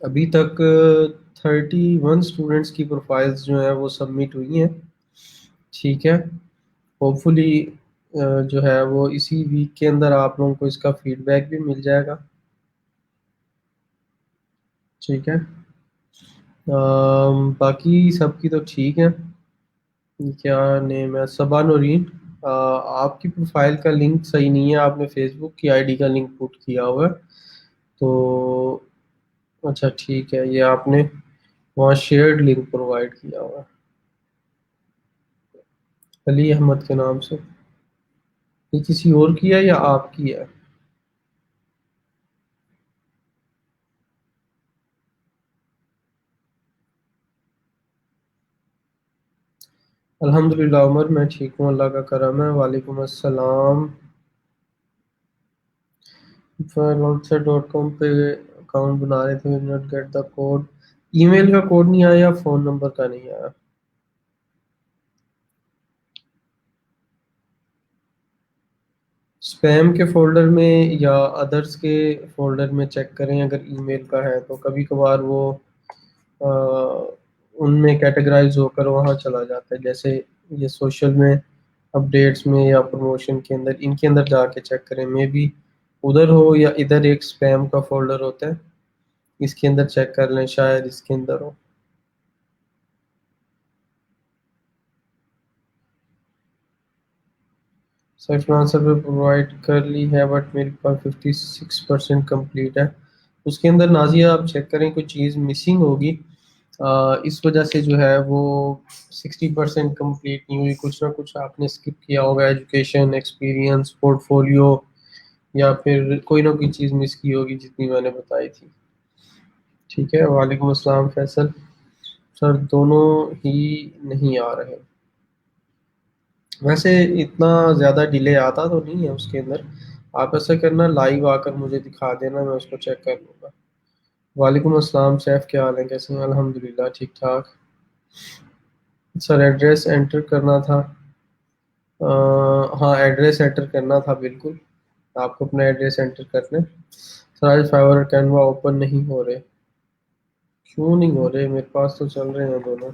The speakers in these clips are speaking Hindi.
अभी तक 31 स्टूडेंट्स की प्रोफाइल्स जो है वो सबमिट हुई हैं। ठीक है। होपफुली जो है वो इसी वीक के अंदर आप लोगों को इसका फीडबैक भी मिल जाएगा। ठीक है। बाकी सबकी तो ठीक है। क्या नेम है, सबा नूरीन। आपकी प्रोफाइल का लिंक सही नहीं है, आपने फेसबुक की आईडी का लिंक पुट किया हुआ है। तो अच्छा ठीक है, ये आपने वहाँ शेयर्ड लिंक प्रोवाइड किया हुआ है अली अहमद के नाम से। ये किसी और की है या आपकी है? अल्हम्दुलिल्लाह उमर, मैं ठीक हूँ, अल्लाह का करम है। वालेकुम अस्सलाम। freelancer.com पे अकाउंट बना रहे थे, not get the code. Email का कोड नहीं आया, फोन नंबर का नहीं आया। स्पैम के फोल्डर में या अदर्स के फोल्डर में चेक करें, अगर ईमेल का है तो कभी कभार वो अ, उनमें कैटेगराइज होकर वहाँ चला जाता है। जैसे ये सोशल में अपडेट्स में या प्रमोशन के अंदर, इनके अंदर जाके चेक करें। मे बी उधर हो या इधर एक स्पैम का फोल्डर होता है, इसके अंदर चेक कर लें, शायद इसके अंदर हो। सर्च आंसर पे प्रोवाइड कर ली है बट मेरे पास 56% कंप्लीट है। उसके अंदर नाजिया आप चेक करें, कोई चीज़ मिसिंग होगी। इस वजह से जो है वो 60% कंप्लीट नहीं हुई। कुछ ना कुछ आपने स्किप किया होगा, एजुकेशन, एक्सपीरियंस, पोर्टफोलियो, या फिर कोई ना कोई चीज़ मिस की होगी जितनी मैंने बताई थी। ठीक है। वालेकुम अस्सलाम फैसल। सर दोनों ही नहीं आ रहे। वैसे इतना ज़्यादा डिले आता तो नहीं है उसके अंदर। आप ऐसा करना, लाइव आकर मुझे दिखा देना, मैं उसको चेक कर लूँगा। वालेकुम अस्सलाम सैफ, क्या हाल है, कैसे हैं? अल्हम्दुलिल्लाह ठीक ठाक। सर एड्रेस एंटर करना था। अ, हाँ एड्रेस एंटर करना था बिल्कुल। आपको अपना एड्रेस एंटर करना है। सर आज फाइवर और कैनवा ओपन नहीं हो रहे। क्यों नहीं हो रहे? मेरे पास तो चल रहे हैं दोनों।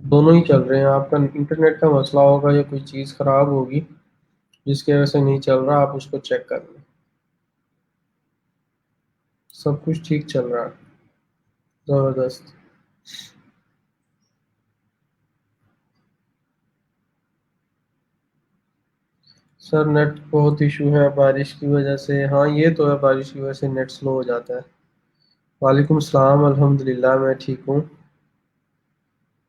दोनों ही चल रहे हैं। आपका इंटरनेट का मसला होगा या कोई चीज़ ख़राब होगी जिसकी वजह से नहीं चल रहा, आप उसको चेक कर लें। सब कुछ ठीक चल रहा है। ज़बरदस्त। सर नेट बहुत इशू है बारिश की वजह से। हाँ ये तो है, बारिश की वजह से नेट स्लो हो जाता है। वालेकुम सलाम, अल्हम्दुलिल्लाह मैं ठीक हूँ।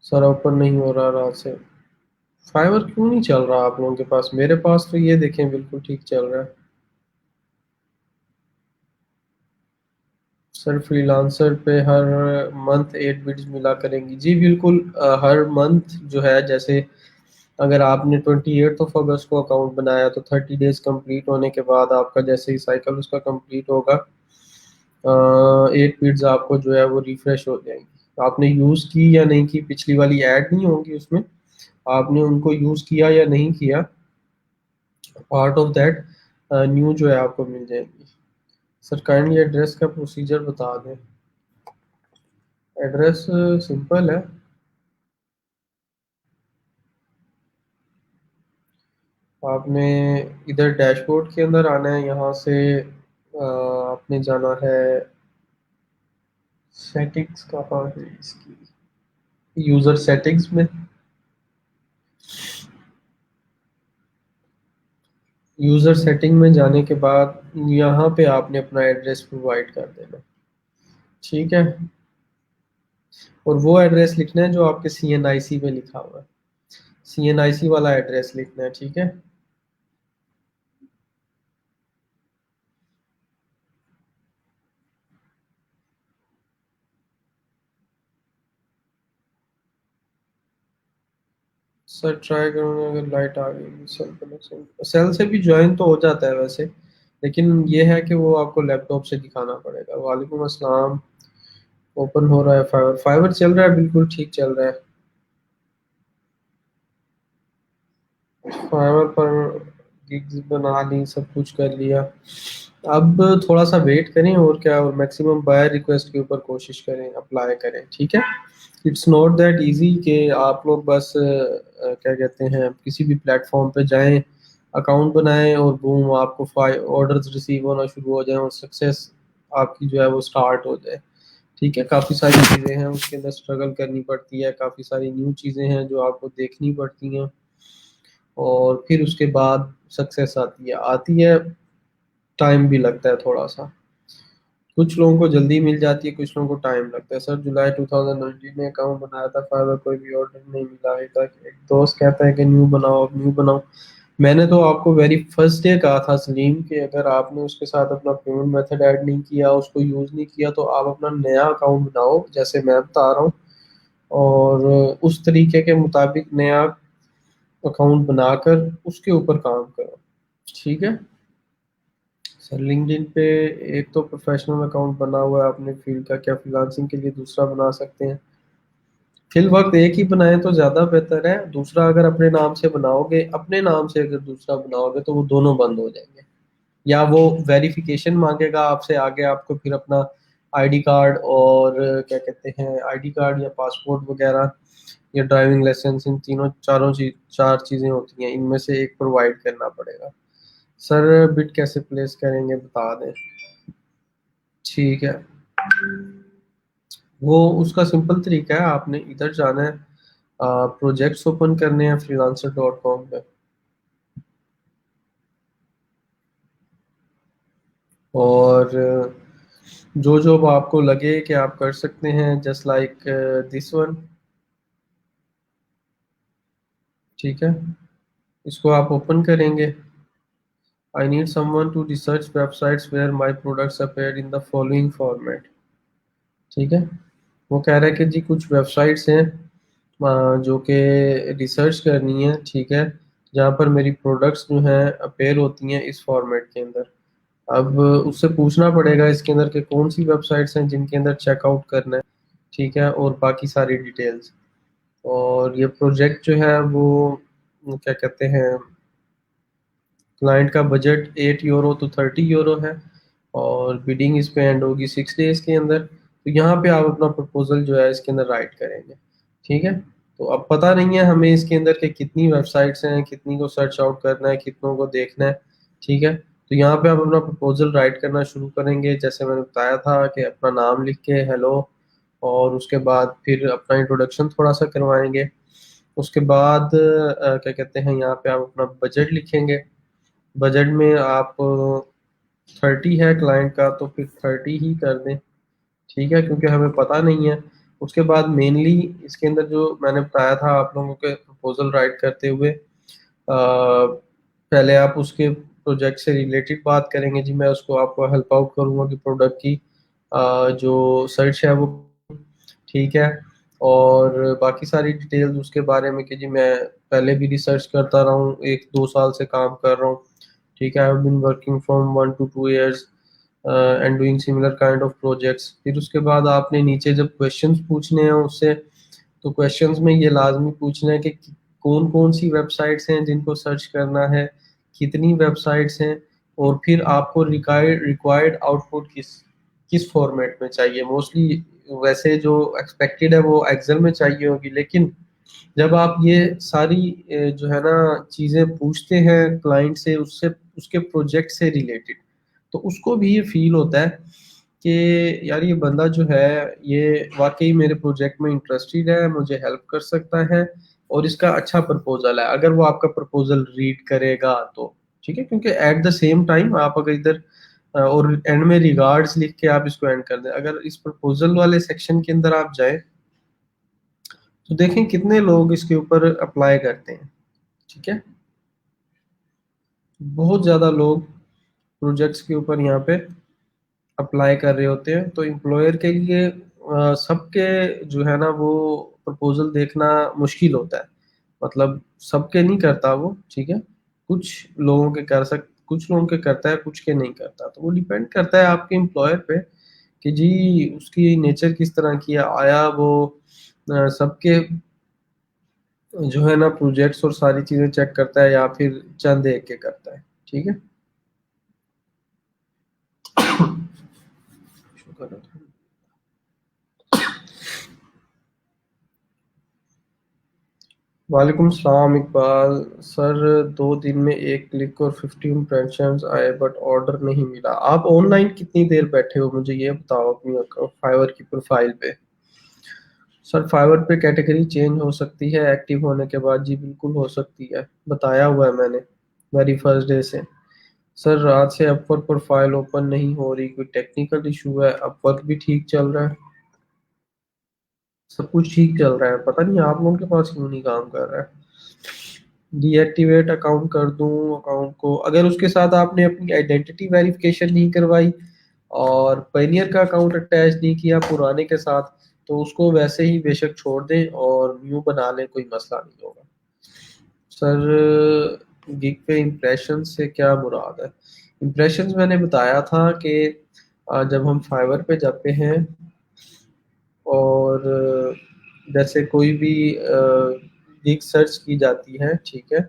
सर ओपन नहीं हो रहा रात से। फाइबर क्यों नहीं चल रहा आप लोगों के पास? मेरे पास तो ये देखें बिल्कुल ठीक चल रहा है। सर फ्रीलांसर पे हर मंथ 8 बिट्स मिला करेंगी? जी बिल्कुल। हर मंथ जो है, जैसे अगर आपने 28 ऑफ अगस्त को अकाउंट बनाया तो 30 डेज कंप्लीट होने के बाद आपका जैसे ही साइकिल उसका कंप्लीट होगा, 8 बिट्स आपको जो है वो रिफ्रेश हो जाएंगी। आपने यूज़ की या नहीं की, पिछली वाली ऐड नहीं होंगी उसमें, आपने उनको यूज़ किया या नहीं किया, पार्ट ऑफ दैट न्यू जो है आपको मिल जाएंगी। सर काइंडली एड्रेस का प्रोसीजर बता दें। एड्रेस सिंपल है। आपने इधर डैशबोर्ड के अंदर आना है, यहाँ से आपने जाना है। सेटिंग्स कहाँ है इसकी? यूज़र सेटिंग्स में। यूज़र सेटिंग में जाने के बाद यहाँ पे आपने अपना एड्रेस प्रोवाइड कर देना। ठीक है। और वो एड्रेस लिखना है जो आपके CNIC में लिखा हुआ है। CNIC वाला एड्रेस लिखना है। ठीक है। सर ट्राई करूँगा, अगर लाइट आ गई सेल कनेक्शन, सेल से भी ज्वाइन तो हो जाता है वैसे, लेकिन ये है कि वो आपको लैपटॉप से दिखाना पड़ेगा। वालेकुम अस्सलाम। ओपन हो रहा है फाइवर, फाइवर चल रहा है बिल्कुल ठीक चल रहा है। फाइवर पर गिग्स बना ली, सब कुछ कर लिया। अब थोड़ा सा वेट करें और क्या, और मैक्सिमम बायर रिक्वेस्ट के ऊपर कोशिश करें, अप्लाई करें, ठीक है। इट्स नॉट दैट इजी कि आप लोग बस क्या कहते हैं किसी भी प्लेटफॉर्म पे जाएं, अकाउंट बनाएं और बूम आपको ऑर्डर्स रिसीव होना शुरू हो जाए और सक्सेस आपकी जो है वो स्टार्ट हो जाए। ठीक है, काफ़ी सारी चीज़ें हैं उसके अंदर, स्ट्रगल करनी पड़ती है, काफ़ी सारी न्यू चीज़ें हैं जो आपको देखनी पड़ती हैं, और फिर उसके बाद सक्सेस आती है, टाइम भी लगता है थोड़ा सा। कुछ लोगों को जल्दी मिल जाती है, कुछ लोगों को टाइम लगता है। सर जुलाई 2019 में अकाउंट बनाया था, फाइवर कोई भी ऑर्डर नहीं मिला अभी तक। एक दोस्त कहता है कि न्यू बनाओ, अब न्यू बनाओ। मैंने तो आपको वेरी फर्स्ट डे कहा था सलीम कि अगर आपने उसके साथ अपना पेमेंट मेथड ऐड नहीं किया, उसको यूज़ नहीं किया, तो आप अपना नया अकाउंट बनाओ जैसे मैं बता रहा हूँ, और उस तरीके के मुताबिक नया अकाउंट बनाकर उसके ऊपर काम करो, ठीक है। सर लिंक्डइन पे एक तो प्रोफेशनल अकाउंट बना हुआ है अपने फील्ड का, क्या फ्रीलांसिंग के लिए दूसरा बना सकते हैं? फिल वक्त एक ही बनाए तो ज़्यादा बेहतर है। दूसरा अगर अपने नाम से बनाओगे, अपने नाम से अगर दूसरा बनाओगे तो वो दोनों बंद हो जाएंगे, या वो वेरिफिकेशन मांगेगा आपसे आगे, आपको फिर अपना आईडी कार्ड और क्या कहते हैं आईडी कार्ड या पासपोर्ट वगैरह या ड्राइविंग लाइसेंस, इन तीनों चारों चीज चार चीज़ें होती हैं, इनमें से एक प्रोवाइड करना पड़ेगा। सर बिट कैसे प्लेस करेंगे बता दें। ठीक है, वो उसका सिंपल तरीका है, आपने इधर जाना है, प्रोजेक्ट्स ओपन करने हैं freelancer.com पे, और जो जॉब आपको लगे कि आप कर सकते हैं, जस्ट लाइक दिस वन, ठीक है, इसको आप ओपन करेंगे। I need someone to research websites where my products appear in the following format, ठीक है। वो कह रहा है कि जी कुछ वेबसाइट्स हैं जो कि रिसर्च करनी है, ठीक है, जहाँ पर मेरी प्रोडक्ट्स जो हैं अपेयर होती हैं इस फॉर्मेट के अंदर। अब उससे पूछना पड़ेगा इसके अंदर के कौन सी वेबसाइट्स हैं जिनके अंदर चेकआउट करना है, ठीक है, और बाकी सारी डिटेल्स। और ये प्रोजेक्ट जो है वो क्या कहते हैं, क्लाइंट का बजट 8 यूरो टू 30 यूरो है, और बिडिंग इस पे एंड होगी 6 डेज के अंदर। तो यहाँ पे आप अपना प्रपोजल जो है इसके अंदर राइट करेंगे, ठीक है। तो अब पता नहीं है हमें इसके अंदर के कितनी वेबसाइट्स हैं, कितनी को सर्च आउट करना है, कितनों को देखना है, ठीक है। तो यहाँ पे आप अपना प्रपोजल राइट करना शुरू करेंगे, जैसे मैंने बताया था कि अपना नाम लिख के हेलो, और उसके बाद फिर अपना इंट्रोडक्शन थोड़ा सा करवाएंगे। उसके बाद क्या कहते हैं यहाँ पे आप अपना बजट लिखेंगे। बजट में आप 30 है क्लाइंट का, तो फिर 30 ही कर दें, ठीक है, क्योंकि हमें पता नहीं है। उसके बाद मेनली इसके अंदर जो मैंने बताया था आप लोगों के प्रपोजल राइट करते हुए, पहले आप उसके प्रोजेक्ट से रिलेटेड बात करेंगे, जी मैं उसको आपको हेल्प आउट करूँगा कि प्रोडक्ट की जो सर्च है वो, ठीक है, और बाकी सारी डिटेल्स उसके बारे में कि जी मैं पहले भी रिसर्च करता रहा हूँ, 1-2 साल से काम कर रहा हूँ, ठीक है, I have been working from 1 to 2 years and doing similar kind of projects. फिर उसके बाद आपने नीचे जब क्वेश्चंस पूछने हैं उससे, तो क्वेश्चंस में ये लाजमी पूछना है कि कौन कौन सी वेबसाइट्स हैं जिनको सर्च करना है, कितनी वेबसाइट्स हैं, और फिर आपको रिक्वायर्ड रिक्वायर्ड आउटपुट किस किस फॉर्मेट में चाहिए। मोस्टली वैसे जो एक्सपेक्टेड है वो एक्सेल में चाहिए होगी, लेकिन जब आप ये सारी जो है ना चीज़ें पूछते हैं क्लाइंट से, उससे उसके प्रोजेक्ट से रिलेटेड, तो उसको भी ये फील होता है कि यार ये बंदा जो है ये वाकई मेरे प्रोजेक्ट में इंटरेस्टेड है, मुझे हेल्प कर सकता है, और इसका अच्छा प्रपोजल है। अगर वो आपका प्रपोजल रीड करेगा तो ठीक है, क्योंकि एट द सेम टाइम आप अगर इधर और एंड में रिगार्ड्स लिख के आप इसको एंड कर दें, अगर इस प्रपोजल वाले सेक्शन के अंदर आप जाएं तो देखें कितने लोग इसके ऊपर अप्लाई करते हैं, ठीक है। बहुत ज़्यादा लोग प्रोजेक्ट्स के ऊपर यहाँ पे अप्लाई कर रहे होते हैं, तो एम्प्लॉयर के लिए सबके जो है ना वो प्रपोजल देखना मुश्किल होता है, मतलब सबके नहीं करता वो, ठीक है। कुछ लोगों के करता है, कुछ के नहीं करता, तो वो डिपेंड करता है आपके एम्प्लॉयर पे कि जी उसकी नेचर किस तरह की है, आया वो सबके जो है ना प्रोजेक्ट्स और सारी चीजें चेक करता है, या फिर चंद एक के करता है। ठीक है। शुक्र है। वालेकुम सलाम इकबाल सर। 2 दिन में एक क्लिक और 50 इम्प्रेशंस आए बट ऑर्डर नहीं मिला। आप ऑनलाइन कितनी देर बैठे हो मुझे ये बताओ अपनी फाइवर की प्रोफाइल पे। सर फाइवर पे कैटेगरी चेंज हो सकती है एक्टिव होने के बाद? जी बिल्कुल हो सकती है, बताया हुआ है मैंने वेरी फर्स्ट डे से। सर रात से अपवर्क प्रोफाइल ओपन नहीं हो रही, कोई टेक्निकल इशू है? अपवर्क भी ठीक चल रहा है, सब कुछ ठीक चल रहा है, पता नहीं आप लोगों के पास क्यों नहीं काम कर रहा है। डीएक्टिवेट अकाउंट कर दूं अकाउंट को? अगर उसके साथ आपने अपनी आइडेंटिटी वेरिफिकेशन नहीं करवाई और पायनियर का अकाउंट अटैच नहीं किया पुराने के साथ, तो उसको वैसे ही बेशक छोड़ दें और न्यू बना लें, कोई मसला नहीं होगा। सर गिग पे इम्प्रेशन से क्या मुराद है? इम्प्रेशंस मैंने बताया था कि जब हम फाइवर पे जाते हैं और जैसे कोई भी गिग सर्च की जाती है, ठीक है।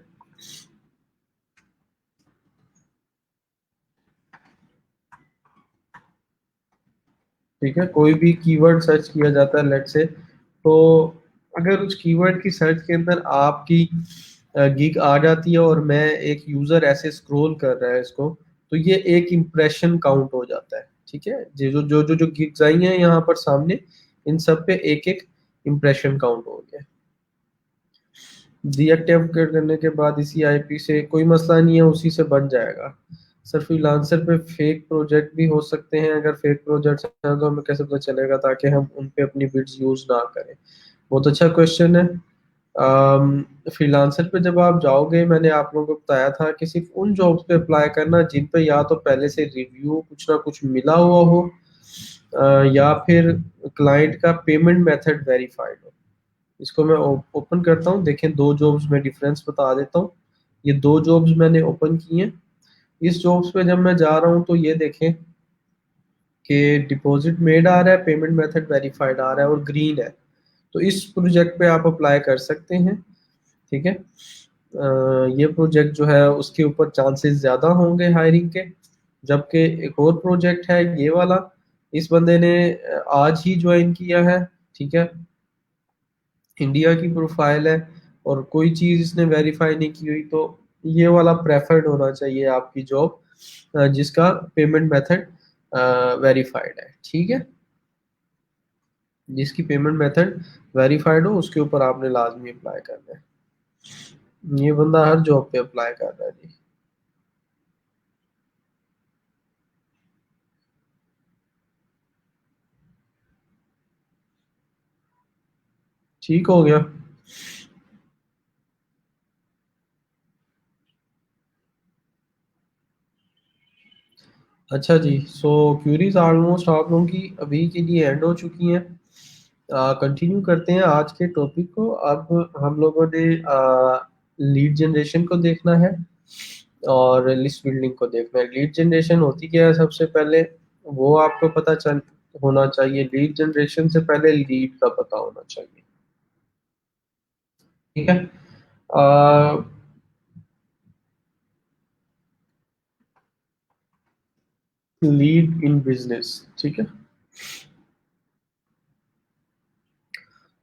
ठीक है, कोई भी कीवर्ड सर्च किया जाता है लेट से, तो अगर उस कीवर्ड की सर्च के अंदर आपकी गिग आ जाती है और मैं एक यूजर ऐसे स्क्रॉल कर रहा है इसको, तो ये एक इम्प्रेशन काउंट हो जाता है। ठीक है, जो गिग्स आई हैं यहाँ पर सामने, इन सब पे एक एक इम्प्रेशन काउंट हो गया। डीएक्टिवेट करने के बाद इसी आईपी से कोई मसला नहीं है, उसी से बन जाएगा। सर फ्रीलांसर पे फेक प्रोजेक्ट भी हो सकते हैं? अगर फेक प्रोजेक्ट है तो हमें कैसे पता चलेगा ताकि हम उन पे अपनी बिड्स यूज ना करें? बहुत अच्छा क्वेश्चन है। फ्रीलांसर पे जब आप जाओगे, मैंने आप लोगों को बताया था कि सिर्फ उन जॉब्स पे अप्लाई करना जिन पे या तो पहले से रिव्यू कुछ ना कुछ मिला हुआ हो, या फिर क्लाइंट का पेमेंट मेथड वेरीफाइड हो। इसको मैं ओपन करता हूँ, देखें दो जॉब्स में डिफरेंस बता देता हूँ। ये दो जॉब्स मैंने ओपन की हैं। इस जॉब्स पे जब मैं जा रहा हूँ तो ये देखें कि डिपॉजिट मेड आ रहा है, पेमेंट मेथड वेरीफाइड आ रहा है और ग्रीन है। तो इस प्रोजेक्ट पे आप अप्लाई कर सकते हैं। ठीक है। ये प्रोजेक्ट जो है उसके ऊपर चांसेस ज़्यादा होंगे हायरिंग के। जबकि एक और प्रोजेक्ट है ये वाला, इस बंदे ने आज ही ज्वाइन किया है। ठीक है, इंडिया की प्रोफाइल है और कोई चीज़ इसने वेरीफाई नहीं की हुई, तो ये वाला प्रेफर्ड होना चाहिए आपकी जॉब जिसका पेमेंट मेथड वेरीफाइड है। ठीक है, जिसकी पेमेंट मेथड वेरीफाइड हो उसके ऊपर आपने लाजमी अप्लाई करना है। ये बंदा हर जॉब पे अप्लाई कर रहा है जी। ठीक हो गया। अच्छा जी, सो क्यूरीज ऑलमोस्ट आप लोगों की अभी के लिए एंड हो चुकी हैं। कंटिन्यू करते हैं आज के टॉपिक को। अब हम लोगों ने लीड जनरेशन को देखना है और लिस्ट बिल्डिंग को देखना है। लीड जनरेशन होती क्या है सबसे पहले, वो आपको पता चल होना चाहिए। लीड जनरेशन से पहले लीड का पता होना चाहिए। ठीक है। लीड इन बिजनेस, ठीक है।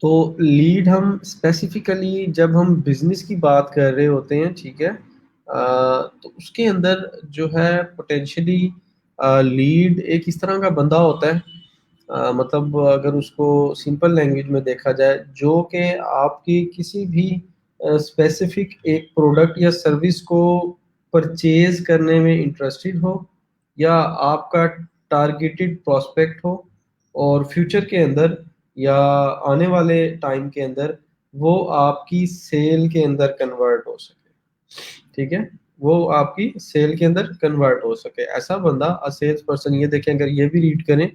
तो लीड हम स्पेसिफिकली जब हम बिजनेस की बात कर रहे होते हैं, ठीक है, तो उसके अंदर जो है पोटेंशियली लीड एक इस तरह का बंदा होता है, मतलब अगर उसको सिंपल लैंग्वेज में देखा जाए, जो कि आपकी किसी भी स्पेसिफिक एक प्रोडक्ट या सर्विस को परचेज करने में इंटरेस्टेड हो, या आपका टारगेटेड प्रोस्पेक्ट हो और फ्यूचर के अंदर या आने वाले टाइम के अंदर वो आपकी सेल के अंदर कन्वर्ट हो सके। ठीक है, वो आपकी सेल के अंदर कन्वर्ट हो सके, ऐसा बंदा अ सेल्स पर्सन। ये देखें, अगर ये भी रीड करें,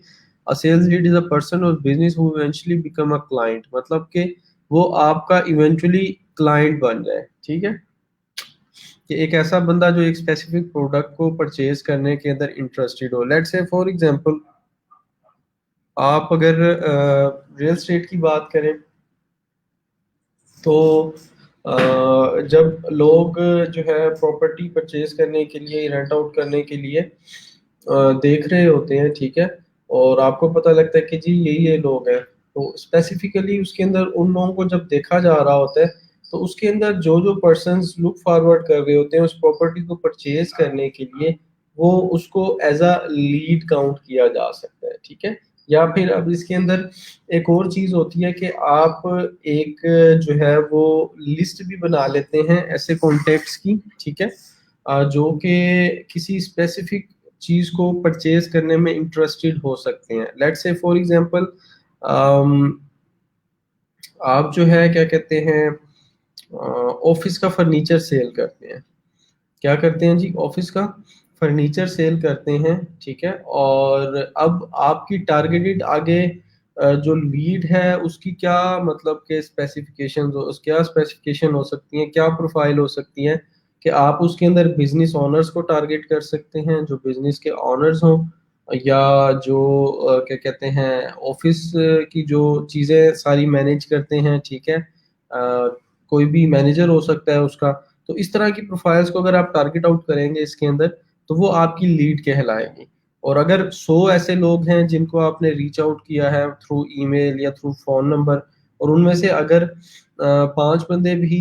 a sales lead is a person or business who eventually become a client, मतलब कि वो आपका इवेंचुअली क्लाइंट बन जाए। ठीक है, कि एक ऐसा बंदा जो एक स्पेसिफिक प्रोडक्ट को परचेज करने के अंदर इंटरेस्टेड हो। लेट्स से फॉर एग्जांपल, आप अगर रियल स्टेट की बात करें, तो जब लोग जो है प्रॉपर्टी परचेज करने के लिए, रेंट आउट करने के लिए देख रहे होते हैं, ठीक है, और आपको पता लगता है कि जी यही ये लोग हैं, तो स्पेसिफिकली उसके अंदर उन लोगों को जब देखा जा रहा होता है, तो उसके अंदर जो जो पर्सन्स लुक फॉरवर्ड कर रहे होते हैं उस प्रॉपर्टी को परचेज करने के लिए, वो उसको एज अ लीड काउंट किया जा सकता है, ठीक है। या फिर अब इसके अंदर एक और चीज होती है कि आप एक जो है वो लिस्ट भी बना लेते हैं ऐसे कॉन्टेक्ट्स की, ठीक है, जो कि किसी स्पेसिफिक चीज को परचेज करने में इंटरेस्टेड हो सकते हैं। लेट्स से फॉर एग्जांपल आप जो है क्या कहते हैं, ऑफिस का फर्नीचर सेल करते हैं, क्या करते हैं जी, ऑफिस का फर्नीचर सेल करते हैं, ठीक है। और अब आपकी टारगेटेड आगे जो लीड है उसकी क्या मतलब के स्पेसिफिकेशन हो, क्या स्पेसिफिकेशन हो सकती है, क्या प्रोफाइल हो सकती है, कि आप उसके अंदर बिजनेस ओनर्स को टारगेट कर सकते हैं, जो बिजनेस के ओनर्स हों, या जो क्या कहते हैं ऑफिस की जो चीज़ें सारी मैनेज करते हैं, ठीक है, कोई भी मैनेजर हो सकता है उसका। तो इस तरह की प्रोफाइल्स को अगर आप टारगेट आउट करेंगे इसके अंदर, तो वो आपकी लीड कहलाएगी। और अगर 100 ऐसे लोग हैं जिनको आपने रीच आउट किया है थ्रू ईमेल या थ्रू फोन नंबर, और उनमें से अगर 5 बंदे भी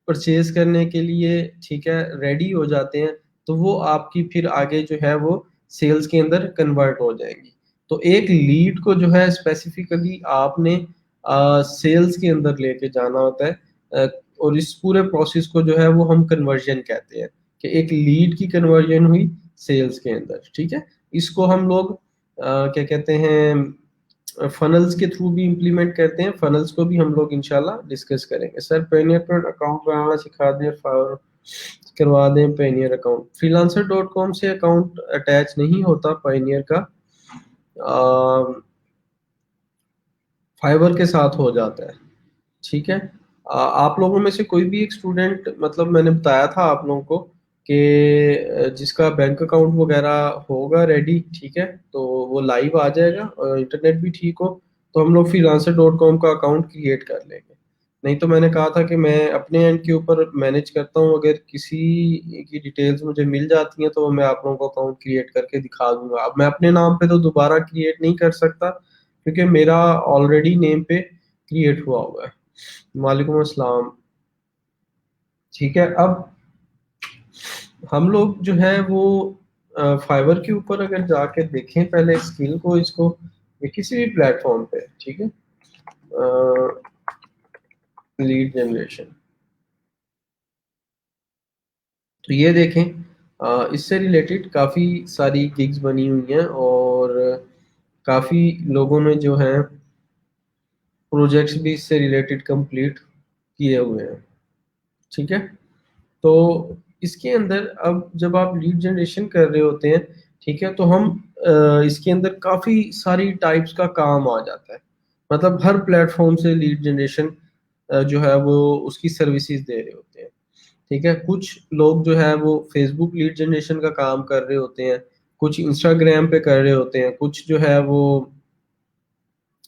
परचेज करने के लिए, ठीक है, रेडी हो जाते हैं, तो वो आपकी फिर आगे जो है वो सेल्स के अंदर कन्वर्ट हो जाएगी। तो एक लीड को जो है स्पेसिफिकली आपने सेल्स के अंदर लेके जाना होता है। और इस पूरे प्रोसेस को जो है वो हम कन्वर्जन कहते हैं, कि एक लीड की कन्वर्जन हुई सेल्स के अंदर, ठीक है। इसको हम लोग क्या कहते हैं फनल्स के थ्रू भी इम्प्लीमेंट करते हैं, फनल्स को भी हम लोग इंशाल्लाह डिस्कस करेंगे। सर पेनियर पर अकाउंट बनाना सिखा दें, करवा दें Payeer account. Freelancer dot com से अकाउंट अटैच नहीं होता पाइनियर का, फाइबर के साथ हो जाता है, ठीक है। आप लोगों में से कोई भी एक स्टूडेंट, मतलब मैंने बताया था आप लोगों को कि जिसका बैंक अकाउंट वगैरह होगा रेडी, ठीक है, तो वो लाइव आ जाएगा और इंटरनेट भी ठीक हो, तो हम लोग फ्रीलांसर डॉट कॉम का अकाउंट क्रिएट कर लेंगे। नहीं तो मैंने कहा था कि मैं अपने एंड के ऊपर मैनेज करता हूँ, अगर किसी की डिटेल्स मुझे मिल जाती हैं तो मैं आप लोगों को अकाउंट क्रिएट करके दिखा दूंगा। अब मैं अपने नाम पे तो दोबारा क्रिएट नहीं कर सकता, क्योंकि मेरा ऑलरेडी नेम पे क्रिएट हुआ हुआ है। वालेकुम अस्सलाम। ठीक है, अब हम लोग जो है वो फाइवर के ऊपर अगर जाके देखें पहले स्किल को, इसको, या किसी भी प्लेटफॉर्म पे, ठीक है, लीड जनरेशन, तो ये देखें, इससे रिलेटेड काफ़ी सारी गिग्स बनी हुई हैं, और काफ़ी लोगों ने जो है प्रोजेक्ट्स भी इससे रिलेटेड कंप्लीट किए हुए हैं, ठीक है। तो इसके अंदर अब जब आप लीड जनरेशन कर रहे होते हैं, ठीक है, तो हम इसके अंदर काफ़ी सारी टाइप्स का काम आ जाता है। मतलब हर प्लेटफॉर्म से लीड जनरेशन जो है वो उसकी सर्विसेज दे रहे होते हैं, ठीक है। कुछ लोग जो है वो फेसबुक लीड जनरेशन का काम कर रहे होते हैं, कुछ इंस्टाग्राम पे कर रहे होते हैं, कुछ जो है वो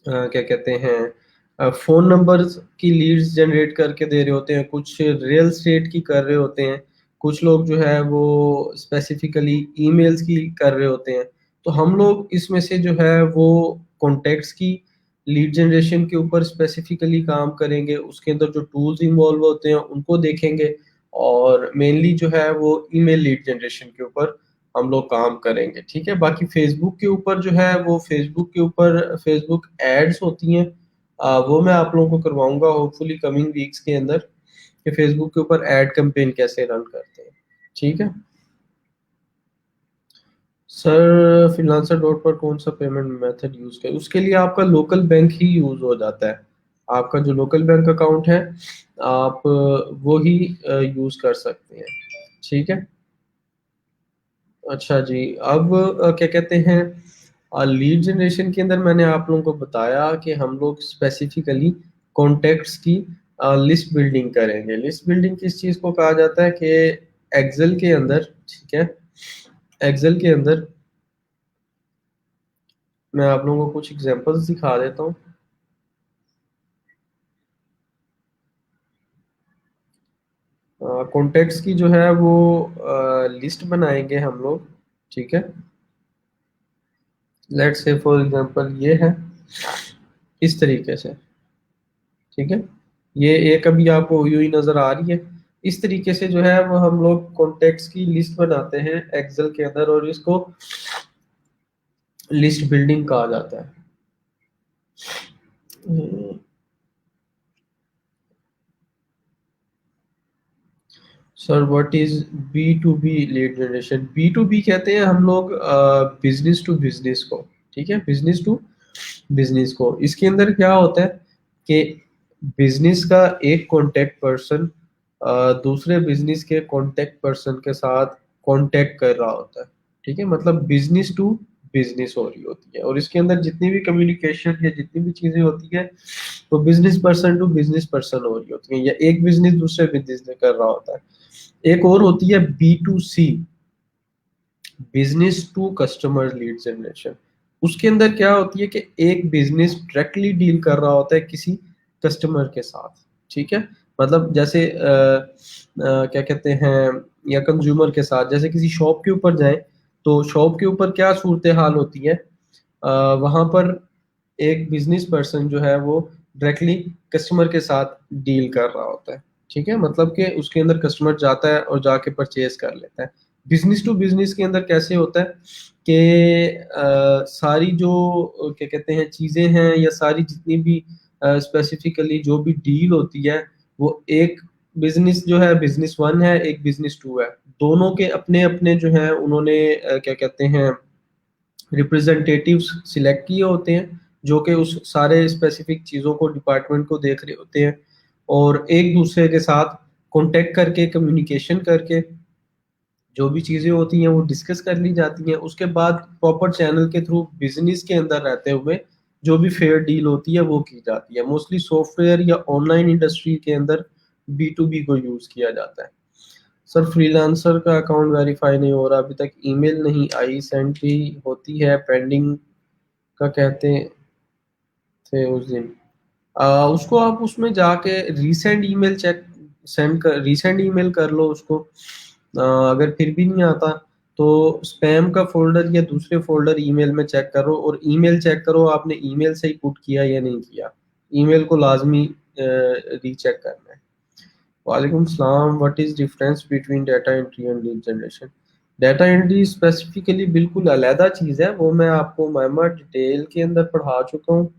क्या कहते हैं फोन नंबर्स की लीड्स जनरेट करके दे रहे होते हैं, कुछ रियल स्टेट की कर रहे होते हैं, कुछ लोग जो है वो स्पेसिफिकली ईमेल्स की कर रहे होते हैं। तो हम लोग इसमें से जो है वो कॉन्टेक्ट्स की लीड जनरेशन के ऊपर स्पेसिफिकली काम करेंगे, उसके अंदर जो टूल्स इन्वॉल्व होते हैं उनको देखेंगे, और मेनली जो है वो ईमेल लीड जनरेशन के ऊपर हम लोग काम करेंगे, ठीक है। बाकी फेसबुक के ऊपर जो है वो फेसबुक के ऊपर फेसबुक एड्स होती हैं, वो मैं आप लोगों को करवाऊंगा होपफुली कमिंग वीक्स के अंदर, कि फेसबुक के ऊपर एड कैंपेन कैसे रन करते हैं, ठीक है। सर फ्रीलांसर डॉट पर कौन सा पेमेंट मेथड यूज करें, उसके लिए आपका लोकल बैंक ही यूज हो जाता है। आपका जो लोकल बैंक अकाउंट है आप वो ही यूज कर सकते हैं, ठीक है। अच्छा जी, अब क्या कहते हैं लीड जनरेशन के अंदर मैंने आप लोगों को बताया कि हम लोग स्पेसिफिकली कॉन्टेक्ट्स की लिस्ट बिल्डिंग करेंगे। लिस्ट बिल्डिंग किस चीज़ को कहा जाता है, कि एक्सेल के अंदर, ठीक है, एक्सेल के अंदर मैं आप लोगों को कुछ एग्जांपल्स दिखा देता हूँ। कॉन्टेक्ट्स की जो है वो लिस्ट बनाएंगे हम लोग, ठीक है। लेट्स से फॉर एग्जांपल ये है इस तरीके से, ठीक है। ये एक अभी आपको यूं ही नजर आ रही है। इस तरीके से जो है वो हम लोग कॉन्टेक्ट्स की लिस्ट बनाते हैं एक्सेल के अंदर, और इसको लिस्ट बिल्डिंग कहा जाता है। Sir what is B to B lead generation? B to B कहते हैं हम लोग बिजनेस टू बिजनेस को, ठीक है, बिजनेस टू बिजनेस को। इसके अंदर क्या होता है कि बिजनेस का एक कांटेक्ट पर्सन दूसरे बिजनेस के कांटेक्ट पर्सन के साथ कांटेक्ट कर रहा होता है, ठीक है। मतलब बिजनेस टू बिजनेस हो रही होती है, और इसके अंदर जितनी भी कम्युनिकेशन या जितनी भी चीजें होती है वो business person to business person हो रही होती है, या एक बिजनेस दूसरे बिजनेस में कर रहा होता है। एक और होती है B to C, business to customer lead generation. उसके अंदर क्या होती है कि एक बिजनेस डायरेक्टली डील कर रहा होता है किसी कस्टमर के साथ, ठीक है। मतलब जैसे क्या कहते हैं, या कंज्यूमर के साथ, जैसे किसी शॉप के ऊपर जाए तो शॉप के ऊपर क्या सूरत हाल होती है, वहां पर एक बिजनेस पर्सन जो है वो डायरेक्टली कस्टमर के साथ डील कर रहा होता है, ठीक है। मतलब कि उसके अंदर कस्टमर जाता है और जाके परचेज कर लेता है। बिजनेस टू बिजनेस के अंदर कैसे होता है कि सारी जो क्या कहते हैं चीजें हैं, या सारी जितनी भी स्पेसिफिकली जो भी डील होती है, वो एक बिजनेस जो है बिजनेस वन है, एक बिजनेस टू है। दोनों के अपने अपने जो है उन्होंने क्या कहते हैं रिप्रेजेंटेटिव्स सिलेक्ट किए होते हैं, जो कि उस सारे स्पेसिफिक चीज़ों को डिपार्टमेंट को देख रहे होते हैं, और एक दूसरे के साथ कांटेक्ट करके कम्युनिकेशन करके जो भी चीज़ें होती हैं वो डिस्कस कर ली जाती हैं। उसके बाद प्रॉपर चैनल के थ्रू बिजनेस के अंदर रहते हुए जो भी फेयर डील होती है वो की जाती है। मोस्टली सॉफ्टवेयर या ऑनलाइन इंडस्ट्री के अंदर बी टू बी को यूज़ किया जाता है। सर फ्रीलांसर का अकाउंट वेरीफाई नहीं हो रहा, अभी तक ईमेल नहीं आई, सेंड भी होती है, पेंडिंग का कहते थे उस दिन। उसको आप उसमें जाके रीसेंड ईमेल चेक सेंड कर रीसेंड ईमेल कर लो उसको। अगर फिर भी नहीं आता तो स्पैम का फोल्डर या दूसरे फोल्डर ईमेल में चेक करो, और ईमेल चेक करो आपने ईमेल से ही पुट किया या नहीं किया। ईमेल को लाजमी रीचेक करना है। वालेकुम सलाम, what is difference between data entry and lead generation? Data entry specifically बिल्कुल अलहदा चीज़ है, वो मैं आपको मैमा डिटेल के अंदर पढ़ा चुका हूँ।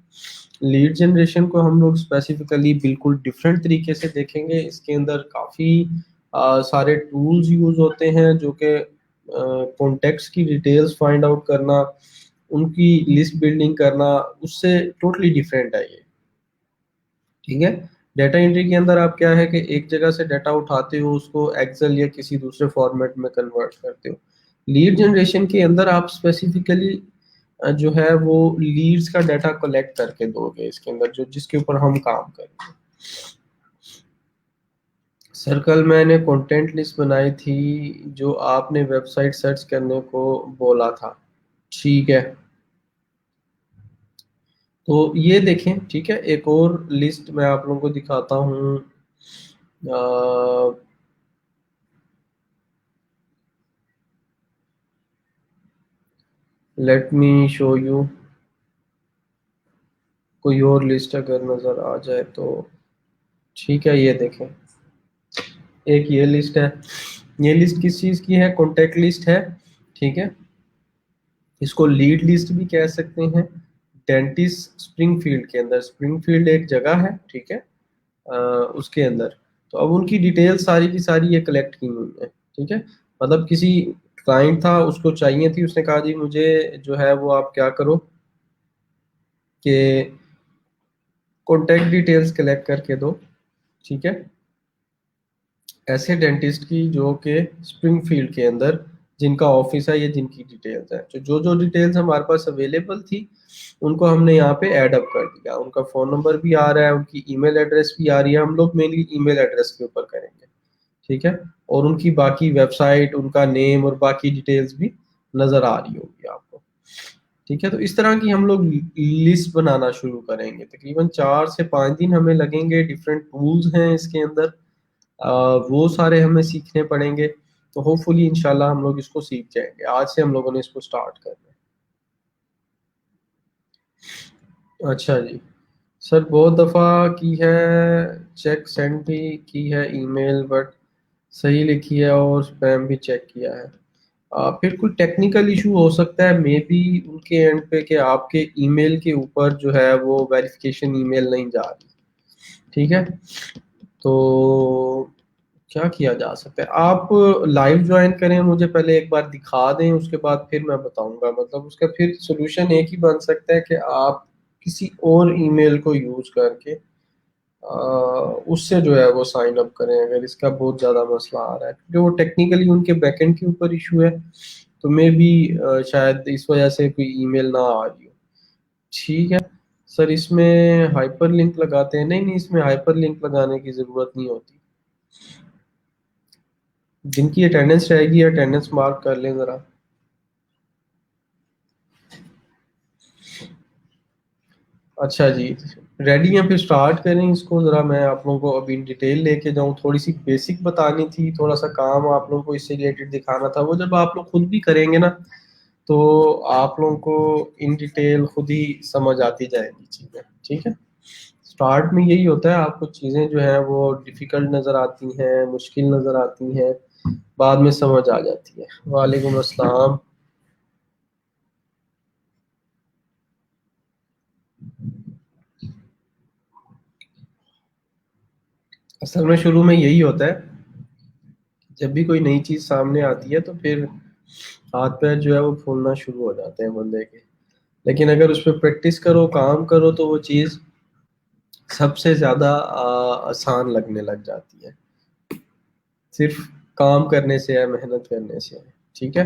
लीड जनरेशन को हम लोग स्पेसिफिकली बिल्कुल डिफरेंट तरीके से देखेंगे। इसके अंदर काफ़ी सारे टूल्स यूज होते हैं, जो कि कॉन्टेक्ट्स की डिटेल्स फाइंड आउट करना, उनकी लिस्ट बिल्डिंग करना, उससे टोटली डिफरेंट है ये, ठीक है। डाटा एंट्री के अंदर आप क्या है कि एक जगह से डाटा उठाते हो, उसको एक्सेल या किसी दूसरे फॉर्मेट में कन्वर्ट करते हो। लीड जनरेशन के अंदर आप स्पेसिफिकली जो है वो लीड्स का डाटा कलेक्ट करके दोगे इसके अंदर, जो जिसके ऊपर हम काम करेंगे। सर कल मैंने कंटेंट लिस्ट बनाई थी जो आपने वेबसाइट सर्च करने को बोला था, ठीक है। तो ये देखें, ठीक है, एक और लिस्ट मैं आप लोगों को दिखाता हूँ। लेट मी शो यू कोई और लिस्ट अगर नज़र आ जाए तो, ठीक है। ये देखें, एक ये लिस्ट है। ये लिस्ट किस चीज़ की है? कॉन्टेक्ट लिस्ट है, ठीक है। इसको लीड लिस्ट भी कह सकते हैं। डेंटिस्ट स्प्रिंगफील्ड के अंदर, स्प्रिंगफील्ड एक जगह है, ठीक है, उसके अंदर। तो अब उनकी डिटेल सारी की सारी ये कलेक्ट की हुई है, ठीक है। मतलब किसी क्लाइंट था, उसको चाहिए थी, उसने कहा जी मुझे जो है वो आप क्या करो कि कॉन्टेक्ट डिटेल्स कलेक्ट करके दो, ठीक है, ऐसे डेंटिस्ट की जो कि स्प्रिंगफील्ड के अंदर जिनका ऑफिस है या जिनकी डिटेल्स है। तो जो जो डिटेल्स हमारे पास अवेलेबल थी उनको हमने यहाँ पे ऐड अप कर दिया। उनका फ़ोन नंबर भी आ रहा है, उनकी ईमेल एड्रेस भी आ रही है। हम लोग मेनली ईमेल एड्रेस के ऊपर करेंगे, ठीक है। और उनकी बाकी वेबसाइट, उनका नेम और बाकी डिटेल्स भी नज़र आ रही होगी आपको, ठीक है। तो इस तरह की हम लोग लिस्ट बनाना शुरू करेंगे। तकरीबन 4 से 5 दिन हमें लगेंगे। डिफरेंट टूल्स हैं इसके अंदर, वो सारे हमें सीखने पड़ेंगे। तो होपफुली इंशाल्लाह हम लोग इसको सीख जाएंगे। आज से हम लोगों ने इसको स्टार्ट करना है। अच्छा जी। सर बहुत दफ़ा की है, चेक सेंड भी की है ईमेल, बट सही लिखी है, और स्पैम भी चेक किया है। फिर कोई टेक्निकल इशू हो सकता है मे बी उनके एंड पे, कि आपके ईमेल के ऊपर जो है वो वेरिफिकेशन ईमेल नहीं जा रही। ठीक है, तो क्या किया जा सकता है? आप लाइव ज्वाइन करें, मुझे पहले एक बार दिखा दें, उसके बाद फिर मैं बताऊंगा। मतलब उसका फिर सोल्यूशन एक ही बन सकता है कि आप किसी और ईमेल को यूज करके उससे जो है वो साइन अप करें, अगर इसका बहुत ज़्यादा मसला आ रहा है, क्योंकि वो टेक्निकली उनके बैकएंड के ऊपर इशू है। तो मे बी शायद इस वजह से कोई ईमेल ना आ रही हो। ठीक है सर, इसमें हाइपर लिंक लगाते हैं? नहीं नहीं, इसमें हाइपर लिंक लगाने की ज़रूरत नहीं होती। जिनकी अटेंडेंस रहेगी अटेंडेंस मार्क कर लें ज़रा। अच्छा जी, रेडी हैं? फिर स्टार्ट करें इसको। ज़रा मैं आप लोगों को अभी डिटेल लेके जाऊँ, थोड़ी सी बेसिक बतानी थी, थोड़ा सा काम आप लोगों को इससे रिलेटेड दिखाना था। वो जब आप लोग खुद भी करेंगे ना, तो आप लोगों को इन डिटेल खुद ही समझ आती जाएगी चीज़ें। ठीक है, स्टार्ट में यही होता है, आपको चीज़ें जो है वो डिफ़िकल्ट नज़र आती हैं, मुश्किल नज़र आती हैं, बाद में समझ आ जाती है। वालेकुम अस्सलाम। असल में शुरू में यही होता है, जब भी कोई नई चीज़ सामने आती है तो फिर हाथ पैर जो है वो फूलना शुरू हो जाते हैं बंदे के। लेकिन अगर उस पर प्रैक्टिस करो, काम करो, तो वो चीज़ सबसे ज़्यादा आसान लगने लग जाती है। सिर्फ काम करने से है, मेहनत करने से है। ठीक है।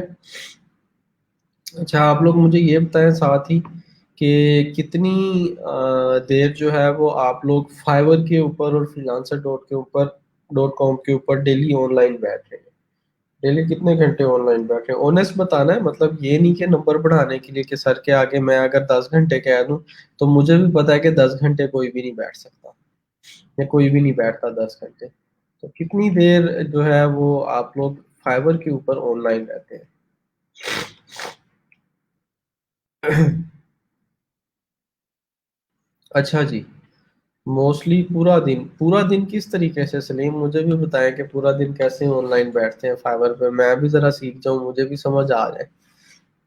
अच्छा, आप लोग मुझे ये बताएं साथ ही कि कितनी देर जो है वो आप लोग फाइवर के ऊपर और फ्रीलांसर डॉट कॉम के ऊपर डेली ऑनलाइन बैठ रहे हैं? डेली कितने घंटे ऑनलाइन बैठ रहे हैं? ऑनेस्ट बताना है, मतलब ये नहीं कि नंबर बढ़ाने के लिए कि सर के आगे मैं अगर 10 घंटे कह दूं, तो मुझे भी पता है कि 10 घंटे कोई भी नहीं बैठ सकता, या कोई भी नहीं बैठता 10 घंटे। तो कितनी देर जो है वो आप लोग फाइवर के ऊपर ऑनलाइन रहते हैं? अच्छा जी, मोस्टली पूरा दिन? पूरा दिन किस तरीके से सलीम, मुझे भी बताएं कि पूरा दिन कैसे ऑनलाइन बैठते हैं फाइवर पे, मैं भी ज़रा सीख जाऊं, मुझे भी समझ आ जाए।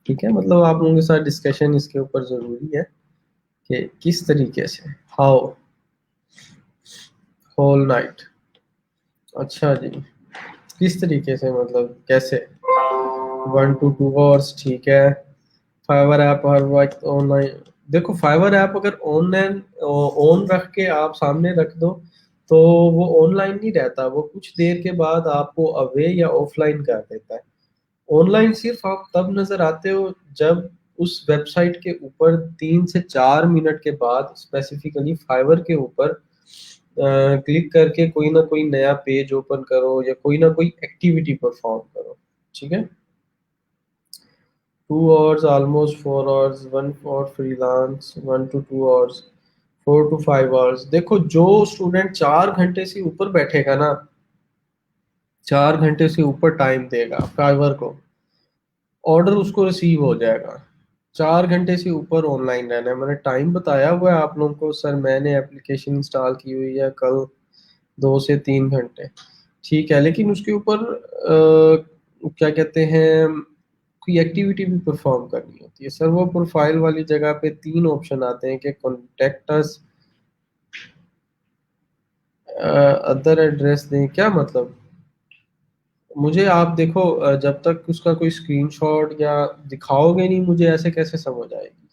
ठीक है, मतलब आप लोगों के साथ डिस्कशन इसके ऊपर ज़रूरी है कि किस तरीके से। हाउ? Whole night? अच्छा जी, किस तरीके से, मतलब कैसे? 1 to 2 आवर्स, ठीक है। फाइवर ऐप हर वक्त ऑनलाइन? देखो, फाइवर ऐप अगर ऑनलाइन ऑन रख के आप सामने रख दो, तो वो ऑनलाइन नहीं रहता, वो कुछ देर के बाद आपको अवे या ऑफलाइन कर देता है। ऑनलाइन सिर्फ आप तब नजर आते हो जब उस वेबसाइट के ऊपर 3 से 4 मिनट के बाद स्पेसिफिकली फाइवर के ऊपर क्लिक करके कोई ना कोई नया पेज ओपन करो, या कोई ना कोई एक्टिविटी परफॉर्म करो। ठीक है। 2 hours, almost 4 hours, 1 for freelance, 1 to 2 hours, 4 to 5 hours. देखो, जो स्टूडेंट 4 घंटे से ऊपर बैठेगा ना, 4 घंटे से ऊपर टाइम देगा फाइवर को, ऑर्डर उसको रिसीव हो जाएगा। 4 घंटे से ऊपर ऑनलाइन रहना है, मैंने टाइम बताया हुआ है आप लोगों को। सर मैंने एप्लीकेशन इंस्टॉल की हुई है कल, 2 से 3 घंटे। ठीक है, लेकिन उसके ऊपर क्या कहते हैं, कोई एक्टिविटी भी परफॉर्म करनी होती है। सर वो प्रोफाइल वाली जगह पे 3 ऑप्शन आते हैं कि कॉन्टेक्ट अस, अदर एड्रेस दें, क्या मतलब? मुझे आप देखो, जब तक उसका कोई स्क्रीनशॉट या दिखाओगे नहीं, मुझे ऐसे कैसे समझ आएगी?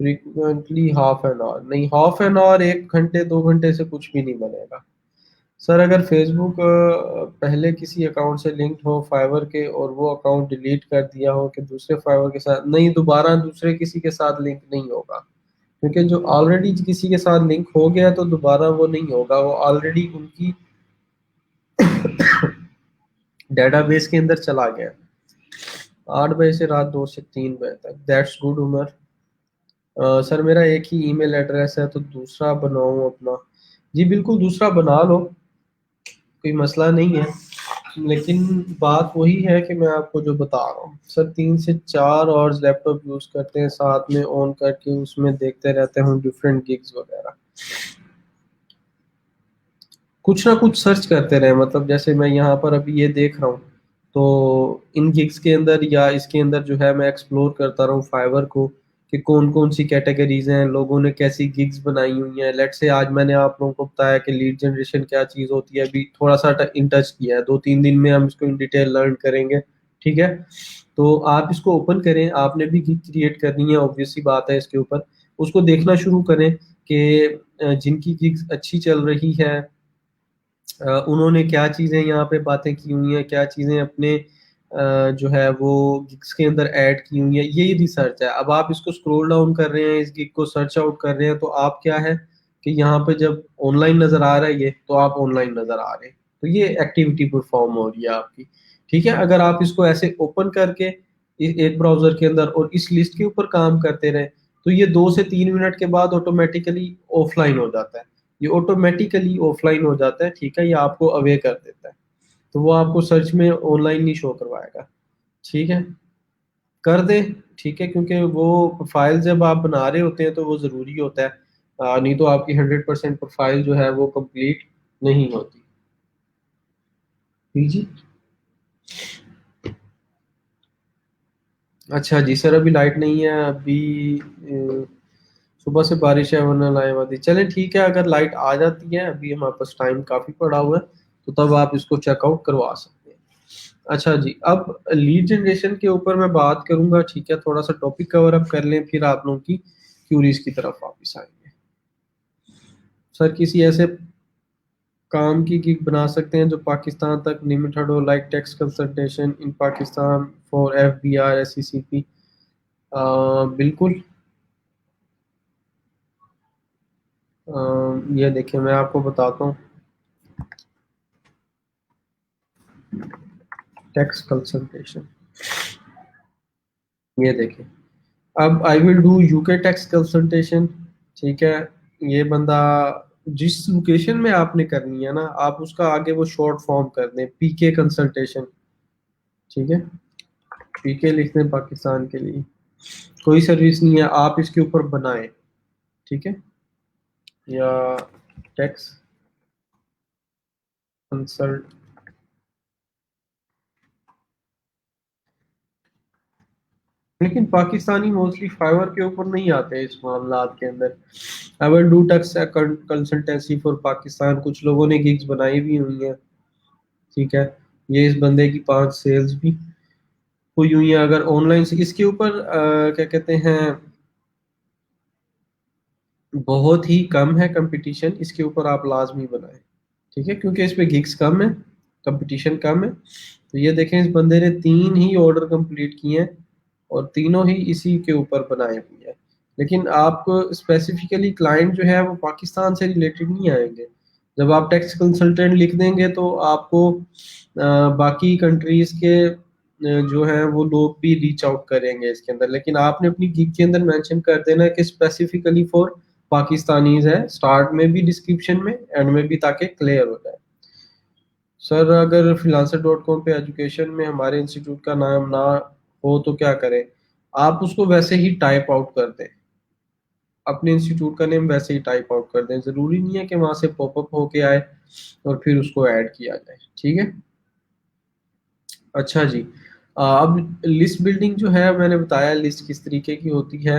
Frequently half an hour? नहीं, हाफ एन आवर 1 घंटे 2 घंटे से कुछ भी नहीं बनेगा। सर अगर फेसबुक पहले किसी अकाउंट से लिंक्ड हो फाइवर के, और वो अकाउंट डिलीट कर दिया हो कि दूसरे फाइवर के साथ, नहीं, दोबारा दूसरे किसी के साथ लिंक नहीं होगा, क्योंकि जो ऑलरेडी किसी के साथ लिंक हो गया तो दोबारा वो नहीं होगा, वो ऑलरेडी उनकी डेटाबेस के अंदर चला गया। 8 बजे से रात 2 से 3 बजे तक, दैट्स गुड उमर। सर मेरा एक ही ईमेल एड्रेस है, तो दूसरा बनाऊं अपना? जी बिल्कुल, दूसरा बना लो। कोई मसला नहीं है। लेकिन बात वही है कि मैं आपको जो बता रहा हूँ सर, 3 से 4 आवर्स लैपटॉप यूज करते हैं साथ में ऑन करके, उसमें देखते रहते हैं डिफरेंट गिग्स वगैरह, कुछ ना कुछ सर्च करते रहे। मतलब जैसे मैं यहाँ पर अभी ये देख रहा हूँ, तो इन गिग्स के अंदर या इसके अंदर जो है मैं एक्सप्लोर करता रहूँ फाइवर को, कि कौन कौन सी कैटेगरीज हैं, लोगों ने कैसी गिग्स बनाई हुई हैं। लेट्स से आज मैंने आप लोगों को बताया कि लीड जनरेशन क्या चीज़ होती है, अभी थोड़ा सा इन टच किया है, 2-3 दिन में हम इसको इन डिटेल लर्न करेंगे। ठीक है, तो आप इसको ओपन करें, आपने भी गिग क्रिएट करनी है, ऑब्वियस सी बात है इसके ऊपर। उसको देखना शुरू करें कि जिनकी गिग्स अच्छी चल रही है, उन्होंने क्या चीज़ें यहाँ पे बातें की हुई हैं, क्या चीज़ें अपने जो है वो गिग्स के अंदर ऐड की हुई हैं, यही रिसर्च है। अब आप इसको स्क्रॉल डाउन कर रहे हैं, इस गिग को सर्च आउट कर रहे हैं, तो आप क्या है कि यहाँ पे जब ऑनलाइन नज़र आ रहा है ये, तो आप ऑनलाइन नज़र आ रहे हैं, तो ये एक्टिविटी परफॉर्म हो रही है आपकी। ठीक है, अगर आप इसको ऐसे ओपन करके एक ब्राउज़र के अंदर और इस लिस्ट के ऊपर काम करते रहे, तो ये 2 से 3 मिनट के बाद ऑटोमेटिकली ऑफलाइन हो जाता है, ये ऑटोमेटिकली ऑफलाइन हो जाता है। ठीक है, ये आपको अवे कर देता है, तो वो आपको सर्च में ऑनलाइन नहीं शो करवाएगा। ठीक है, कर दे। ठीक है, क्योंकि वो प्रोफाइल जब आप बना रहे होते हैं तो वो ज़रूरी होता है, नहीं तो आपकी 100% प्रोफाइल जो है वो कंप्लीट नहीं होती। जी। अच्छा जी सर, अभी लाइट नहीं है, अभी सुबह से बारिश है, वरना लाए वादी। चलें ठीक है, अगर लाइट आ जाती है, अभी हमारे पास टाइम काफ़ी पड़ा हुआ है, तो तब आप इसको चेकआउट करवा सकते हैं। अच्छा जी, अब लीड जनरेशन के ऊपर मैं बात करूंगा। ठीक है, थोड़ा सा टॉपिक कवर अप कर लें, फिर आप लोगों की क्यूरीज की तरफ वापस आएंगे। सर, किसी ऐसे काम की गिग बना सकते हैं जो पाकिस्तान तक लिमिटेड हो, like tax consultation in Pakistan for FBR SECP। बिल्कुल। ये देखिए, मैं आपको बताता हूँ, टैक्स कंसल्टेशन, ये देखिए, अब I will do UK tax consultation. ठीक है, ये बंदा जिस लोकेशन में आपने करनी है ना, आप उसका आगे वो शॉर्ट फॉर्म कर दें, PK कंसल्टेशन। ठीक है, PK लिख दें पाकिस्तान के लिए, कोई सर्विस नहीं है, आप इसके ऊपर बनाएं। ठीक है, या टैक्स कंसल्ट, लेकिन पाकिस्तानी मोस्टली फाइवर के ऊपर नहीं आते इस मामलात के अंदर। I will do tax consultancy for Pakistan, कुछ लोगों ने गिग्स बनाई भी हुई हैं। ठीक है, ये इस बंदे की 5 सेल्स भी हुई हुई है। अगर ऑनलाइन से इसके ऊपर क्या कहते हैं, बहुत ही कम है कंपटीशन, इसके ऊपर आप लाजमी बनाएं। ठीक है, क्योंकि इस पे गिग्स कम है, कंपटीशन कम है। तो ये देखें, इस बंदे ने 3 ही ऑर्डर कंप्लीट किए हैं, और तीनों ही इसी के ऊपर बनाए हुए हैं। लेकिन आपको स्पेसिफिकली क्लाइंट जो है वो पाकिस्तान से रिलेटेड नहीं आएंगे। जब आप टैक्स कंसल्टेंट लिख देंगे तो आपको बाकी कंट्रीज के जो है वो लोग भी रीच आउट करेंगे इसके अंदर, लेकिन आपने अपनी गिग के अंदर मेंशन कर देना है कि स्पेसिफिकली फॉर पाकिस्तानीज है, स्टार्ट में भी, डिस्क्रिप्शन में, एंड में भी, ताकि क्लियर हो जाए। सर, अगर freelancer.com पे एजुकेशन में हमारे इंस्टीट्यूट का नाम ना हो तो क्या करें? आप उसको वैसे ही टाइप आउट कर दें, अपने इंस्टीट्यूट का नेम वैसे ही टाइप आउट कर दें, ज़रूरी नहीं है कि वहां से पॉपअप होके आए और फिर उसको ऐड किया जाए। ठीक है। अच्छा जी, अब लिस्ट बिल्डिंग जो है, मैंने बताया लिस्ट किस तरीके की होती है,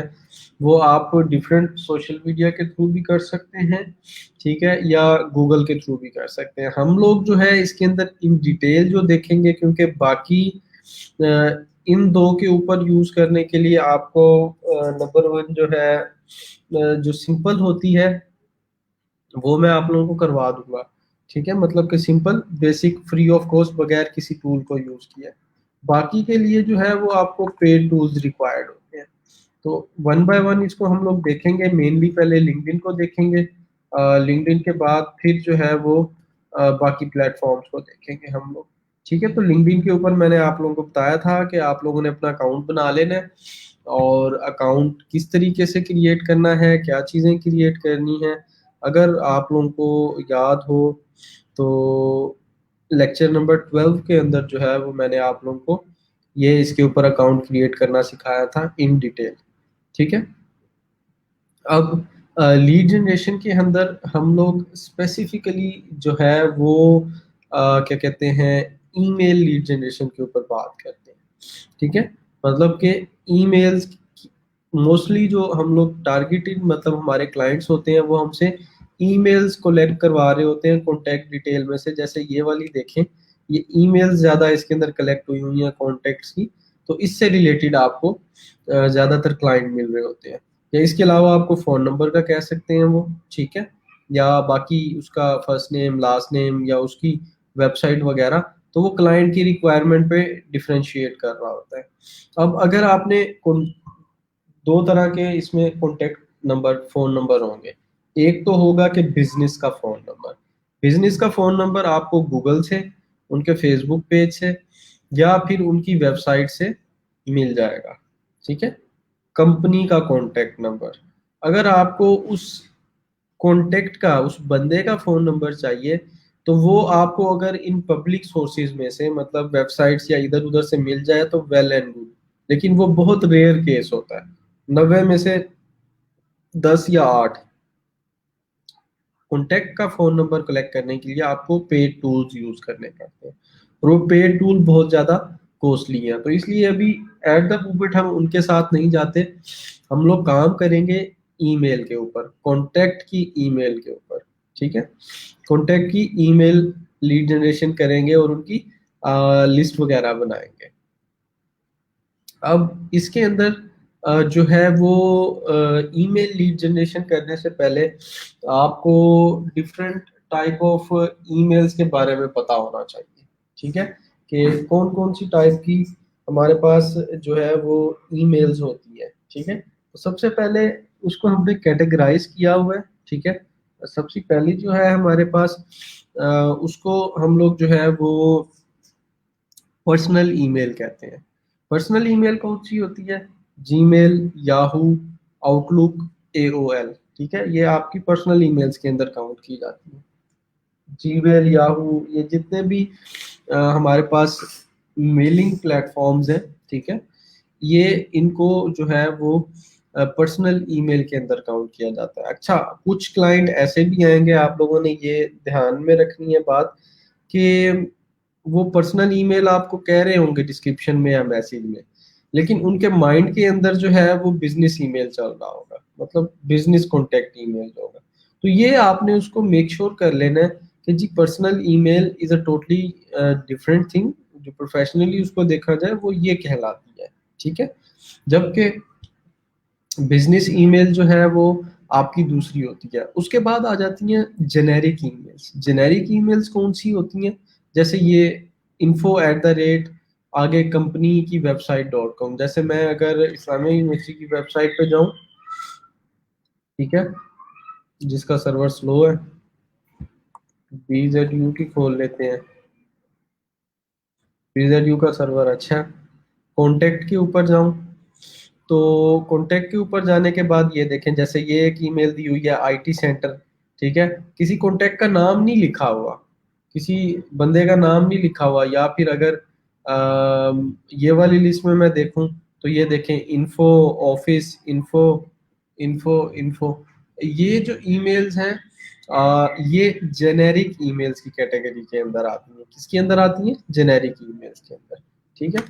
वो आप डिफरेंट सोशल मीडिया के थ्रू भी कर सकते हैं। ठीक है, या गूगल के थ्रू भी कर सकते हैं। हम लोग जो है इसके अंदर इन डिटेल जो देखेंगे, क्योंकि बाकी इन दो के ऊपर यूज करने के लिए आपको नंबर वन जो है जो सिंपल होती है वो मैं आप लोगों को करवा दूंगा। ठीक है, मतलब कि simple basic free of cost, बगैर किसी टूल को यूज किए। बाकी के लिए जो है वो आपको पेड टूल्स रिक्वायर्ड होते हैं। तो वन बाय वन इसको हम लोग देखेंगे। मेनली पहले लिंक्डइन को देखेंगे, लिंक्डइन के बाद फिर जो है वो बाकी प्लेटफॉर्म्स को देखेंगे हम लोग। ठीक है, तो लिंक्डइन के ऊपर मैंने आप लोगों को बताया था कि आप लोगों ने अपना अकाउंट बना लेना है, और अकाउंट किस तरीके से क्रिएट करना है, क्या चीज़ें क्रिएट करनी है। अगर आप लोगों को याद हो तो लेक्चर नंबर 12 के अंदर जो है वो मैंने आप लोगों को ये इसके ऊपर अकाउंट क्रिएट करना सिखाया था इन डिटेल। ठीक है। अब लीड जनरेशन के अंदर हम लोग स्पेसिफिकली जो है वो क्या कहते हैं, ईमेल लीड जनरेशन के ऊपर बात करते हैं। ठीक है। मतलब कि ईमेल्स मोस्टली जो हम लोग टारगेटेड, मतलब हमारे क्लाइंट्स होते हैं वो हमसे ईमेल्स कलेक्ट करवा रहे होते हैं कॉन्टैक्ट डिटेल में से। जैसे ये वाली देखें, ये ईमेल्स ज़्यादा इसके अंदर कलेक्ट हुई हुई हैं कॉन्टैक्ट्स की, तो इससे रिलेटेड आपको ज़्यादातर क्लाइंट मिल रहे होते हैं। या इसके अलावा आपको फ़ोन नंबर का कह सकते हैं वो, ठीक है, या बाकी उसका फर्स्ट नेम लास्ट नेम या उसकी वेबसाइट वगैरह, तो वो क्लाइंट की रिक्वायरमेंट पे डिफरेंशिएट कर रहा होता है। अब अगर आपने दो तरह के इसमें कॉन्टेक्ट नंबर फ़ोन नंबर होंगे। एक तो होगा कि बिजनेस का फ़ोन नंबर। बिजनेस का फ़ोन नंबर आपको गूगल से, उनके फेसबुक पेज से या फिर उनकी वेबसाइट से मिल जाएगा। ठीक है। कंपनी का कॉन्टैक्ट नंबर, अगर आपको उस कॉन्टैक्ट का, उस बंदे का फ़ोन नंबर चाहिए, तो वो आपको अगर इन पब्लिक सोर्सेज में से, मतलब वेबसाइट्स या इधर उधर से मिल जाए तो वेल एंड गुड, लेकिन वो बहुत रेयर केस होता है। 90 में से 10 या 8 कॉन्टैक्ट का फ़ोन नंबर कलेक्ट करने के लिए आपको पेड टूल्स यूज़ करने पड़ते हैं, और वो पेड टूल बहुत ज़्यादा कॉस्टली हैं। तो इसलिए अभी एट द मोमेंट हम उनके साथ नहीं जाते, हम लोग काम करेंगे ईमेल के ऊपर, कॉन्टैक्ट की ईमेल के ऊपर। ठीक है। कॉन्टैक्ट की ईमेल लीड जनरेशन करेंगे और उनकी लिस्ट वगैरह बनाएंगे। अब इसके अंदर जो है वो ईमेल लीड जनरेशन करने से पहले आपको डिफरेंट टाइप ऑफ ईमेल्स के बारे में पता होना चाहिए। ठीक है, कि कौन कौन सी टाइप की हमारे पास जो है वो ईमेल्स होती है। ठीक है, तो सबसे पहले उसको हमने कैटेगराइज किया हुआ है। ठीक है, सबसे पहली जो है हमारे पास उसको हम लोग जो है वो पर्सनल ईमेल कहते हैं। पर्सनल ईमेल कौन सी होती है? Gmail, Yahoo, outlook, AOL. ठीक है, ये आपकी पर्सनल ईमेल्स के अंदर काउंट की जाती है। जीमेल, याहू, ये जितने भी हमारे पास मेलिंग प्लेटफॉर्म्स हैं, ठीक है, ये इनको जो है वो पर्सनल ईमेल के अंदर काउंट किया जाता है। अच्छा, कुछ क्लाइंट ऐसे भी आएंगे, आप लोगों ने ये ध्यान में रखनी है बात, कि वो पर्सनल ईमेल आपको कह रहे होंगे डिस्क्रिप्शन में या मैसेज में, लेकिन उनके माइंड के अंदर जो है वो बिजनेस ईमेल चल रहा होगा, मतलब बिजनेस कॉन्टेक्ट ईमेल होगा। तो ये आपने उसको मेक श्योर कर लेना है कि जी personal email is a totally different thing, जो प्रोफेशनली उसको देखा जाए वो ये कहलाती है। ठीक है, जबकि बिजनेस ईमेल जो है वो आपकी दूसरी होती है। उसके बाद आ जाती हैं जेनेरिक ईमेल्स। जेनेरिक ईमेल्स कौन सी होती हैं? जैसे ये info@, आगे कंपनी की वेबसाइट .com। जैसे मैं अगर इस्लामिया यूनिवर्सिटी की वेबसाइट पे जाऊं, ठीक है, जिसका सर्वर स्लो है, BZU की खोल लेते हैं। BZU का सर्वर अच्छा है। कॉन्टेक्ट के ऊपर जाऊं, तो कॉन्टेक्ट के ऊपर जाने के बाद ये देखें, जैसे ये एक ईमेल दी हुई है IT सेंटर। ठीक है, किसी कॉन्टेक्ट का नाम नहीं लिखा हुआ, किसी बंदे का नाम नहीं लिखा हुआ। या फिर अगर ये वाली लिस्ट में मैं देखूं, तो ये देखें info office, info info info, ये जो ईमेल्स हैं ये जेनेरिक ईमेल्स की कैटेगरी के अंदर आती हैं। किसके अंदर आती हैं? जेनेरिक ईमेल्स के अंदर। ठीक है,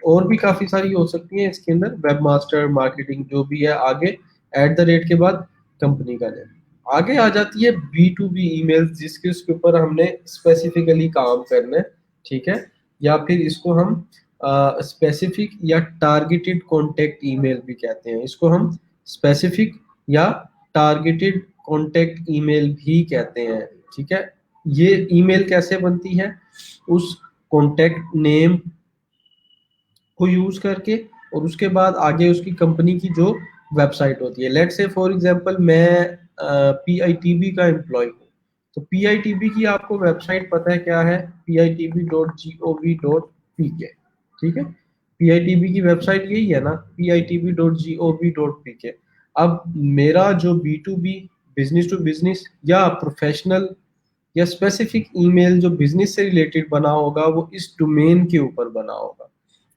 और भी काफी सारी हो सकती हैं इसके अंदर, वेब मास्टर, मार्केटिंग, जो भी है आगे @ के बाद कंपनी का नेम। आगे आ जाती है B2B ईमेल, जिसके उसके ऊपर हमने स्पेसिफिकली काम करना है। ठीक है, या फिर इसको हम स्पेसिफिक या टारगेटेड कॉन्टेक्ट ईमेल भी कहते हैं। इसको हम स्पेसिफिक या टारगेटेड कॉन्टेक्ट ईमेल भी कहते हैं। ठीक है, ये ईमेल कैसे बनती है? उस कॉन्टेक्ट नेम को यूज करके, और उसके बाद आगे उसकी कंपनी की जो वेबसाइट होती है। लेट्स से फॉर एग्जांपल मैं PITB का एम्प्लॉय हूँ, तो PITB की आपको वेबसाइट पता है क्या है? pitb.gov.pk। ठीक है, PITB की वेबसाइट यही है ना, pitb.gov.pk। अब मेरा जो B2B, बिजनेस टू बिजनेस या प्रोफेशनल या स्पेसिफिक ईमेल जो बिजनेस से रिलेटेड बना होगा वो इस डोमेन के ऊपर बना होगा।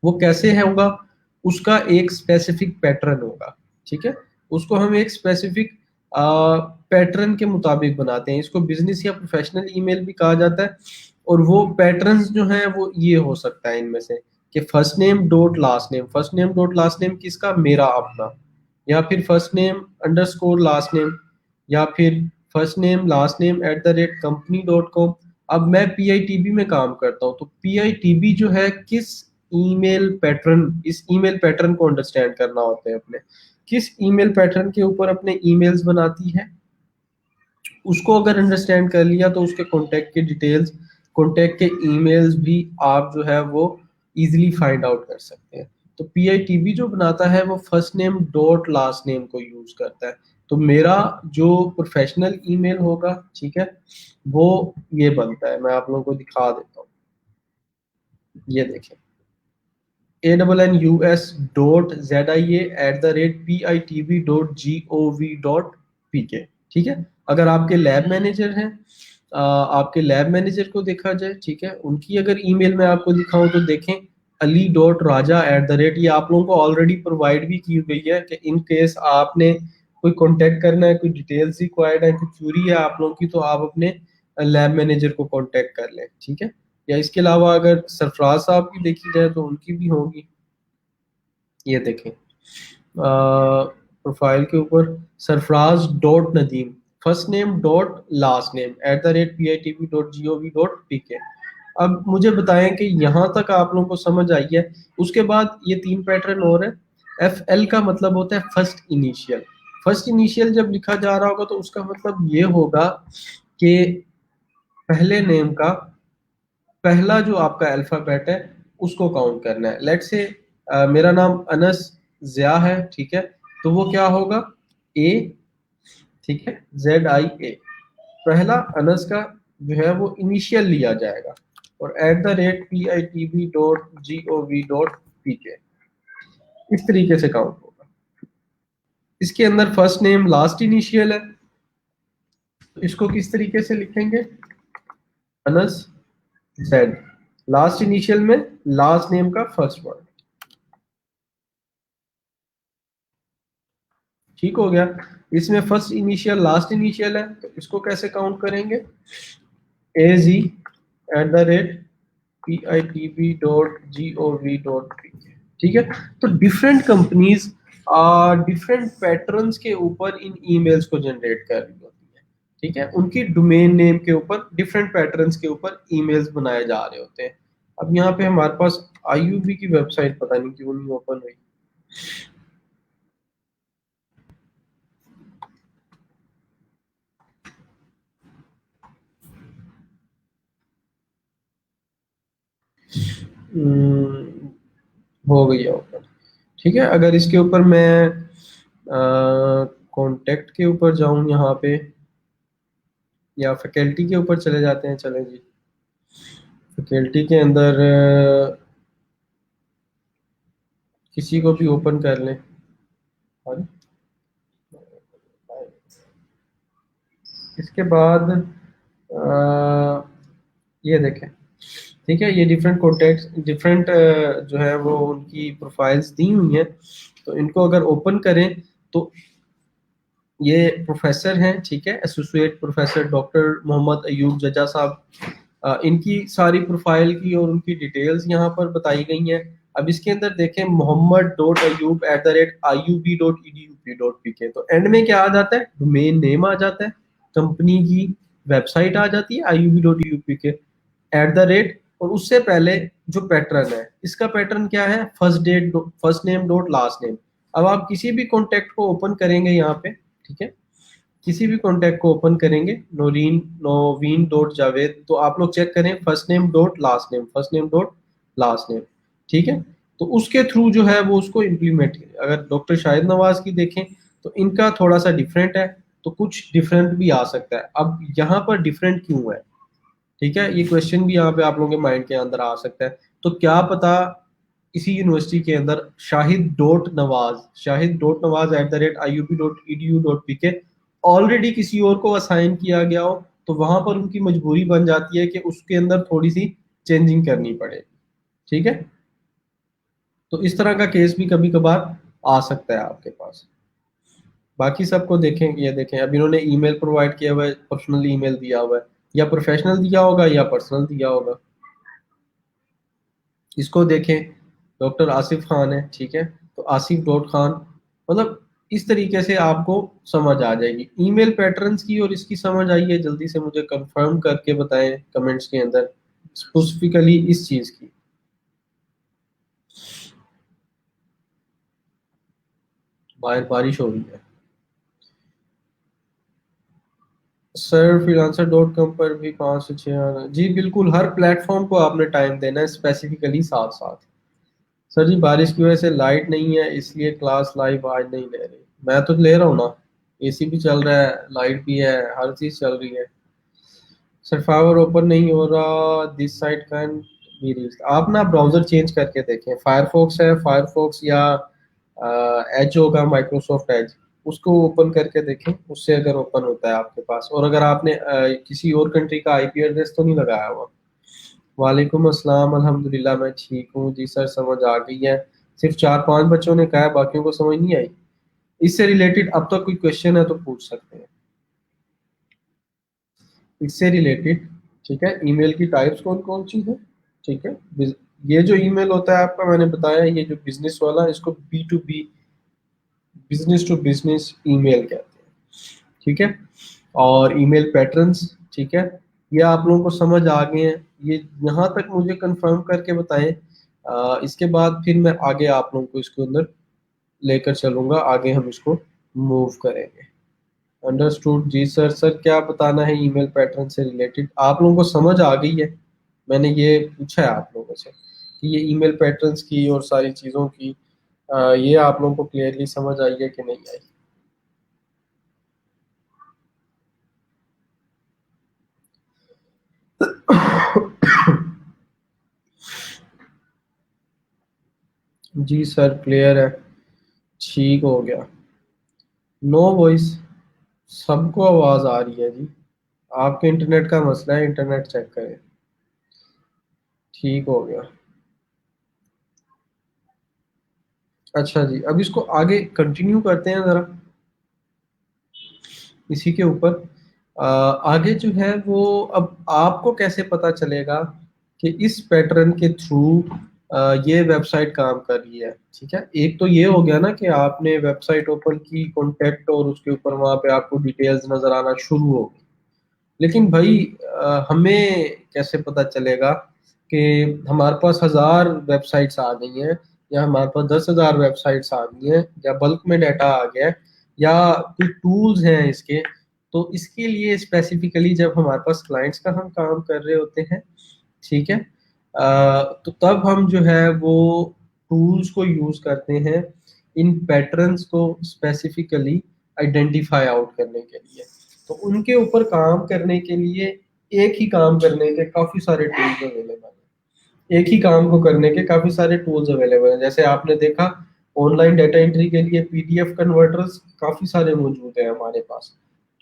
वो कैसे है होगा, उसका एक स्पेसिफिक पैटर्न होगा, ठीक है। उसको हम एक स्पेसिफिक पैटर्न के मुताबिक बनाते हैं। इसको बिजनेस या प्रोफेशनल ईमेल भी कहा जाता है। और वो पैटर्न्स जो हैं वो ये हो सकता है इनमें से कि first name dot last name, first name dot last name किसका, मेरा अपना, या फिर first name underscore last name, या फिर first name last name at the rate company dot com. अब मैं पीआईटीबी में काम करता हूँ, तो पीआईटीबी जो है किस ईमेल पैटर्न, इस ईमेल पैटर्न को अंडरस्टैंड करना होता है अपने, किस ईमेल पैटर्न के ऊपर अपने ईमेल्स बनाती है, उसको अगर अंडरस्टैंड कर लिया तो उसके कॉन्टैक्ट के डिटेल्स, कॉन्टैक्ट के ईमेल्स भी आप जो है वो इजीली फाइंड आउट कर सकते हैं। तो पीआईटीबी जो बनाता है वो first name dot last name को यूज करता है। तो मेरा जो प्रोफेशनल ईमेल होगा, ठीक है, वो ये बनता है, मैं आप लोगों को दिखा देता हूँ। ये देखें, ANNUS.ZIA@PITB.gov.pk, ठीक है। अगर आपके लैब मैनेजर हैं, आपके लैब मैनेजर को देखा जाए, ठीक है, उनकी अगर ईमेल मैं आपको दिखाऊं तो देखें ali.raja@, ये आप लोगों को ऑलरेडी प्रोवाइड भी की गई है कि इन केस आपने कोई कांटेक्ट करना है, कोई डिटेल्स रिक्वायर्ड है, कोई क्यूरी है आप लोगों की, तो आप अपने लैब मैनेजर को कांटेक्ट कर लें, ठीक है। या इसके अलावा अगर सरफराज साहब की देखी जाए तो उनकी भी होगी। ये देखें, प्रोफाइल के ऊपर Sarfaraz dot Nadeem, first name dot last name @PITB.gov.pk। अब मुझे बताएं कि यहाँ तक आप लोगों को समझ आई है। उसके बाद ये 3 पैटर्न और है। FL का मतलब होता है फर्स्ट इनिशियल। फर्स्ट इनिशियल जब लिखा जा रहा होगा तो उसका मतलब ये होगा कि पहले नेम का पहला जो आपका अल्फाबेट है उसको काउंट करना है। लेट्स से मेरा नाम अनस ज़िया है, ठीक है, तो वो क्या होगा, ए, ठीक है, ZIA। पहला अनस का जो है वो इनिशियल लिया जाएगा और @PITB.gov.pk इस तरीके से काउंट होगा। इसके अंदर फर्स्ट नेम लास्ट इनिशियल है, तो इसको किस तरीके से लिखेंगे, अनस जेड, लास्ट इनिशियल में लास्ट नेम का फर्स्ट वर्ड, ठीक हो गया। इसमें फर्स्ट इनिशियल लास्ट इनिशियल है, तो इसको कैसे काउंट करेंगे, AZ@PITB.gov.pk, ठीक है। तो डिफरेंट कंपनीज डिफरेंट पैटर्न्स के ऊपर इन ईमेल्स को जनरेट कर रही होती है, ठीक है। उनकी डोमेन नेम के ऊपर डिफरेंट पैटर्न्स के ऊपर ईमेल्स बनाए जा रहे होते हैं। अब यहाँ पे हमारे पास आईयूबी की वेबसाइट पता नहीं क्यों नहीं ओपन हुई। हम्म, हो गई है ओपन, ठीक है। अगर इसके ऊपर मैं कॉन्टेक्ट के ऊपर जाऊं यहाँ पे, या फैकल्टी के ऊपर चले जाते हैं, चलें जी। फैकल्टी के अंदर किसी को भी ओपन कर लें। और इसके बाद ये देखें, ठीक है, ये डिफरेंट कॉन्टेक्ट डिफरेंट जो है वो उनकी प्रोफाइल्स दी हुई हैं। तो इनको अगर ओपन करें तो ये प्रोफेसर हैं, ठीक है, associate professor doctor Mohammad Ayub Jaja sahab. इनकी सारी प्रोफाइल की और उनकी डिटेल्स यहाँ पर बताई गई हैं। अब इसके अंदर देखें mohammad.ayub@iub.edu.pk, तो एंड में क्या आ जाता है, डोमेन नेम आ जाता है, कंपनी की वेबसाइट आ जाती है iub.edu.pk @ और उससे पहले जो पैटर्न है, इसका पैटर्न क्या है, first name dot last name. अब आप किसी भी कॉन्टेक्ट को ओपन करेंगे यहाँ पे, ठीक है, किसी भी कॉन्टैक्ट को ओपन करेंगे, नोवीन डॉट जावेद, तो आप लोग चेक करें first name dot last name, first name dot last name, ठीक है। तो उसके थ्रू जो है वो उसको इम्प्लीमेंट करें। अगर डॉक्टर शाहिद नवाज की देखें तो इनका थोड़ा सा डिफरेंट है, तो कुछ डिफरेंट भी आ सकता है। अब यहाँ पर डिफरेंट क्यों है, ठीक है, ये क्वेश्चन भी यहाँ पे आप लोगों के माइंड के अंदर आ सकता है। तो क्या पता इसी यूनिवर्सिटी के अंदर Shahid dot Nawaz @iub.edu.pk already किसी और को असाइन किया गया हो, तो वहां पर उनकी मजबूरी बन जाती है कि उसके अंदर थोड़ी सी चेंजिंग करनी पड़े। ठीक है, तो इस तरह का केस भी कभी कभार आ सकता है आपके पास। बाकी सबको देखें, ये देखें अब इन्होंने ईमेल प्रोवाइड किया हुआ है, पर्सनल ईमेल दिया हुआ है, या प्रोफेशनल दिया होगा या पर्सनल दिया होगा। इसको देखें, डॉक्टर आसिफ खान है, ठीक है, तो आसिफ डॉट खान, मतलब इस तरीके से आपको समझ आ जाएगी ईमेल पैटर्न्स की। और इसकी समझ आई है जल्दी से मुझे कंफर्म करके बताएं कमेंट्स के अंदर, स्पेसिफिकली इस चीज की। बाहर बारिश हो रही है सर, freelancer.com पर भी 5 से 6 आना जी, बिल्कुल हर प्लेटफॉर्म को आपने टाइम देना है स्पेसिफिकली साथ साथ। सर जी बारिश की वजह से लाइट नहीं है इसलिए क्लास लाइव आज नहीं ले रही। मैं तो ले रहा हूँ ना, एसी भी चल रहा है, लाइट भी है, हर चीज चल रही है। सर फाइवर ओपन नहीं हो रहा, this site can be reached. आप ना ब्राउजर चेंज करके देखें, फायरफॉक्स है, फायरफॉक्स या एज होगा, माइक्रोसॉफ्ट एज, उसको ओपन करके देखें, उससे अगर ओपन होता है आपके पास। और अगर आपने किसी और कंट्री का आईपी एड्रेस तो नहीं लगाया हुआ। वालेकुम अस्सलाम, अल्हम्दुलिल्लाह मैं ठीक हूँ जी सर, समझ आ गई है। सिर्फ 4-5 बच्चों ने कहा है, बाकियों को समझ नहीं आई। इससे रिलेटेड अब तक कोई क्वेश्चन है तो पूछ सकते हैं, इससे रिलेटेड। ठीक है, ईमेल की टाइप्स कौन कौन सी है। ठीक है, ये जो ईमेल होता है आपका, मैंने बताया ये जो बिजनेस वाला, इसको B to B, business to business email कहते हैं। ठीक है, और ईमेल पैटर्न्स, ठीक है, ये आप लोगों को समझ आ गए हैं। ये यहाँ तक मुझे कंफर्म करके बताएं, इसके बाद फिर मैं आगे आप लोगों को इसके अंदर लेकर चलूंगा, आगे हम इसको मूव करेंगे। अंडरस्टूड जी सर। सर क्या बताना है ईमेल पैटर्न से रिलेटेड, आप लोगों को समझ आ गई है? मैंने ये पूछा है आप लोगों से कि ये ईमेल पैटर्न्स की और सारी चीज़ों की, ये आप लोगों को क्लियरली समझ आई है कि नहीं आई? जी सर क्लियर है, ठीक हो गया। नो वॉइस, सबको आवाज़ आ रही है जी। आपके इंटरनेट का मसला है, इंटरनेट चेक करें। ठीक हो गया। अच्छा जी, अब इसको आगे कंटिन्यू करते हैं ज़रा, इसी के ऊपर। आगे जो है वो, अब आपको कैसे पता चलेगा कि इस पैटर्न के थ्रू ये वेबसाइट काम कर रही है। ठीक है, एक तो ये हो गया ना कि आपने वेबसाइट ओपन की, कॉन्टेक्ट, और उसके ऊपर वहां पे आपको डिटेल्स नजर आना शुरू हो गई। लेकिन भाई हमें कैसे पता चलेगा कि हमारे पास 1000 वेबसाइट्स आ गई हैं, या हमारे पास 10,000 वेबसाइट्स आ गई हैं, या बल्क में डाटा आ गया है, या कोई टूल्स हैं इसके। तो इसके लिए स्पेसिफिकली जब हमारे पास क्लाइंट्स का हम काम कर रहे होते हैं, ठीक है, तो तब हम जो है वो टूल्स को यूज करते हैं इन पैटर्न्स को स्पेसिफिकली आइडेंटिफाई आउट करने के लिए। तो उनके ऊपर काम करने के लिए एक ही काम करने के काफी सारे टूल्स अवेलेबल हैं, एक ही काम को करने के काफी सारे टूल्स अवेलेबल हैं। जैसे आपने देखा, ऑनलाइन डाटा एंट्री के लिए पीडीएफ कन्वर्टर्स काफी सारे मौजूद हैं हमारे पास।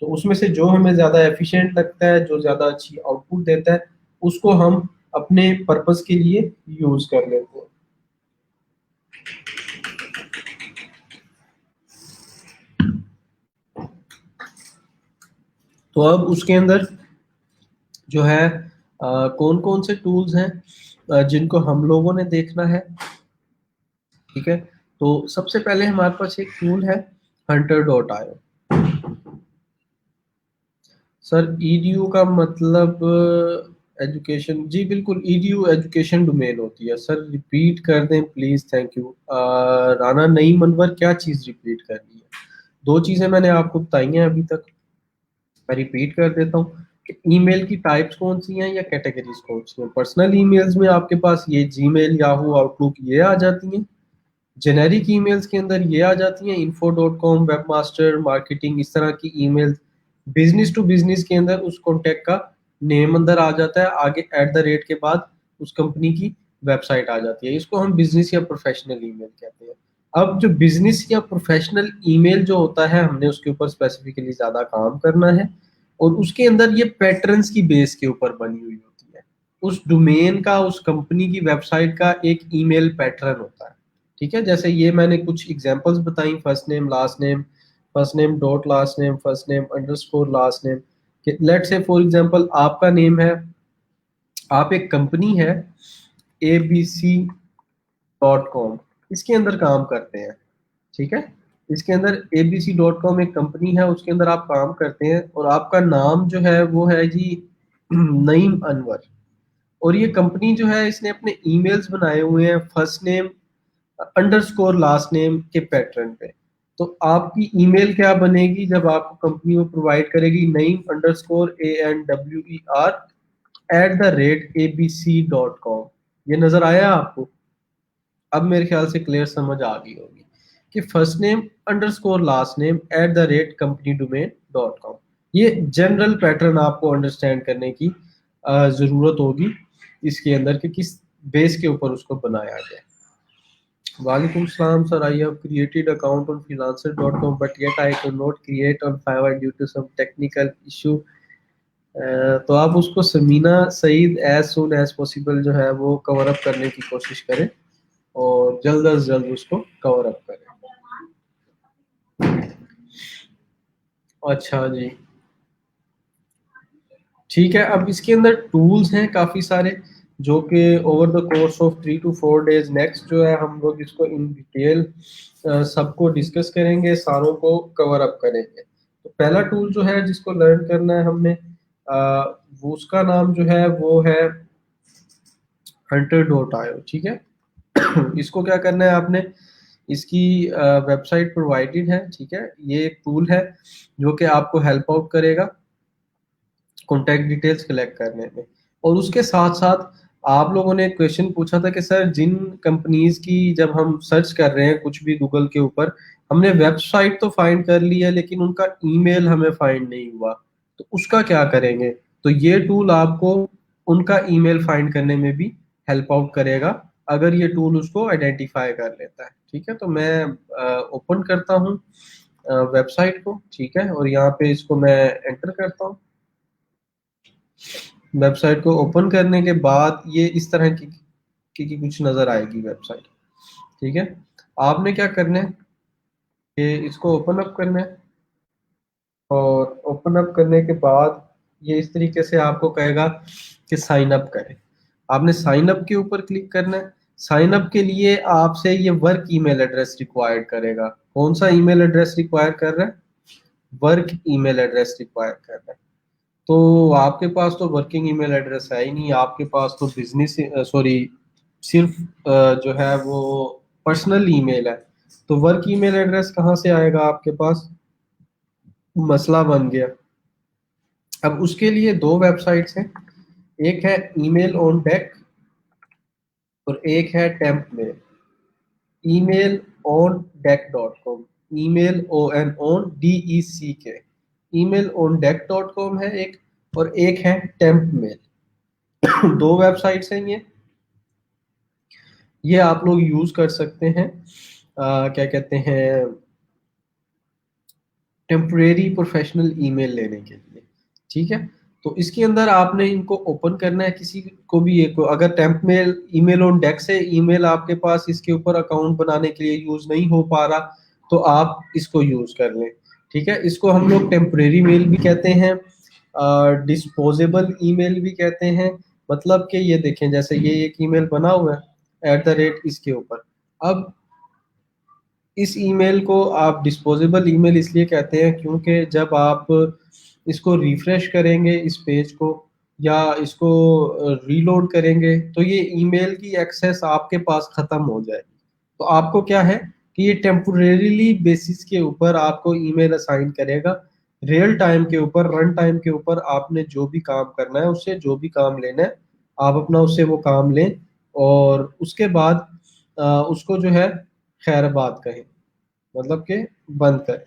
तो उसमें से जो हमें ज्यादा एफिशिएंट लगता है, जो ज्यादा अच्छी आउटपुट देता है, उसको हम अपने पर्पस के लिए यूज कर लेते हैं। तो अब उसके अंदर जो है कौन कौन से टूल्स हैं जिनको हम लोगों ने देखना है। ठीक है, तो सबसे पहले हमारे पास एक टूल है hunter.io। सर ईडीयू का मतलब एजुकेशन, जी बिल्कुल, ईडीयू एजुकेशन डोमेन होती है। सर रिपीट कर दें प्लीज, थैंक यू। राना नई मनवर, क्या चीज़ रिपीट करनी है? दो चीज़ें मैंने आपको बताई हैं अभी तक, मैं रिपीट कर देता हूँ कि ईमेल की टाइप्स कौन सी हैं या कैटेगरीज कौन सी हैं। पर्सनल ईमेल्स में आपके पास ये जीमेल, याहू, आउटलुक ये आ जाती हैं। जेनेरिक ईमेल्स के अंदर ये आ जाती हैं info.com, वेबमास्टर, मार्केटिंग, इस तरह की ईमेल। बिजनेस टू बिजनेस के अंदर उस कॉन्टेक्ट का नेम अंदर आ जाता है, आगे एट द रेट के बाद उस कंपनी की वेबसाइट आ जाती है। इसको हम बिजनेस या प्रोफेशनल ईमेल कहते हैं। अब जो बिजनेस या प्रोफेशनल ईमेल जो होता है, हमने उसके ऊपर स्पेसिफिकली ज़्यादा काम करना है। और उसके अंदर ये पैटर्न्स की बेस के ऊपर बनी हुई होती है। उस डोमेन का, उस कंपनी की वेबसाइट का एक ईमेल पैटर्न होता है। ठीक है, जैसे ये मैंने कुछ एग्जांपल्स बताई, first name last name, first name dot last name, first name underscore last name. Let's say for example आपका नेम है, आप एक कंपनी है abc.com, इसके अंदर काम करते हैं। ठीक है, इसके अंदर abc.com एक कंपनी है, उसके अंदर आप काम करते हैं और आपका नाम जो है वो है जी नईम अनवर। और ये कंपनी जो है इसने अपने ईमेल्स बनाए हुए हैं first name underscore last name के पैटर्न पे। तो आपकी ईमेल क्या बनेगी जब आपको कंपनी वो प्रोवाइड करेगी, नईम अंडरस्कोर ANWER@abc.com। ये नजर आया आपको? अब मेरे ख्याल से क्लियर समझ आ गई होगी कि first name underscore last name @companydomain.com। ये जनरल पैटर्न आपको अंडरस्टैंड करने की जरूरत होगी इसके अंदर कि किस बेस के ऊपर उसको बनाया गया। वालेकुम सलाम sir, I have created account on freelancer.com but yet I can not create on Fiverr due to some technical issue. तो आप उसको Samina Saeed as soon as possible जो है वो कवर अप करने की कोशिश करें और जल्द अज जल्द उसको कवर अप करें। अच्छा जी, ठीक है। अब इसके अंदर टूल्स हैं काफ़ी सारे जो कि over the course of 3 to 4 days next जो है हम लोग इसको इन डिटेल सबको डिस्कस करेंगे, सारों को कवर अप करेंगे। तो पहला टूल जो है जिसको लर्न करना है हमने, वो उसका नाम जो है वो है hunter.io। ठीक है, इसको क्या करना है आपने, इसकी वेबसाइट प्रोवाइडेड है। ठीक है, ये एक टूल है जो कि आपको हेल्प आउट करेगा कॉन्टैक्ट डिटेल्स कलेक्ट करने में। और उसके साथ साथ आप लोगों ने एक क्वेश्चन पूछा था कि सर जिन कंपनीज की जब हम सर्च कर रहे हैं कुछ भी गूगल के ऊपर, हमने वेबसाइट तो फाइंड कर ली है लेकिन उनका ईमेल हमें फाइंड नहीं हुआ, तो उसका क्या करेंगे? तो ये टूल आपको उनका ईमेल फाइंड करने में भी हेल्प आउट करेगा अगर ये टूल उसको आइडेंटिफाई कर लेता है। ठीक है, तो मैं ओपन करता हूँ वेबसाइट को। ठीक है, और यहाँ पे इसको मैं एंटर करता हूँ। वेबसाइट को ओपन करने के बाद ये इस तरह की कुछ नज़र आएगी वेबसाइट। ठीक है, आपने क्या करना है कि इसको ओपन अप करना है और ओपन अप करने के बाद ये इस तरीके से आपको कहेगा कि साइन अप करें। आपने साइन अप के ऊपर क्लिक करना है। साइन अप के लिए आपसे ये वर्क ईमेल एड्रेस रिक्वायर्ड करेगा। कौन सा ईमेल एड्रेस रिक्वायर कर रहा है? वर्क ईमेल एड्रेस रिक्वायर कर रहा है। तो आपके पास तो वर्किंग ईमेल एड्रेस है ही नहीं, आपके पास तो बिजनेस सॉरी सिर्फ जो है वो पर्सनल ईमेल है। तो वर्क ईमेल एड्रेस कहाँ से आएगा आपके पास? मसला बन गया। अब उसके लिए दो वेबसाइट्स हैं, एक है ईमेल ऑन डेक और एक है temp mail. Email on deck dot com, email ONODECK, email on deck dot com है एक, और एक है टेम्प मेल। दो वेबसाइट्स हैं ये आप लोग यूज कर सकते हैं क्या कहते हैं, टेम्परेरी प्रोफेशनल ईमेल लेने के लिए। ठीक है, तो इसके अंदर आपने इनको ओपन करना है, किसी को भी एक को, अगर temp mail email on deck से ईमेल आपके पास इसके ऊपर अकाउंट बनाने के लिए यूज नहीं हो पा रहा तो आप इसको यूज कर लें। ठीक है, इसको हम लोग टेम्परेरी मेल भी कहते हैं, डिस्पोजेबल ईमेल भी कहते हैं। मतलब कि ये देखें, जैसे ये एक ईमेल बना हुआ है इसके ऊपर। अब इस ईमेल को आप डिस्पोजेबल ईमेल इसलिए कहते हैं क्योंकि जब आप इसको रिफ्रेश करेंगे इस पेज को या इसको रीलोड करेंगे तो ये ईमेल की एक्सेस आपके पास खत्म हो जाएगी। तो आपको क्या है कि ये टेम्पोरेरीली बेसिस के ऊपर आपको ईमेल असाइन करेगा। रियल टाइम के ऊपर, रन टाइम के ऊपर आपने जो भी काम करना है, उससे जो भी काम लेना है आप अपना उससे वो काम लें और उसके बाद उसको जो है खैरबाद कहें, मतलब कि बंद करें।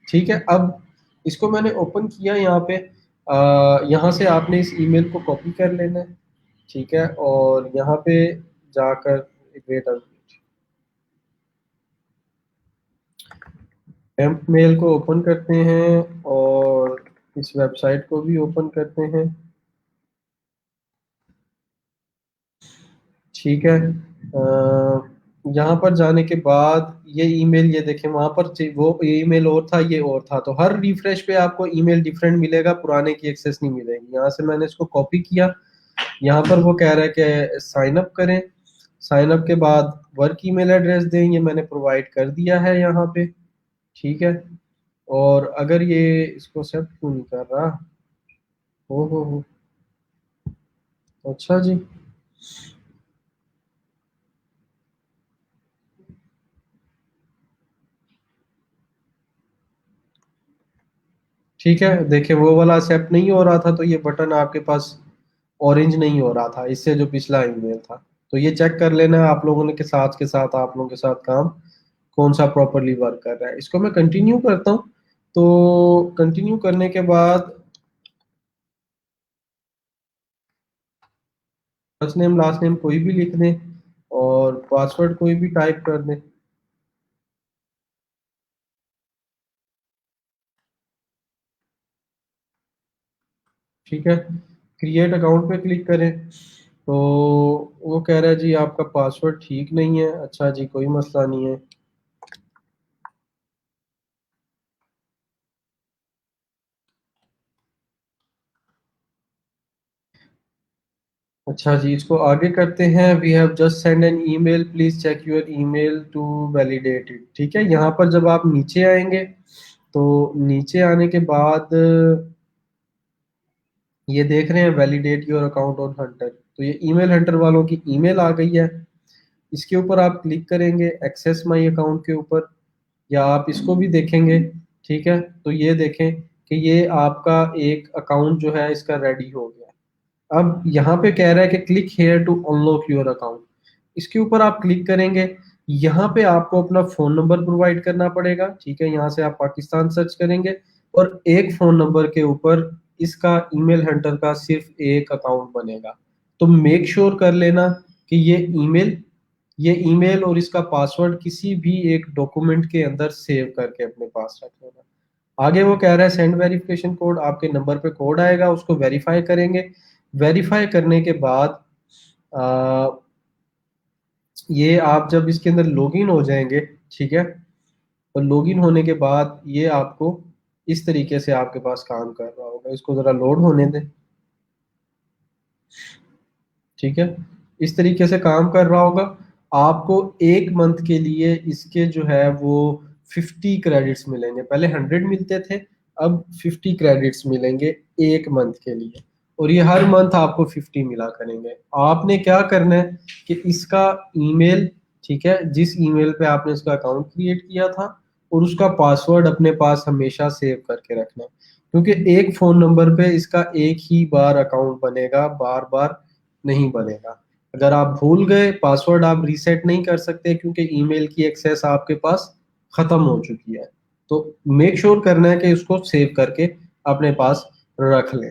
ठीक है, अब इसको मैंने ओपन किया यहाँ पे, यहाँ से आपने इस ईमेल को कॉपी कर लेना है। ठीक है, और यहाँ पे जाकर वेट, टेम्प मेल को ओपन करते हैं और इस वेबसाइट को भी ओपन करते हैं। ठीक है, यहाँ पर जाने के बाद ये ईमेल, ये देखें वहां पर वो ईमेल और था, ये और था, तो हर रिफ्रेश पे आपको ईमेल डिफरेंट मिलेगा, पुराने की एक्सेस नहीं मिलेगी। यहाँ से मैंने इसको कॉपी किया। यहाँ पर वो कह रहा है कि साइन अप करें। साइन अप के बाद वर्क ईमेल एड्रेस दें, ये मैंने प्रोवाइड कर दिया है यहाँ पे। ठीक है, और अगर ये इसको एक्सेप्ट क्यों नहीं कर रहा? हो, अच्छा जी। ठीक है, देखिए वो वाला एक्सेप्ट नहीं हो रहा था, तो ये बटन आपके पास ऑरेंज नहीं हो रहा था, इससे जो पिछला ईमेल था। तो ये चेक कर लेना है आप लोगों ने के साथ आप लोगों के साथ काम कौन सा प्रॉपरली वर्क कर रहा है। इसको मैं कंटिन्यू करता हूँ। तो कंटिन्यू करने के बाद फर्स्ट नेम लास्ट नेम कोई भी लिख दें और पासवर्ड कोई भी टाइप कर दें। ठीक है, क्रिएट अकाउंट पे क्लिक करें। तो वो कह रहा है जी आपका पासवर्ड ठीक नहीं है। अच्छा जी, कोई मसला नहीं है। अच्छा जी, इसको आगे करते हैं। We have just send an email, please check your email to validate it. ठीक है, यहाँ पर जब आप नीचे आएंगे, तो नीचे आने के बाद ये देख रहे हैं validate your account on Hunter, तो ये ईमेल हंटर वालों की ईमेल आ गई है। इसके ऊपर आप क्लिक करेंगे एक्सेस माई अकाउंट के ऊपर, या आप इसको भी देखेंगे। ठीक है, तो ये देखें कि ये आपका एक अकाउंट जो है इसका रेडी हो गया। अब यहाँ पे कह रहा है कि click here to unlock your account. इसके ऊपर आप क्लिक करेंगे। यहाँ पे आपको अपना फोन नंबर प्रोवाइड करना पड़ेगा। ठीक है, यहाँ से आप पाकिस्तान सर्च करेंगे और एक फोन नंबर के ऊपर इसका ईमेल हंटर का सिर्फ एक अकाउंट बनेगा। तो मेक श्योर कर लेना कि ये ईमेल और इसका पासवर्ड किसी भी एक डॉक्यूमेंट के अंदर सेव करके अपने पास रख लेना। आगे वो कह रहा है सेंड वेरिफिकेशन कोड, आपके नंबर पे कोड आएगा, उसको वेरीफाई करेंगे। वेरीफाई करने के बाद आ, ये आप जब इसके अंदर लॉगिन हो जाएंगे, ठीक है, और लॉगिन होने के बाद ये आपको इस तरीके से आपके पास काम कर रहा होगा। इसको जरा लोड होने दें। ठीक है, इस तरीके से काम कर रहा होगा। आपको एक मंथ के लिए इसके जो है वो 50 क्रेडिट्स मिलेंगे। पहले 100 मिलते थे, अब 50 क्रेडिट्स मिलेंगे एक मंथ के लिए। और ये हर मंथ आपको 50 मिला करेंगे। आपने क्या करना है कि इसका ईमेल, ठीक है, जिस ईमेल पे आपने इसका अकाउंट क्रिएट किया था, और उसका पासवर्ड अपने पास हमेशा सेव करके रखना है। क्योंकि एक फोन नंबर पे इसका एक ही बार अकाउंट बनेगा, बार बार नहीं बनेगा। अगर आप भूल गए पासवर्ड, आप रीसेट नहीं कर सकते क्योंकि ईमेल की एक्सेस आपके पास खत्म हो चुकी है। तो मेक श्योर करना है कि उसको सेव करके अपने पास रख लें।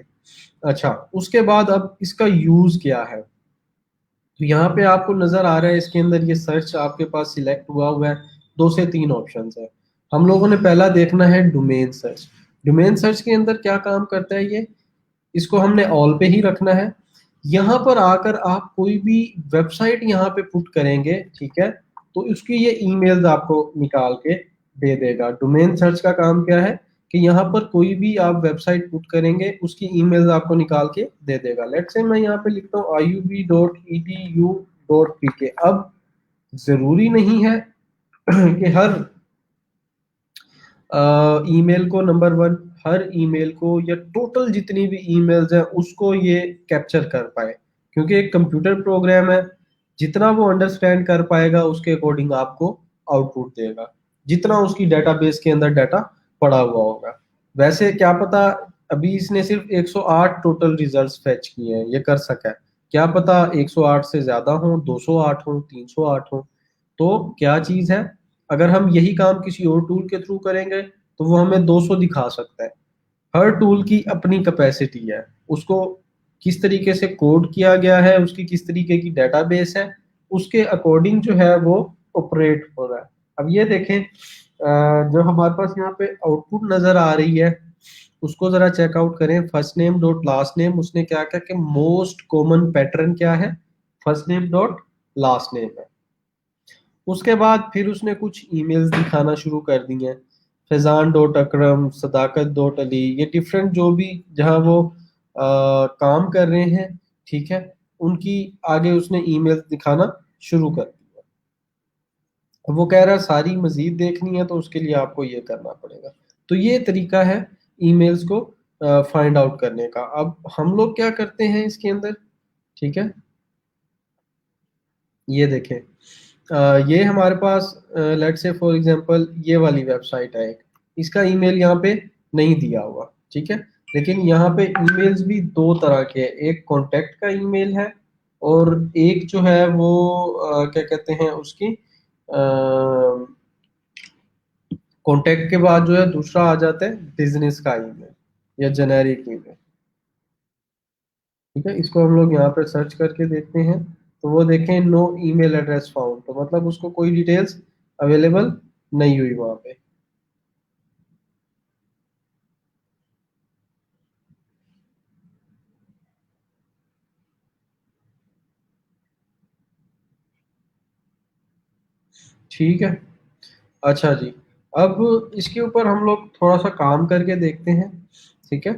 अच्छा, उसके बाद अब इसका यूज क्या है? तो यहाँ पे आपको नजर आ रहा है इसके अंदर ये सर्च आपके पास सिलेक्ट हुआ हुआ है। 2 से 3 ऑप्शन है। हम लोगों ने पहला देखना है डोमेन सर्च। डोमेन सर्च के अंदर क्या काम करता है ये, इसको हमने ऑल पे ही रखना है। यहाँ पर आकर आप कोई भी वेबसाइट यहाँ पे पुट करेंगे, ठीक है, तो उसकी ये ईमेल्स आपको निकाल के दे देगा। डोमेन सर्च का काम क्या है कि यहाँ पर कोई भी आप वेबसाइट पुट करेंगे उसकी ईमेल्स आपको निकाल के दे देगा। लेट से मैं यहाँ पे लिखता हूँ iub.edu.pk। अब जरूरी नहीं है कि हर ईमेल को, नंबर वन, हर ईमेल को या टोटल जितनी भी ईमेल्स हैं उसको ये कैप्चर कर पाए, क्योंकि एक कंप्यूटर प्रोग्राम है। जितना वो अंडरस्टैंड कर पाएगा उसके अकॉर्डिंग आपको आउटपुट देगा, जितना उसकी डेटाबेस के अंदर डाटा पड़ा हुआ होगा। वैसे क्या पता अभी इसने सिर्फ 108 टोटल रिजल्ट्स फेच किए हैं, ये कर सका है। क्या पता 108 से ज्यादा हो, 208 हो, 308 हो। तो क्या चीज है, अगर हम यही काम किसी और टूल के थ्रू करेंगे तो वो हमें 200 दिखा सकता है। हर टूल की अपनी कैपेसिटी है, उसको किस तरीके से कोड किया गया है, उसकी किस तरीके की डेटाबेस है, उसके अकॉर्डिंग जो है वो ऑपरेट हो रहा है। अब ये देखें, जो हमारे पास यहाँ पे आउटपुट नजर आ रही है, उसको जरा चेकआउट करें। First name dot last name, उसने क्या क्या कि मोस्ट कॉमन पैटर्न क्या है, first name dot last name है। उसके बाद फिर उसने कुछ ईमेल्स दिखाना शुरू कर दी हैं, फैजान डॉट अकरम, सदाकत डॉट अली, ये डिफरेंट जो भी जहाँ वो काम कर रहे हैं, ठीक है, उनकी आगे उसने ईमेल्स दिखाना शुरू कर दिया। अब वो कह रहा है सारी मजीद देखनी है तो उसके लिए आपको ये करना पड़ेगा। तो ये तरीका है ईमेल्स को फाइंड आउट करने का। अब हम लोग क्या करते हैं इसके अंदर, ठीक है, ये देखें, ये हमारे पास लेट्स से फॉर एग्जांपल ये वाली वेबसाइट है एक, इसका ईमेल यहाँ पे नहीं दिया हुआ, ठीक है, लेकिन यहाँ पे ईमेल्स भी दो तरह के हैं, एक कॉन्टेक्ट का ईमेल है और एक जो है वो क्या कहते हैं उसकी, कॉन्टेक्ट के बाद जो है दूसरा आ जाता है बिजनेस का ईमेल या जेनेरिक ईमेल। ठीक है, इसको हम लोग यहाँ पे सर्च करके देखते हैं, तो वो देखें नो ईमेल एड्रेस फाउंड, तो मतलब उसको कोई डिटेल्स अवेलेबल नहीं हुई वहां पे। ठीक है, अच्छा जी, अब इसके ऊपर हम लोग थोड़ा सा काम करके देखते हैं। ठीक है,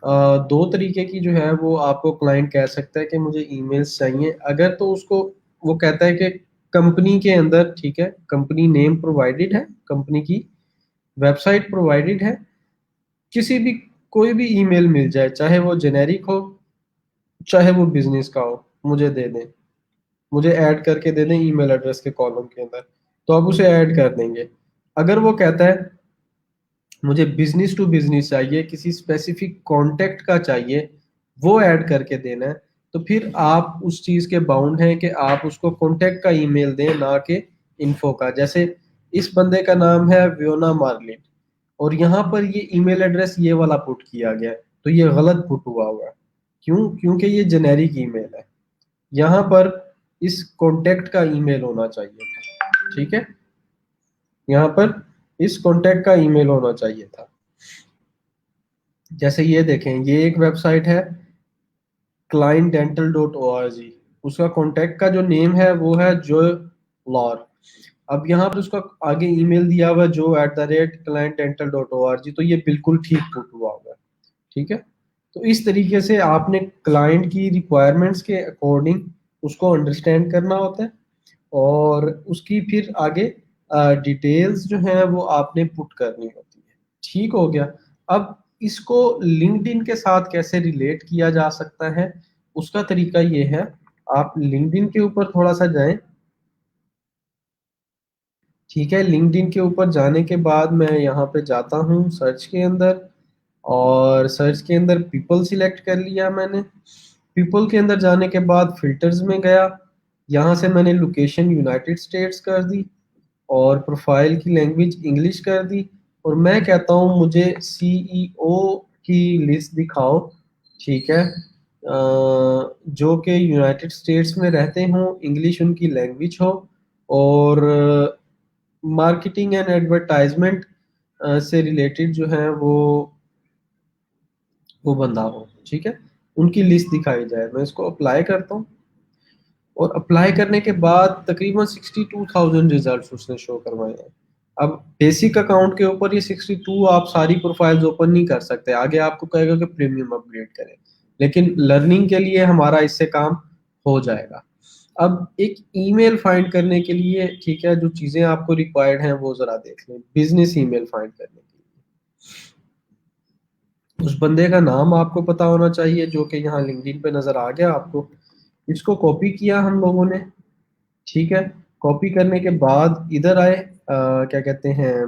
दो तरीके की जो है वो आपको क्लाइंट कह सकता है कि मुझे ईमेल्स चाहिए, अगर तो उसको वो कहता है कि कंपनी के अंदर, ठीक है, कंपनी नेम प्रोवाइडेड है, कंपनी की वेबसाइट प्रोवाइडेड है, किसी भी कोई भी ईमेल मिल जाए, चाहे वो जेनेरिक हो चाहे वो बिजनेस का हो, मुझे दे दें, मुझे ऐड करके दे दें ईमेल एड्रेस के कॉलम के अंदर, तो आप उसे ऐड कर देंगे। अगर वो कहता है मुझे बिजनेस टू बिजनेस चाहिए, किसी स्पेसिफिक कॉन्टेक्ट का चाहिए, वो ऐड करके देना है, तो फिर आप उस चीज के बाउंड हैं कि आप उसको कॉन्टेक्ट का ईमेल दें, ना कि इन्फो का। जैसे इस बंदे का नाम है व्योना मार्लिन और यहाँ पर ये ईमेल एड्रेस ये वाला पुट किया गया है, तो ये गलत पुट हुआ हुआ है। क्यों? क्योंकि ये जेनेरिक ईमेल है, यहाँ पर इस कॉन्टेक्ट का ईमेल होना चाहिए था। ठीक है, यहाँ पर इस कॉन्टेक्ट का ईमेल होना चाहिए था। जैसे ये देखें, ये एक वेबसाइट है clientdental.org, उसका कॉन्टेक्ट का जो नेम है वो है जो लॉर। अब यहाँ पर उसका आगे ईमेल दिया हुआ है jo@clientdental.org, तो ये बिल्कुल ठीक पुट हुआ हुआ है। ठीक है, तो इस तरीके से आपने क्लाइंट की रिक्वायरमेंट्स के अकॉर्डिंग उसको अंडरस्टैंड करना होता है और उसकी फिर आगे डिटेल्स जो है वो आपने पुट करनी होती है। ठीक हो गया। अब इसको लिंक्डइन के साथ कैसे रिलेट किया जा सकता है, उसका तरीका ये है, आप लिंक्डइन के ऊपर थोड़ा सा जाएं। ठीक है, लिंक्डइन के ऊपर जाने के बाद मैं यहाँ पे जाता हूँ सर्च के अंदर, और सर्च के अंदर पीपल सिलेक्ट कर लिया मैंने। पीपल के अंदर जाने के बाद फिल्टर्स में गया, यहाँ से मैंने लोकेशन यूनाइटेड स्टेट्स कर दी और प्रोफाइल की लैंग्वेज इंग्लिश कर दी, और मैं कहता हूँ मुझे सीईओ की लिस्ट दिखाओ। ठीक है, जो कि यूनाइटेड स्टेट्स में रहते हों, इंग्लिश उनकी लैंग्वेज हो, और मार्केटिंग एंड एडवर्टाइजमेंट से रिलेटेड जो है वो बंदा हो। ठीक है, उनकी लिस्ट दिखाई जाए। मैं इसको अप्लाई करता हूँ और अप्लाई करने के बाद तकरीबन 62,000 रिजल्ट उसने शो करवाए हैं। अब बेसिक अकाउंट के ऊपर ये 62 आप सारी प्रोफाइल्स ओपन नहीं कर सकते, आगे आपको कहेगा कि प्रीमियम अपग्रेड करें, लेकिन लर्निंग के लिए हमारा इससे काम हो जाएगा। अब एक ईमेल फाइंड करने के लिए, ठीक है, जो चीजें आपको रिक्वायर्ड हैं वो जरा देख लें। बिजनेस ईमेल फाइंड करने के लिए उस बंदे का नाम आपको पता होना चाहिए, जो कि यहाँ लिंक्डइन पे नजर आ गया आपको। इसको कॉपी किया हम लोगों ने, ठीक है, कॉपी करने के बाद इधर आए, क्या कहते हैं,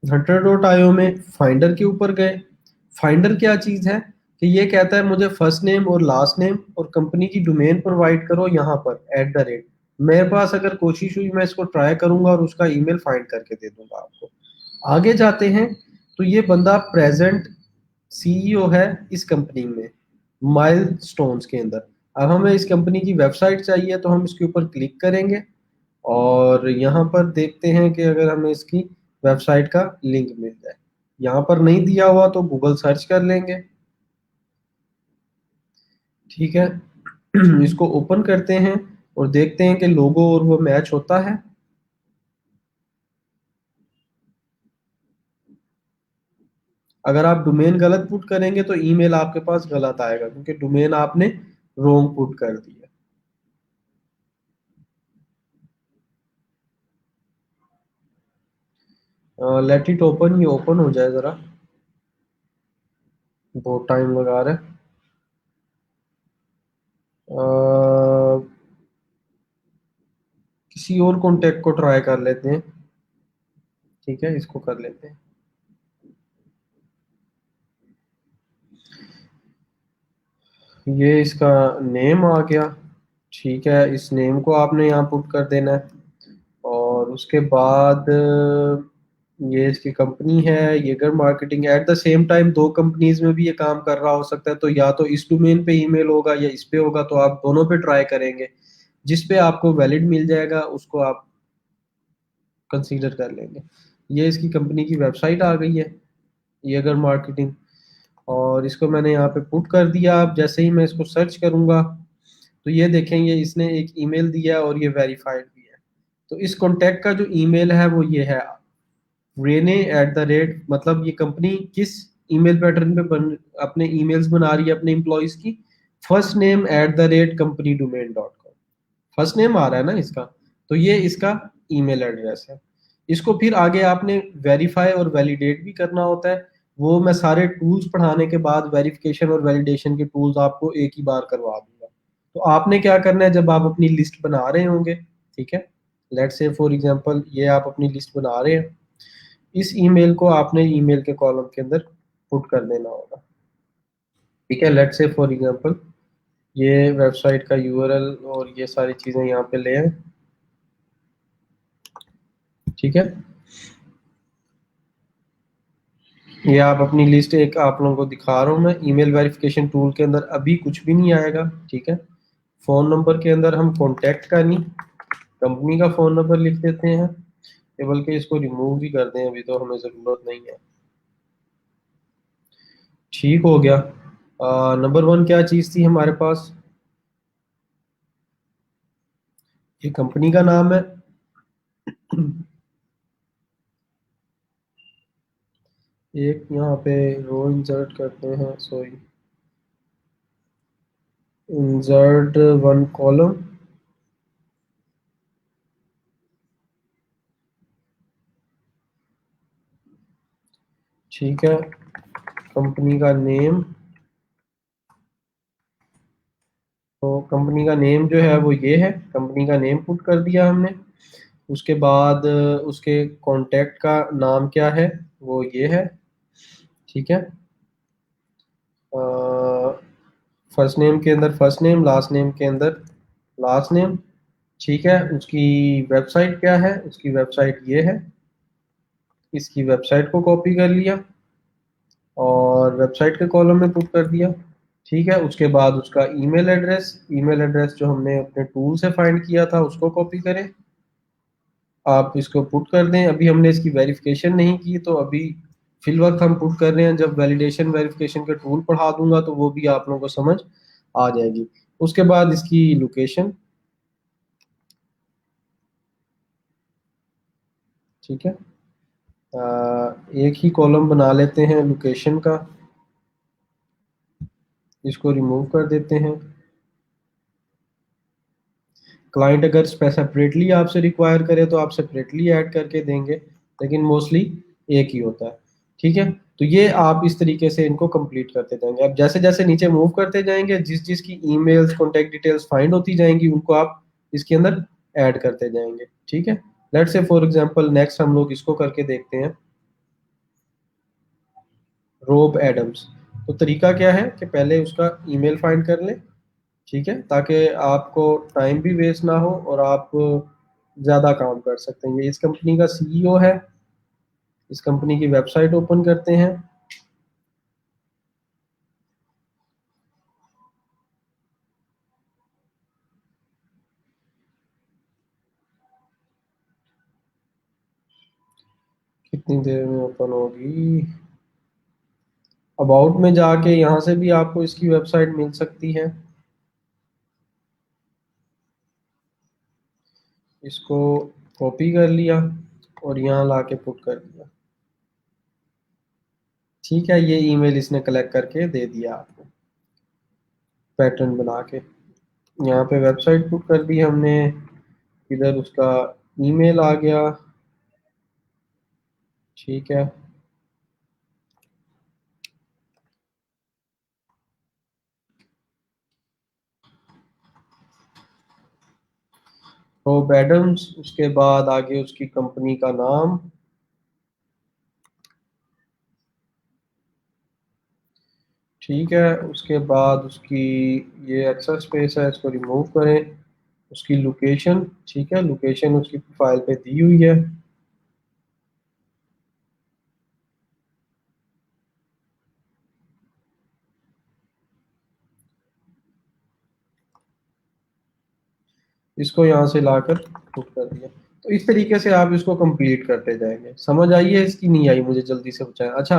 हंटर डॉट आईओ में फाइंडर के ऊपर गए। फाइंडर क्या चीज़ है कि ये कहता है मुझे फर्स्ट नेम और लास्ट नेम और कंपनी की डोमेन प्रोवाइड करो यहाँ पर @ मेरे पास अगर कोशिश हुई मैं इसको ट्राई करूंगा और उसका ईमेल फाइंड करके दे दूंगा आपको। आगे जाते हैं, तो ये बंदा प्रेजेंट सीईओ है इस कंपनी में, माइलस्टोन्स के अंदर। अब हमें इस कंपनी की वेबसाइट चाहिए, तो हम इसके ऊपर क्लिक करेंगे और यहाँ पर देखते हैं कि अगर हमें इसकी वेबसाइट का लिंक मिल जाए। यहाँ पर नहीं दिया हुआ तो गूगल सर्च कर लेंगे। ठीक है। इसको ओपन करते हैं और देखते हैं कि लोगो और वो मैच होता है। अगर आप डोमेन गलत पुट करेंगे तो ईमेल आपके पास गलत आएगा, क्योंकि डोमेन आपने रोंग पुट कर दिया। लेट इट ओपन, ये ओपन हो जाए जरा, बहुत टाइम लगा रहा है। किसी और कॉन्टेक्ट को ट्राई कर लेते हैं। ठीक है, इसको कर लेते हैं। ये इसका नेम आ गया। ठीक है, इस नेम को आपने यहाँ पुट कर देना है। और उसके बाद ये इसकी कंपनी है Yeager marketing. At the same time दो कंपनीज में भी ये काम कर रहा हो सकता है, तो या तो इस डोमेन पे ईमेल होगा या इस पे होगा, तो आप दोनों पे ट्राई करेंगे। जिस पे आपको वैलिड मिल जाएगा उसको आप कंसीडर कर लेंगे। ये इसकी कंपनी की वेबसाइट आ गई है, येगर मार्केटिंग। और इसको मैंने यहाँ पे पुट कर दिया। अब जैसे ही मैं इसको सर्च करूंगा तो ये देखेंगे इसने एक ईमेल दिया और ये वेरीफाइड भी है। तो इस कॉन्टैक्ट का जो ईमेल है वो ये है, रेने एट द रेट, मतलब ये कंपनी किस ईमेल पैटर्न पे अपने ईमेल्स बना रही है अपने एम्प्लॉयज की, first name at the rate company domain dot com. First name आ रहा है ना इसका, तो ये इसका ईमेल एड्रेस है। इसको फिर आगे आपने वेरीफाई और वैलिडेट भी करना होता है। वो मैं सारे टूल्स पढ़ाने के बाद वेरिफिकेशन और वैलिडेशन के टूल्स आपको एक ही बार करवा दूंगा। तो आपने क्या करना है, जब आप अपनी लिस्ट बना रहे होंगे, ठीक है, लेट्स से फॉर एग्जांपल ये आप अपनी लिस्ट बना रहे हैं, इस ईमेल को आपने ईमेल के कॉलम के अंदर पुट कर देना होगा। ठीक है, लेट्स से फॉर एग्जांपल ये वेबसाइट का यूआरएल और ये सारी चीज़ें यहाँ पे ले आए। ठीक है, ये आप अपनी लिस्ट एक आप लोगों को दिखा रहा हूँ मैं। ईमेल वेरिफिकेशन टूल के अंदर अभी कुछ भी नहीं आएगा। ठीक है, फ़ोन नंबर के अंदर हम कॉन्टैक्ट का नहीं, कंपनी का फ़ोन नंबर लिख देते हैं। ये बल्कि इसको रिमूव भी कर दें, अभी तो हमें ज़रूरत नहीं है। ठीक हो गया। नंबर वन क्या चीज़ थी हमारे पास, ये कंपनी का नाम है। एक यहाँ पे रो इंसर्ट करते हैं, सॉरी, इंसर्ट वन कॉलम। ठीक है, कंपनी का नेम, तो कंपनी का नेम जो है वो ये है, कंपनी का नेम पुट कर दिया हमने। उसके बाद उसके कांटेक्ट का नाम क्या है, वो ये है। ठीक है, फर्स्ट नेम के अंदर फर्स्ट नेम, लास्ट नेम के अंदर लास्ट नेम। ठीक है, उसकी वेबसाइट क्या है, उसकी वेबसाइट ये है। इसकी वेबसाइट को कॉपी कर लिया और वेबसाइट के कॉलम में पुट कर दिया। ठीक है, उसके बाद उसका ईमेल एड्रेस जो हमने अपने टूल से फाइंड किया था उसको कॉपी करें, आप इसको पुट कर दें। अभी हमने इसकी वेरिफिकेशन नहीं की, तो अभी फिल वक्त हम पुट कर रहे हैं। जब वैलिडेशन वेरिफिकेशन के टूल पढ़ा दूंगा तो वो भी आप लोगों को समझ आ जाएगी। उसके बाद इसकी लोकेशन। ठीक है, एक ही कॉलम बना लेते हैं लोकेशन का, इसको रिमूव कर देते हैं। क्लाइंट अगर सेपरेटली आपसे रिक्वायर करे तो आप सेपरेटली ऐड करके देंगे, लेकिन मोस्टली एक ही होता है। ठीक है, तो ये आप इस तरीके से इनको कंप्लीट करते जाएंगे। अब जैसे जैसे नीचे मूव करते जाएंगे, जिस जिसकी ईमेल्स कॉन्टैक्ट डिटेल्स फाइंड होती जाएंगी उनको आप इसके अंदर ऐड करते जाएंगे। ठीक है, let's say for example next हम लोग इसको करके देखते हैं, रोब एडम्स। तो तरीका क्या है कि पहले उसका ईमेल फाइंड कर लें। ठीक है, ताकि आपको टाइम भी वेस्ट ना हो और आप ज़्यादा काम कर सकते हैं। ये इस कंपनी का सीईओ है। इस कंपनी की वेबसाइट ओपन करते हैं। कितनी देर में ओपन होगी, अबाउट में जाके यहाँ से भी आपको इसकी वेबसाइट मिल सकती है। इसको कॉपी कर लिया और यहाँ लाके पुट कर दिया। ठीक है, ये ईमेल इसने कलेक्ट करके दे दिया आपको पैटर्न बना के। यहाँ पे वेबसाइट पुट कर दी हमने, इधर उसका ईमेल आ गया। ठीक है, तो एडम्स, उसके बाद आगे उसकी कंपनी का नाम। ठीक है, उसके बाद उसकी ये एक्सेस स्पेस है, इसको रिमूव करें। उसकी लोकेशन, ठीक है, लोकेशन उसकी प्रोफाइल पे दी हुई है। इसको यहाँ से लाकर पुट कर दिया। तो इस तरीके से आप इसको कंप्लीट करते जाएंगे। समझ आई है इसकी? नहीं आई मुझे जल्दी से बताएं। अच्छा,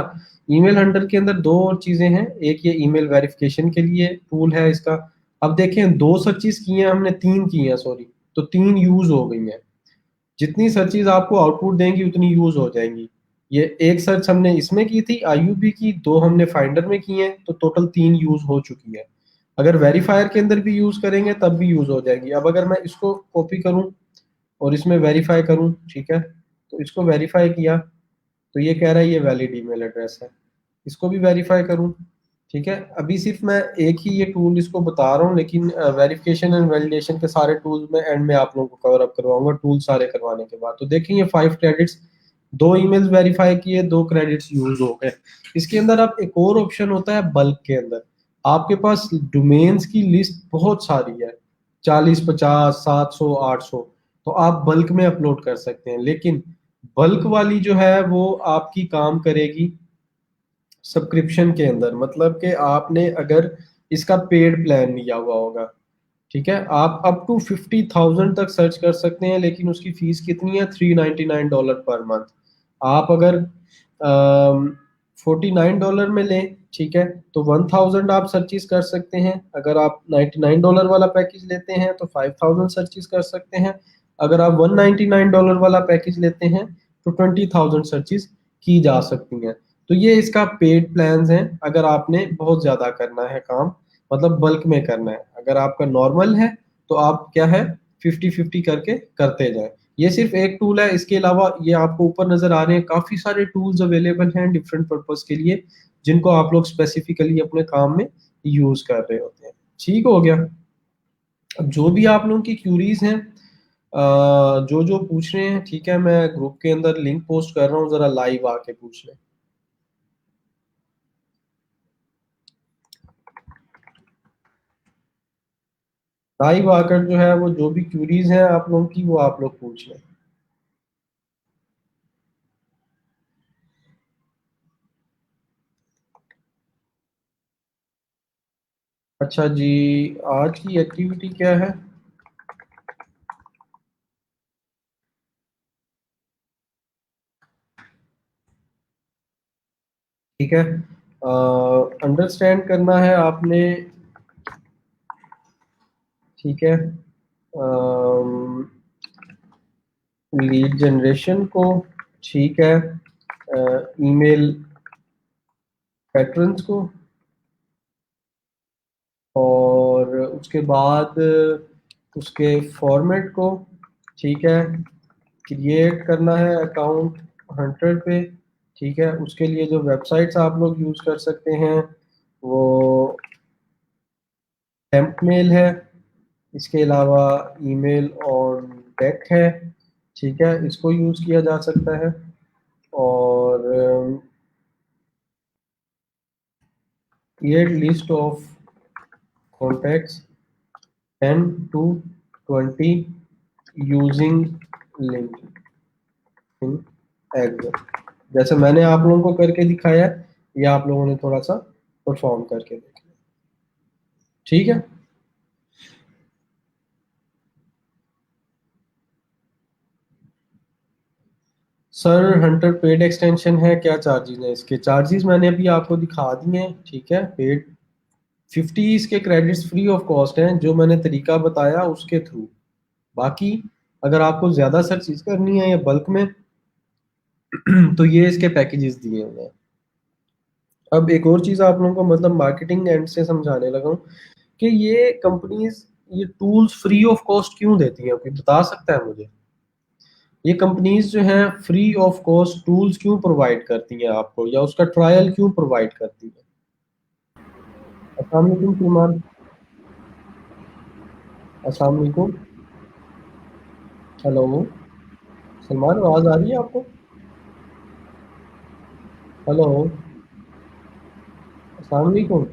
ईमेल हंटर के अंदर दो और चीजें हैं। एक ये ईमेल वेरिफिकेशन के लिए टूल है इसका। अब देखें, दो सर्चेस की हैं हमने, तीन की हैं सॉरी, तो तीन यूज हो गई हैं। जितनी सर्चेज आपको आउटपुट देंगी उतनी यूज हो जाएंगी। ये एक सर्च हमने इसमें की थी आईयूबी की, दो हमने फाइंडर में की हैं, तो टोटल तीन यूज हो चुकी है। अगर वेरीफायर के अंदर भी यूज करेंगे तब भी यूज हो जाएगी। अब अगर मैं इसको कॉपी करूं और इसमें वेरीफाई करूं, ठीक है, तो इसको वेरीफाई किया तो ये कह रहा है ये वैलिड ईमेल एड्रेस है। इसको भी वेरीफाई करूं, ठीक है। अभी सिर्फ मैं एक ही ये टूल इसको बता रहा हूँ, लेकिन वेरिफिकेशन एंड वैलिडेशन के सारे टूल्स में एंड में आप लोगों को कवर अप करवाऊंगा टूल सारे करवाने के बाद। तो देखेंगे 5 क्रेडिट्स, दो ईमेल्स वेरीफाई किए, 2 क्रेडिट्स यूज हो गए। इसके अंदर अब एक और ऑप्शन होता है बल्क के अंदर। आपके पास डोमेन्स की लिस्ट बहुत सारी है, 40, 50, 700, 800, तो आप बल्क में अपलोड कर सकते हैं। लेकिन बल्क वाली जो है वो आपकी काम करेगी सब्सक्रिप्शन के अंदर। मतलब कि आपने अगर इसका पेड प्लान लिया हुआ होगा, ठीक है, आप अप टू 50,000 तक सर्च कर सकते हैं, लेकिन उसकी फीस कितनी है? $399 पर मंथ। आप अगर $49 में लें, ठीक है, तो 1000 आप सर्चिस कर सकते हैं। अगर आप $99 वाला पैकेज लेते हैं तो 5000 सर्चिस कर सकते हैं। अगर आप $199 वाला पैकेज लेते हैं तो 20,000 सर्चिस की जा सकती हैं। तो ये इसका पेड प्लान्स हैं अगर आपने बहुत ज़्यादा करना है काम, मतलब बल्क में करना है। अगर आपका नॉर्मल है तो आप क्या है, 50-50 करके करते जाएं। ये सिर्फ एक टूल है, इसके अलावा ये आपको ऊपर नजर आ रहे हैं काफी सारे टूल्स अवेलेबल हैं डिफरेंट पर्पस के लिए, जिनको आप लोग स्पेसिफिकली अपने काम में यूज कर रहे होते हैं। ठीक हो गया। अब जो भी आप लोगों की क्यूरीज हैं, जो जो पूछ रहे हैं, ठीक है, मैं ग्रुप के अंदर लिंक पोस्ट कर रहा हूँ, जरा लाइव आके पूछ लें। लाइव आकर जो है वो जो भी क्यूरीज हैं आप लोगों की, वो आप लोग पूछ लें। अच्छा जी, आज की एक्टिविटी क्या है? ठीक है, अंडरस्टैंड करना है आपने, ठीक है, लीड जनरेशन को, ठीक है, ईमेल पैटर्न्स को, और उसके बाद उसके फॉर्मेट को, ठीक है, क्रिएट करना है अकाउंट हंटर पे। ठीक है, उसके लिए जो वेबसाइट्स आप लोग यूज़ कर सकते हैं वो टेम्प मेल है, इसके अलावा ईमेल ऑन डेक है, ठीक है, इसको यूज़ किया जा सकता है। और create list of contacts 10 to 20 using LinkedIn Excel. जैसे मैंने आप लोगों को करके दिखाया है, ये आप लोगों ने थोड़ा सा परफॉर्म करके देखना। ठीक है। सर हंटर पेड एक्सटेंशन है, क्या चार्जेस हैं इसके? चार्जेस मैंने अभी आपको दिखा दिए हैं, ठीक है। पेड 50 इसके क्रेडिट्स फ्री ऑफ कॉस्ट हैं, जो मैंने तरीका बताया उसके थ्रू। बाकी अगर आपको ज़्यादा सर्च करनी है या बल्क में तो ये इसके पैकेजेस दिए हुए हैं। अब एक और चीज़ आप लोगों को मतलब मार्केटिंग एंड से समझाने लगा हूँ कि ये कंपनीज ये टूल्स फ्री ऑफ कॉस्ट क्यों देती हैं, कोई बता सकता है मुझे? ये कंपनीज जो हैं फ्री ऑफ कॉस्ट टूल्स क्यों प्रोवाइड करती हैं आपको, या उसका ट्रायल क्यों प्रोवाइड करती है? अस्सलाम वालेकुम सलमान। अस्सलाम वालेकुम। हेलो सलमान, आवाज़ आ रही है आपको? हेलो। अस्सलाम वालेकुम।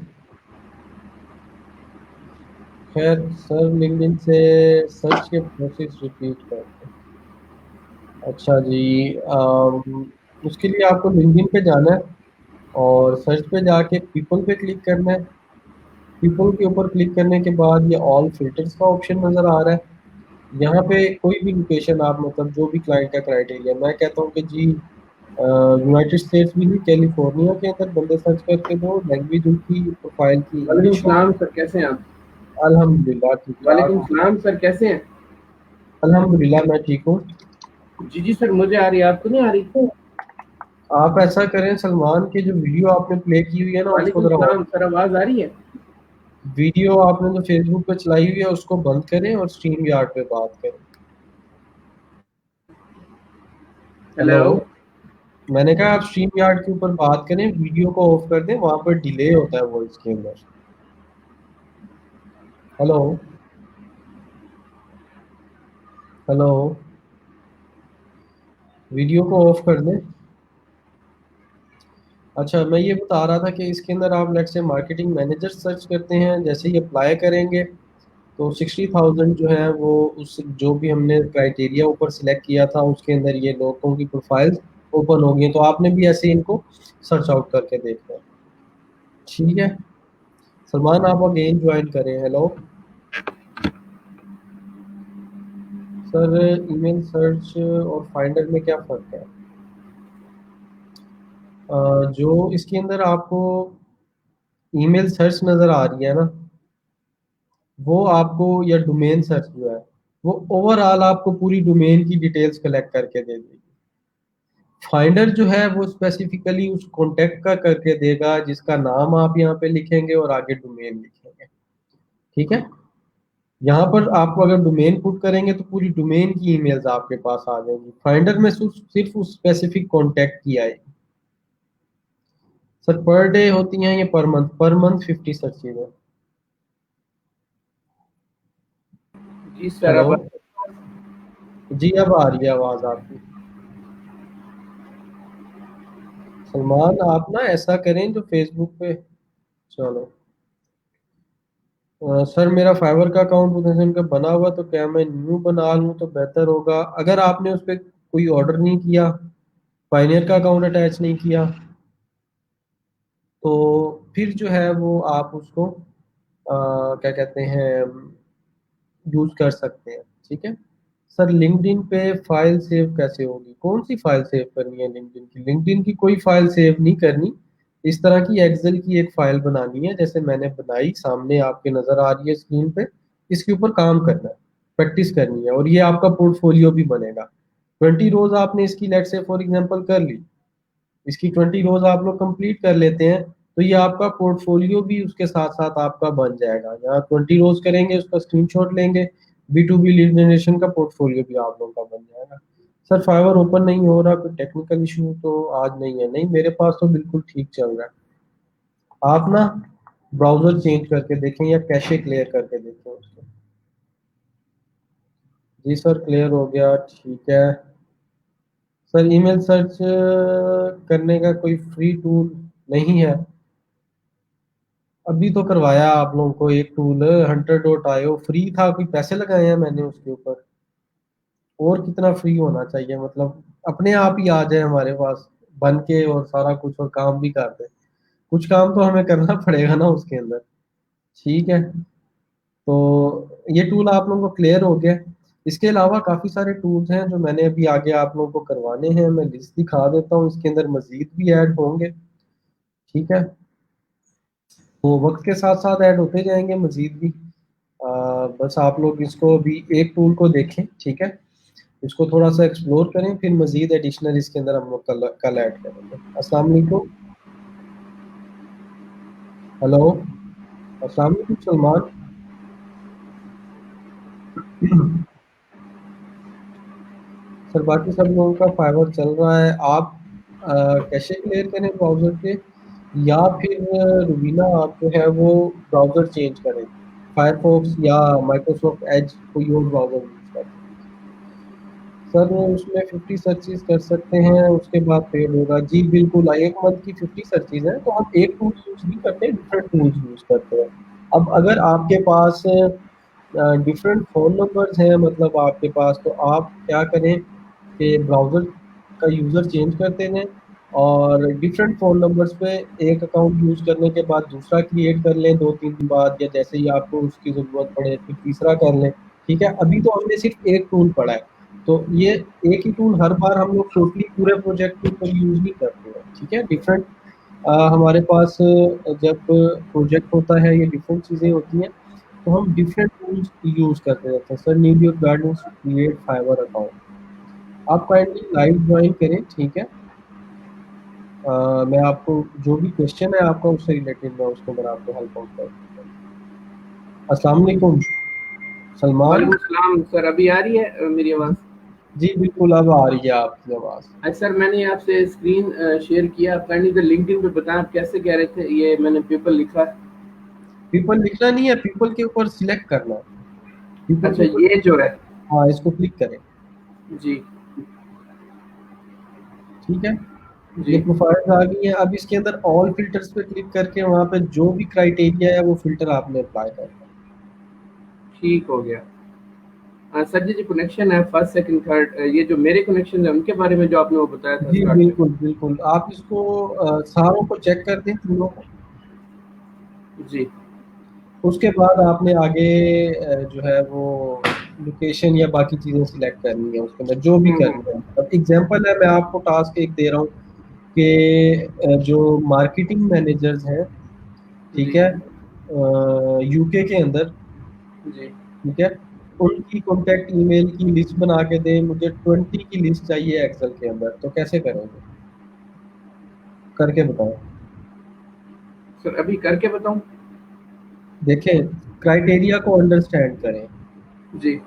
खैर सर, लिंक्डइन से सर्च के प्रोसेस रिपीट करते हैं। अच्छा जी। उसके लिए आपको लिंक्डइन पे जाना है और सर्च पे जाके पीपल पे क्लिक करना है। पीपल के ऊपर क्लिक करने के बाद ये ऑल फिल्टर्स का ऑप्शन नज़र आ रहा है। यहाँ पे कोई भी लोकेशन आप मतलब जो भी क्लाइंट का क्राइटेरिया, मैं कहता हूँ कि जी यूनाइटेड स्टेट्स भी नहीं, कैलिफोर्निया के अंदर बंदे सर्च करके दो, लैंग्वेज उनकी प्रोफाइल की वालेकुम इंग्लिश हो। सलाम सर, कैसे हैं आप? अल्हम्दुलिल्लाह ठीक है, वालेकुम आप? सलाम सर, कैसे हैं? अल्हम्दुलिल्लाह मैं ठीक हूँ। जी जी सर, मुझे आ रही है, आपको नहीं आ रही? आप ऐसा करें, सलमान की जो वीडियो आपने प्ले की हुई है ना उसको वालेकुम जरा सलाम ऑफ सर, करें। आवाज़ आ रही है? वीडियो आपने जो फेसबुक पे चलाई हुई है उसको बंद करें और स्ट्रीम यार्ड पे बात करें। हेलो। हेलो। मैंने कहा आप स्ट्रीम यार्ड के ऊपर बात करें, वीडियो को ऑफ कर दें, वहां पर डिले होता है वॉइस के अंदर। हेलो। हेलो। वीडियो को ऑफ कर दें। अच्छा, मैं ये बता रहा था कि इसके अंदर आप let's say marketing manager search करते हैं, जैसे ही अप्लाई करेंगे तो 60,000 जो है वो उस जो भी हमने क्राइटेरिया ऊपर सिलेक्ट किया था उसके अंदर ये लोगों की प्रोफाइल्स ओपन हो गई हैं। तो आपने भी ऐसे ही इनको सर्च आउट करके देखना है, ठीक है। सलमान, आप अगेन ज्वाइन करें। हेलो सर, ईमेल सर्च और फाइंडर में क्या फ़र्क है? जो इसके अंदर आपको ईमेल सर्च नज़र आ रही है ना, वो आपको, या डोमेन सर्च जो है, वो ओवरऑल आपको पूरी डोमेन की डिटेल्स कलेक्ट करके दे देगी। फाइंडर जो है वो स्पेसिफिकली उस कॉन्टेक्ट का करके देगा जिसका नाम आप यहाँ पे लिखेंगे और आगे डोमेन लिखेंगे, ठीक है। यहाँ पर आप अगर डोमेन पुट करेंगे तो पूरी डोमेन की ईमेल्स आपके पास आ जाएंगी। फाइंडर में सिर्फ सिर्फ उस स्पेसिफिक कॉन्टेक्ट की आएगी। सर पर डे होती हैं या per month? Per month 50 searches है। जी सर, हेलो। अब जी अब आ रही है आवाज़ आपकी। सलमान, आप ना ऐसा करें जो फेसबुक पे, चलो। सर मेरा फाइवर का अकाउंट उधर का बना हुआ, तो क्या मैं न्यू बना लूँ तो बेहतर होगा? अगर आपने उस पर कोई ऑर्डर नहीं किया, पायनियर का अकाउंट अटैच नहीं किया, तो फिर जो है वो आप उसको क्या कहते हैं, यूज कर सकते हैं, ठीक है। सर लिंक्डइन पे फाइल सेव कैसे होगी? कौन सी फाइल सेव करनी है लिंक्डइन की? लिंक्डइन की कोई फाइल सेव नहीं करनी। इस तरह की एक्सेल की एक फाइल बनानी है, जैसे मैंने बनाई, सामने आपके नजर आ रही है स्क्रीन पे। इसके ऊपर काम करना है, प्रैक्टिस करनी है, और ये आपका पोर्टफोलियो भी बनेगा। 20 रोज आपने इसकी लेट से फॉर एग्जांपल कर ली, इसकी 20 रोज आप लोग कंप्लीट कर लेते हैं, तो ये आपका पोर्टफोलियो भी उसके साथ साथ आपका बन जाएगा। यहाँ 20 रोज करेंगे, उसका स्क्रीनशॉट लेंगे, B2B लीड जनरेशन का पोर्टफोलियो भी आप लोगों का बन जाएगा। सर फाइवर ओपन नहीं हो रहा, कोई टेक्निकल इशू तो आज नहीं है? नहीं, मेरे पास तो बिल्कुल ठीक चल रहा है। आप ना ब्राउजर चेंज करके देखें या कैशे क्लियर करके देखें उसको। जी सर, क्लियर हो गया, ठीक है। सर ईमेल सर्च करने का कोई फ्री टूल नहीं है? अभी तो करवाया आप लोगों को एक टूल, hunter.io फ्री था, कोई पैसे लगाए हैं मैंने उसके ऊपर? और कितना फ्री होना चाहिए, मतलब अपने आप ही आ जाए हमारे पास बन के और सारा कुछ, और काम भी कर दे। कुछ काम तो हमें करना पड़ेगा ना उसके अंदर, ठीक है। तो ये टूल आप लोगों को क्लियर हो गया। इसके अलावा काफ़ी सारे टूल्स हैं जो मैंने अभी आगे आप लोगों को करवाने हैं, मैं लिस्ट दिखा देता हूँ, इसके अंदर मज़ीद भी ऐड होंगे, ठीक है? वो वक्त के साथ साथ ऐड होते जाएंगे मज़ीद भी। बस आप लोग इसको अभी एक टूल को देखें, ठीक है? इसको थोड़ा सा एक्सप्लोर करें, फिर मज़ीद एडिशनल इसके अंदर हम लोग कल ऐड करेंगे। अस्सलाम वालेकुम। हेलो, अस्सलाम वालेकुम सलमान। सर बाकी सब लोगों का फाइबर चल रहा है। आप कैशे क्लियर करें ब्राउज़र पे, या फिर रुबीना आप जो है वो ब्राउज़र चेंज करें, फायरफॉक्स या माइक्रोसॉफ्ट एज, कोई और ब्राउज़र यूज़ करें। सर उसमें 50 सर्चेस कर सकते हैं, उसके बाद पेड होगा। जी बिल्कुल, 1 मंथ की 50 सर्चेस हैं, तो हम एक टूल यूज़ नहीं करते, डिफरेंट टूल्स यूज़ करते हैं। अब अगर आपके पास डिफरेंट फ़ोन नंबर्स हैं, मतलब आपके पास, तो आप क्या करें कि ब्राउज़र का यूज़र चेंज करते रहें और डिफरेंट फ़ोन नंबर्स पे एक अकाउंट यूज़ करने के बाद दूसरा क्रिएट कर लें 2-3 दिन बाद, या जैसे ही आपको उसकी ज़रूरत पड़े फिर तीसरा कर लें, ठीक है? अभी तो हमने सिर्फ़ एक टूल पढ़ा है, तो ये एक ही टूल हर बार हम लोग टोटली पूरे प्रोजेक्ट के ऊपर यूज़ नहीं करते हैं, ठीक है? डिफरेंट हमारे पास जब प्रोजेक्ट होता है, ये डिफरेंट चीज़ें होती हैं, तो हम डिफरेंट टूल्स यूज़ करते रहते हैं। Sir need your guidance to create Fiverr account. आप काइंडली लाइव ज्वाइन करें, ठीक है? मैं आपको जो भी क्वेश्चन है आपका उससे रिलेटेड, मैं उसके अंदर आपको हेल्प आउट कर दूँगा। अस्सलाम वालेकुम सलमान। वालेकुम सलाम सर, अभी आ रही है मेरी आवाज़? जी बिल्कुल, अब आ रही है आपकी आवाज़। अच्छा सर, मैंने आपसे स्क्रीन शेयर किया, आप काइंडली इधर लिंक्डइन पे बताएं आप कैसे कह रहे थे, ये मैंने पेपर लिखा है। पीपल लिखना नहीं है, पीपल के ऊपर सिलेक्ट करना है। पीपल अच्छा के ऊपर, ये जो है, हाँ, इसको क्लिक करें, जी ठीक है? ये जी प्रोफाइल्स आ गई हैं। अब इसके अंदर ऑल फ़िल्टर्स पे क्लिक करके वहाँ पे जो भी क्राइटेरिया है वो फ़िल्टर आपने अप्लाई करना है। ठीक हो गया। सर जी जो कनेक्शन है फर्स्ट सेकंड थर्ड, ये जो मेरे कनेक्शन है उनके बारे में जो आपने वो बताया था जी स्टार्ट में। बिल्कुल, बिल्कुल। आप इसको सारों को चेक कर दें, तीनों को। जी उसके बाद आपने आगे जो है वो लोकेशन या बाकी चीज़ें सिलेक्ट करनी है उसके अंदर, जो भी करनी है। अब एग्ज़ाम्पल है, मैं आपको टास्क एक दे रहा हूँ कि जो मार्केटिंग मैनेजर्स हैं, ठीक जी है? यूके के अंदर, जी ठीक है? उनकी कॉन्टैक्ट ईमेल की लिस्ट बना के दें, मुझे 20 की लिस्ट चाहिए एक्सेल के अंदर, तो कैसे करेंगे? करके बताएँ। सर अभी करके बताऊं? देखें, क्राइटेरिया को अंडरस्टैंड करें। जी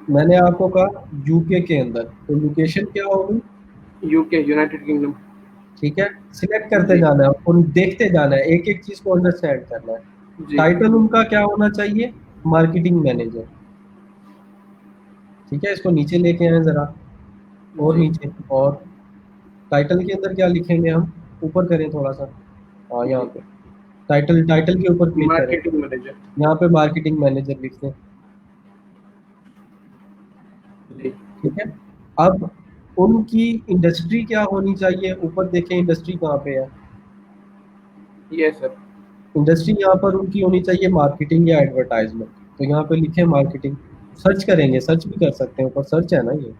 मैंने आपको कहा यूके के अंदर, तो लोकेशन क्या होगी? UK, United kingdom. ठीक है? सिलेक्ट करते जी जाना है और देखते जाना है, एक-एक चीज़ को अंडरस्टैंड करना है। जी टाइटल उनका क्या होना चाहिए? मार्केटिंग मैनेजर, ठीक है? इसको नीचे लेके आएँ ज़रा, और जी नीचे, और टाइटल के अंदर क्या लिखेंगे हम? ऊपर करें थोड़ा-सा, हाँ, यहाँ जी पे। टाइटल टाइटल के ऊपर क्लिक करें, मार्केटिंग मैनेजर। यहाँ पे मार्केटिंग मैनेजर लिख दें, जी ठीक है? अब उनकी इंडस्ट्री क्या होनी चाहिए? ऊपर देखें इंडस्ट्री कहाँ पे है? ये सर। इंडस्ट्री यहाँ पर उनकी होनी चाहिए मार्केटिंग या एडवर्टाइजमेंट, तो यहाँ पे लिखें मार्केटिंग। सर्च करेंगे, सर्च भी कर सकते हैं, ऊपर सर्च है ना ये,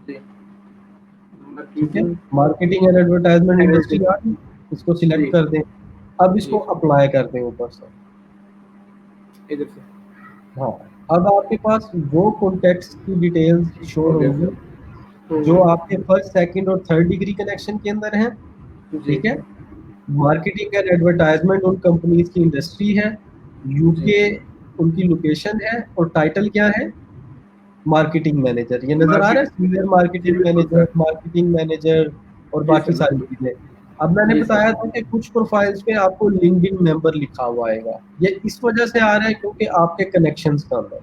जी ठीक है? Marketing marketing and advertisement industry आ एनालिटिक्स। गई, इसको सिलेक्ट जी कर दें। अब इसको जी अप्लाई कर दें ऊपर से। इधर से हाँ, अब आपके पास वो कॉन्टैक्ट्स की डिटेल्स शो हो गया होंगी सर। जो आपके फर्स्ट, सेकंड और थर्ड डिग्री कनेक्शन के अंदर हैं, जी ठीक है? मार्केटिंग एंड एडवर्टाइजमेंट उन कंपनीज की इंडस्ट्री है, जी यूके उनकी लोकेशन है, और टाइटल क्या है? Marketing manager. ये नज़र आ रहा है, मार्केट। सीनियर जी मार्केटिंग बिल्कुल मैनेजर, सर। मार्केटिंग मैनेजर, और जी बाकी सर सारी बिल्कुल। चीज़ें। अब मैंने जी सर। बताया था कि कुछ प्रोफाइल्स पे आपको लिंक्डइन मेंबर लिखा हुआ आएगा। ये इस वजह से आ रहा है क्योंकि आपके कनेक्शंस कम है,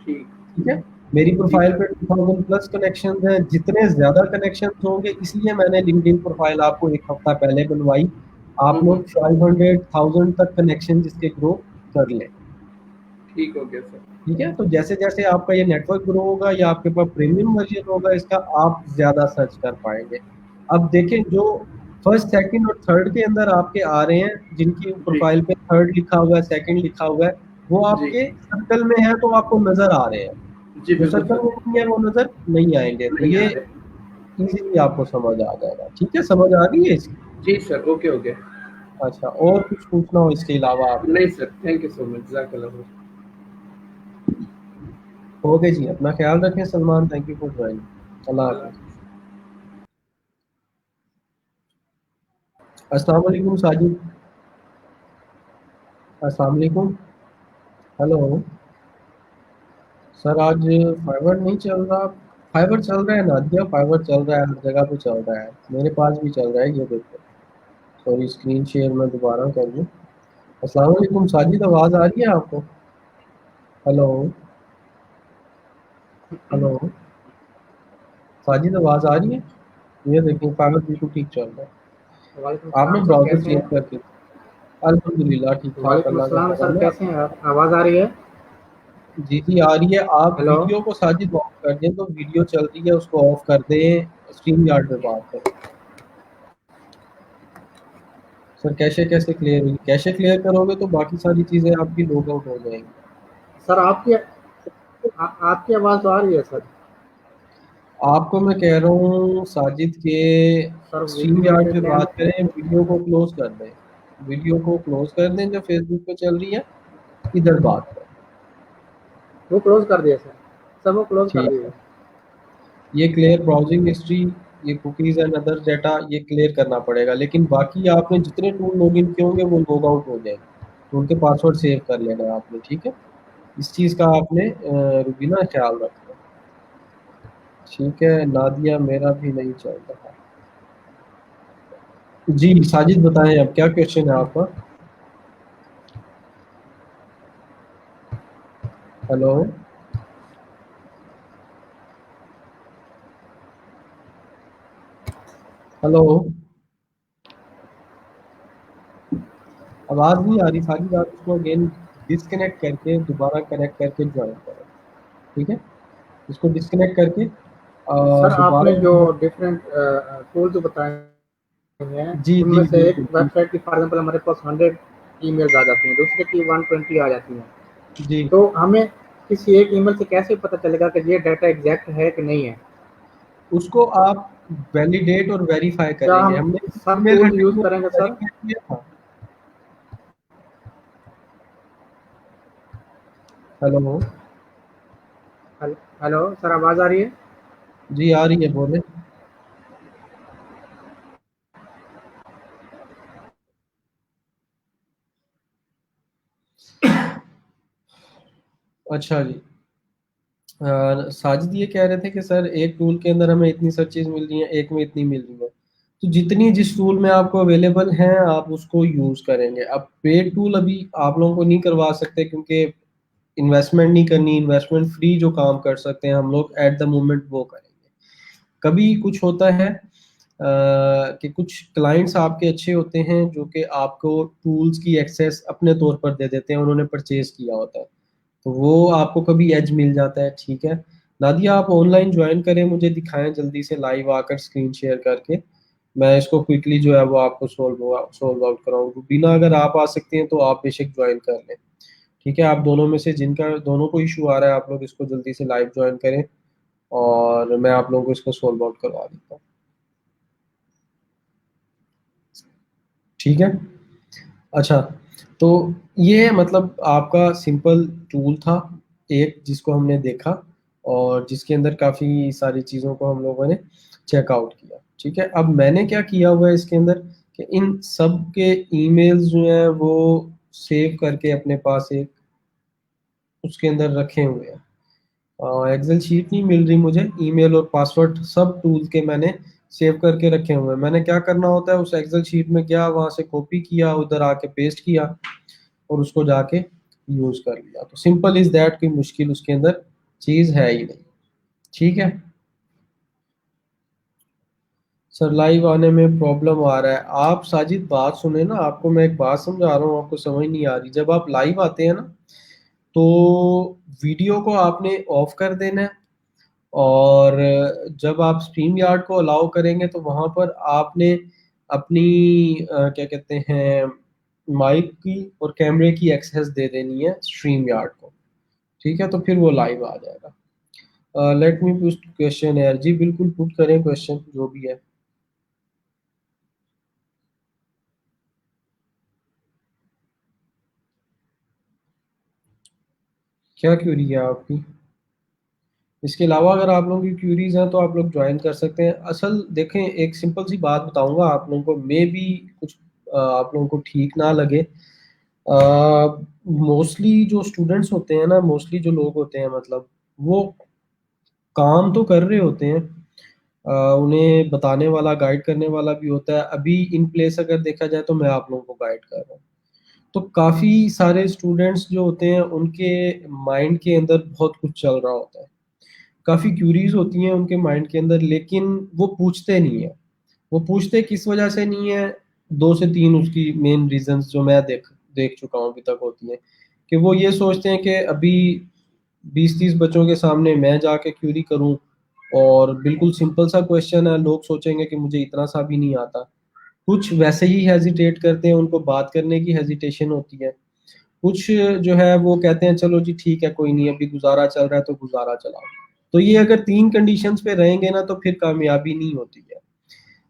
ठीक। ठीक है? मेरी जी प्रोफाइल सर। पे 2000 प्लस कनेक्शंस हैं, जितने ज़्यादा कनेक्शंस होंगे इसलिए मैंने लिंक्डइन प्रोफाइल आपको 1 हफ्ता पहले बनवाई। आप हम्म। लोग 500 1000 तक कनेक्शन जिसके ग्रो कर लें, ठीक हो गया सर। ठीक है? तो जैसे-जैसे आपका ये नेटवर्क ग्रो होगा या आपके पास प्रीमियम वर्ज़न होगा इसका, आप ज़्यादा सर्च कर पाएँगे। अब देखें, जो फर्स्ट, सेकंड और थर्ड के अंदर आपके आ रहे हैं, जिनकी जी प्रोफ़ाइल पे थर्ड लिखा हुआ है, सेकंड लिखा हुआ है, वो जी आपके सर्कल में है तो आपको नज़र आ रहे हैं। जी जो बिल्कुल सर्कल सर। मीनिंग है वो नजर नहीं आएंगे, तो नहीं ये आ रहे। इजीली आपको समझ आ जाएगा। ठीक है, समझ आ गई है इसकी? जी सर, ओके ओके। अच्छा, और कुछ पूछना हो इसके अलावा आपने? नहीं sir, thank you so much, जज़ाकल्लाह खैर। ओके जी, अपना ख्याल रखें Salman, thank you for joining. अल्लाह अल्लाह हाफिज। हाफ़िज़। अस्सलाम वालेकुम साजिद। अस्सलाम वालेकुम। हेलो सर, आज फाइबर नहीं चल रहा? फाइबर चल रहा है नादिया, फाइबर चल रहा है, हर जगह पे चल रहा है, मेरे पास भी चल रहा है, ये देखो। सॉरी, स्क्रीन शेयर मैं दोबारा कर दूं। अस्सलाम वालेकुम साजिद, आवाज आ रही है आपको? हेलो हेलो साजिद, आवाज आ रही है? ये देखिए, फाइबर बिल्कुल ठीक चल रहा है। वालेकुम आपने सलाम सर, ब्राउजर कैसे चेंज हैं? करके? अल्हम्दुलिल्लाह ठीक ठाक, वालेकुम अल्लाह का सलाम सर, करम है। कैसे हैं आप? आवाज़ आ रही है? जी जी आ रही है। आप हेलो। वीडियो को साजिद ऑफ कर दें, तो वीडियो चल रही है उसको ऑफ कर दें, स्ट्रीम यार्ड में बात करें। सर कैशे कैसे क्लियर हुई? कैशे क्लियर करोगे तो बाकी सारी चीजें आपकी लॉग आउट हो जाएंगी। सर आपकी आवाज़ तो आ रही है सर। आपको मैं कह रहा हूँ साजिद के सर स्ट्रीम वीडियो यार्ड पे पे क्या? बात करें, वीडियो को क्लोज कर दें। वीडियो को क्लोज कर दें जो फेसबुक पे चल रही है, इधर बात करें। वो क्लोज़ कर दिया सर। सर वो क्लोज़ कर ठीक दिया। है। ये क्लियर ब्राउजिंग हिस्ट्री, ये कुकीज एंड अदर डाटा, ये क्लियर करना पड़ेगा, लेकिन बाकी आपने जितने टूल लॉगिन किए होंगे वो लॉग आउट हो जाएंगे, तो उनके पासवर्ड सेव कर लेना है आपने। ठीक है, इस चीज का आपने रुबीना ख्याल रखना है। ठीक है नादिया, मेरा भी नहीं चल रहा। जी साजिद बताएं, अब क्या क्वेश्चन है आपका? हेलो हेलो, आवाज नहीं आ रही साजिद, आप इसको अगेन डिस्कनेक्ट करके दोबारा कनेक्ट करके ज्वाइन करें। ठीक है, इसको डिस्कनेक्ट करके सर आपने जो दोबारा। डिफरेंट टूल जो बताए हैं, जी उनमें जी से एक बिल्कुल वेबसाइट की फॉर एग्जांपल हमारे पास 100 ईमेल्स आ जाती हैं, दूसरे की 120 आ जाती हैं। जी। तो हमें किसी एक ईमेल से कैसे पता चलेगा कि ये डाटा एग्जैक्ट है कि नहीं है? उसको आप वैलिडेट और वेरीफाई क्या करेंगे। हम हमने सब ईमेल टूल यूज़ हंटिंग में करेंगे सर? वेरीफाई किया था। हेलो हेलो सर, आवाज़ आ रही है? जी आ रही है, बोले। अच्छा जी, साजिद ये कह रहे थे कि सर एक टूल के अंदर हमें इतनी सर्चेज मिल रही हैं, एक में इतनी मिल रही है, तो जितनी जिस टूल में आपको अवेलेबल हैं आप उसको यूज करेंगे। अब पेड टूल अभी आप लोगों को नहीं करवा सकते, क्योंकि इन्वेस्टमेंट नहीं करनी, इन्वेस्टमेंट फ्री जो काम कर सकते हैं हम लोग एट द मोमेंट वो करेंगे। कभी कुछ होता है कि कुछ क्लाइंट्स आपके अच्छे होते हैं जो कि आपको टूल्स की एक्सेस अपने तौर पर दे देते हैं, उन्होंने परचेज किया होता है, तो वो आपको कभी एज मिल जाता है। ठीक है नादिया, आप ऑनलाइन ज्वाइन करें, मुझे दिखाएं जल्दी से लाइव आकर स्क्रीन शेयर करके, मैं इसको क्विकली जो है वो आपको सोल्व आउट कराऊँ। बिना, अगर आप आ सकते हैं तो आप बेशक ज्वाइन कर लें। ठीक है, आप दोनों में से जिनका दोनों को इशू आ रहा है, आप लोग इसको जल्दी से लाइव ज्वाइन करें और मैं आप लोगों को इसको सोल्व आउट करवा देता हूँ। ठीक है। अच्छा, तो ये मतलब आपका सिंपल टूल था एक, जिसको हमने देखा और जिसके अंदर काफ़ी सारी चीज़ों को हम लोगों ने चेकआउट किया। ठीक है, अब मैंने क्या किया हुआ है इसके अंदर कि इन सब के ईमेल्स जो हैं वो सेव करके अपने पास एक उसके अंदर रखे हुए हैं। एक्सेल शीट नहीं मिल रही मुझे, ईमेल और पासवर्ड सब टूल के मैंने सेव करके रखे हुए हैं। मैंने क्या करना होता है, उस एक्सेल शीट में गया, वहां से कॉपी किया, उधर आके पेस्ट किया और उसको जाके यूज कर लिया। तो सिंपल इज दैट, कोई मुश्किल उसके अंदर चीज है ही नहीं। ठीक है सर, लाइव आने में प्रॉब्लम आ रहा है। आप साजिद बात सुने ना, आपको मैं एक बात समझा रहा हूँ, आपको समझ नहीं आ रही। जब आप लाइव आते हैं ना, तो वीडियो को आपने ऑफ कर देना है, और जब आप स्ट्रीम यार्ड को अलाउ करेंगे तो वहां पर आपने अपनी क्या कहते हैं, माइक की और कैमरे की एक्सेस दे देनी है स्ट्रीम यार्ड को। ठीक है, तो फिर वो लाइव आ जाएगा। लेट मी पुट क्वेश्चन यार जी, बिल्कुल पुट करें क्वेश्चन जो भी है। क्या क्यूरी है आपकी? इसके अलावा अगर आप लोगों की क्यूरीज हैं तो आप लोग ज्वाइन कर सकते हैं। असल देखें, एक सिंपल सी बात बताऊंगा आप लोगों को, मे भी कुछ आप लोगों को ठीक ना लगे। मोस्टली जो स्टूडेंट्स होते हैं ना, मोस्टली जो लोग होते हैं, मतलब वो काम तो कर रहे होते हैं, उन्हें बताने वाला गाइड करने वाला भी होता है। अभी इन प्लेस अगर देखा जाए तो मैं आप लोगों को गाइड कर रहा हूँ। तो काफ़ी सारे स्टूडेंट्स जो होते हैं उनके माइंड के अंदर बहुत कुछ चल रहा होता है, काफ़ी क्यूरीज होती हैं उनके माइंड के अंदर, लेकिन वो पूछते नहीं है। वो पूछते किस वजह से नहीं है? दो से तीन उसकी मेन रीजंस जो मैं देख देख चुका हूँ अभी तक होती हैं, कि वो ये सोचते हैं कि अभी 20-30 बच्चों के सामने मैं जाके क्यूरी करूं, और बिल्कुल सिंपल सा क्वेश्चन है, लोग सोचेंगे कि मुझे इतना सा भी नहीं आता। कुछ वैसे ही हेजिटेट करते हैं, उनको बात करने की हेजिटेशन होती है। कुछ जो है वो कहते हैं चलो जी ठीक है, कोई नहीं, अभी गुजारा चल रहा है तो गुजारा चलाओ। तो ये अगर तीन कंडीशंस पे रहेंगे ना तो फिर कामयाबी नहीं होती है।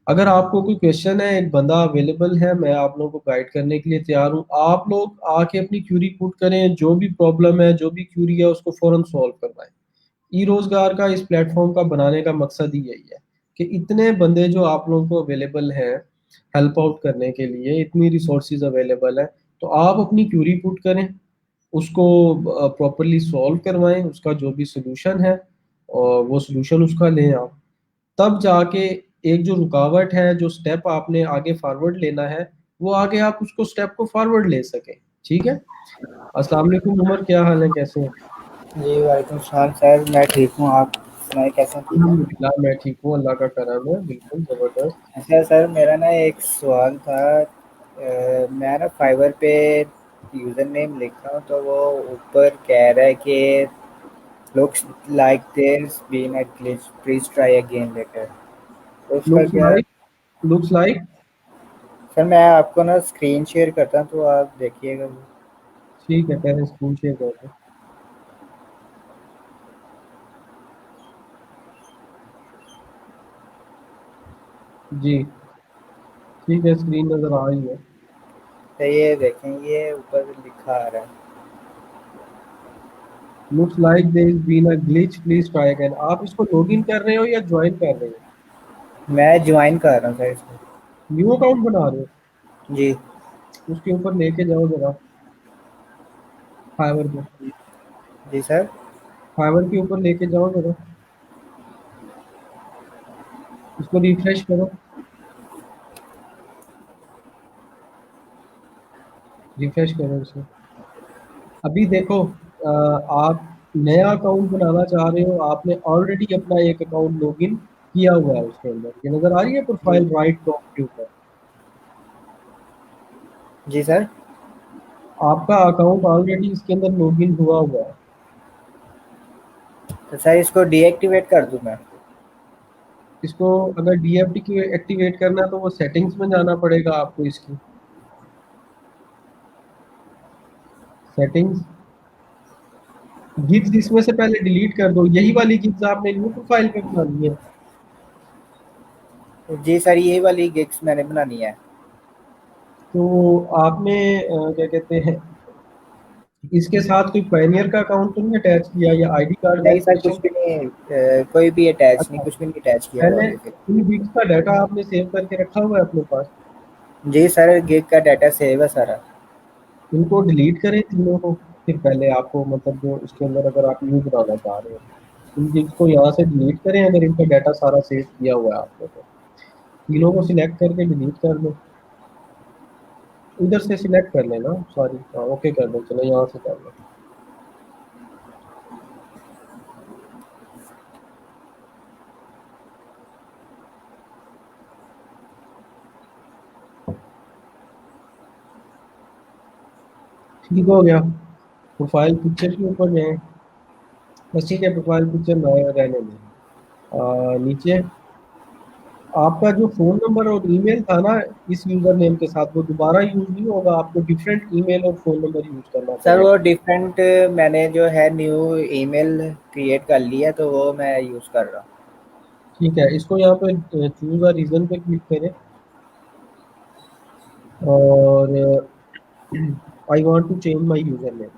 अगर आपको कोई क्वेश्चन है, एक बंदा अवेलेबल है, मैं आप लोगों को गाइड करने के लिए तैयार हूँ। आप लोग आके अपनी क्यूरी पुट करें, जो भी प्रॉब्लम है, जो भी क्यूरी है, उसको फौरन सॉल्व करवाएं। ई रोजगार का, इस प्लेटफॉर्म का बनाने का मकसद ही यही है कि इतने बंदे जो आप लोगों को अवेलेबल हैं हेल्प आउट करने के लिए, इतनी रिसोर्सेज अवेलेबल है, तो आप अपनी क्यूरी पुट करें, उसको प्रॉपरली सॉल्व करवाएं, उसका जो भी सोल्यूशन है और वो सोल्यूशन उसका लें आप। तब जाके एक जो रुकावट है, जो स्टेप आपने आगे फॉरवर्ड लेना है, वो आगे आप उसको स्टेप को फॉरवर्ड ले सकें। ठीक है। अस्सलाम वालेकुम उमर, क्या हाल है, कैसे हैं? जी वालेकुम सलाम सर, मैं ठीक हूँ। आप सुनाए कैसे हैं? ठीक है। अल्हम्दुलिल्लाह मैं ठीक हूँ, अल्लाह का करम है, बिल्कुल ज़बरदस्त। अच्छा सर, मेरा ना एक सवाल था। मैं ना फाइवर पे यूज़र नेम लिख रहा हूँ तो वो ऊपर कह रहा है कि looks like there's been a glitch, please try again later। तो उसका लुक्स क्या? Like, looks like. सर मैं आपको ना स्क्रीन शेयर करता हूँ तो आप देखिएगा वो। ठीक है, पहले स्क्रीन शेयर कर दो। जी ठीक है, स्क्रीन नज़र आ रही है। तो ये देखें, ये ऊपर लिखा आ रहा है। Looks like there is been a glitch, please try again. आप इसको लॉगिन कर रहे हो या ज्वाइन कर रहे हो? मैं ज्वाइन कर रहा हूँ सर इसको। न्यू अकाउंट बना रहे हो? जी। उसके ऊपर लेके जाओ जरा, फाइवर पे, जी सर। फाइवर के ऊपर लेके जाओ जरा, इसको रिफ्रेश करो, रिफ्रेश करो इसे। अभी देखो, आप नया अकाउंट बनाना चाह रहे हो, आपने ऑलरेडी अपना एक अकाउंट लॉगिन किया हुआ है, उसके अंदर ये नजर आ रही है जी। प्रोफाइल राइट टॉप के ऊपर। जी सर। आपका अकाउंट ऑलरेडी इसके अंदर लॉगिन हुआ हुआ है। तो सर इसको डीएक्टिवेट कर दूं मैं? इसको अगर डीएफटी की एक्टिवेट करना है तो वो सेटिंग्स में जाना पड़ेगा आपको, इसकी सेटिंग्स, गिग्स इसमें से पहले डिलीट कर दो। यही वाली गिग्स आपने न्यू प्रोफाइल पे बनानी है। जी सर, यही वाली गिग्स मैंने बनानी है। तो आपने क्या कहते हैं, इसके साथ कोई पायनियर का अकाउंट तो नहीं अटैच किया, या आईडी कार्ड नहीं सर, वेरिफिकेशन? कुछ भी नहीं। कोई भी अटैच नहीं, अच्छा, कुछ भी नहीं अटैच किया हुआ पहले अभी फिर। इन गिग्स का डाटा आपने सेव करके रखा हुआ है अपने पास? जी सर, गिग का डाटा सेव है सारा। इनको डिलीट करें तीनों को, फिर पहले आपको मतलब जो इसके अंदर अगर आप न्यू बनाना चाह रहे हो, इन गिग्स को यहाँ से डिलीट करें, अगर इनका डाटा सारा सेव किया हुआ है आपने तो तीनों को सिलेक्ट करके डिलीट कर दो। इधर से सिलेक्ट कर लेना, सॉरी, हाँ ओके कर दो, चलो यहाँ से कर लो। ठीक हो गया। प्रोफाइल पिक्चर के ऊपर जाए, बस ठीक है, प्रोफाइल पिक्चर ना रहने दें। नीचे आपका जो फ़ोन नंबर और ईमेल था ना इस यूज़र नेम के साथ, वो दोबारा यूज़ नहीं होगा, आपको डिफरेंट ईमेल और फ़ोन नंबर यूज़ करना सर वो पड़ेगा। डिफरेंट मैंने जो है न्यू ईमेल क्रिएट कर लिया तो वो मैं यूज़ कर रहा हूँ। ठीक है, इसको यहाँ पे चूज़ अ रीज़न पे क्लिक करें और I want to change my user name,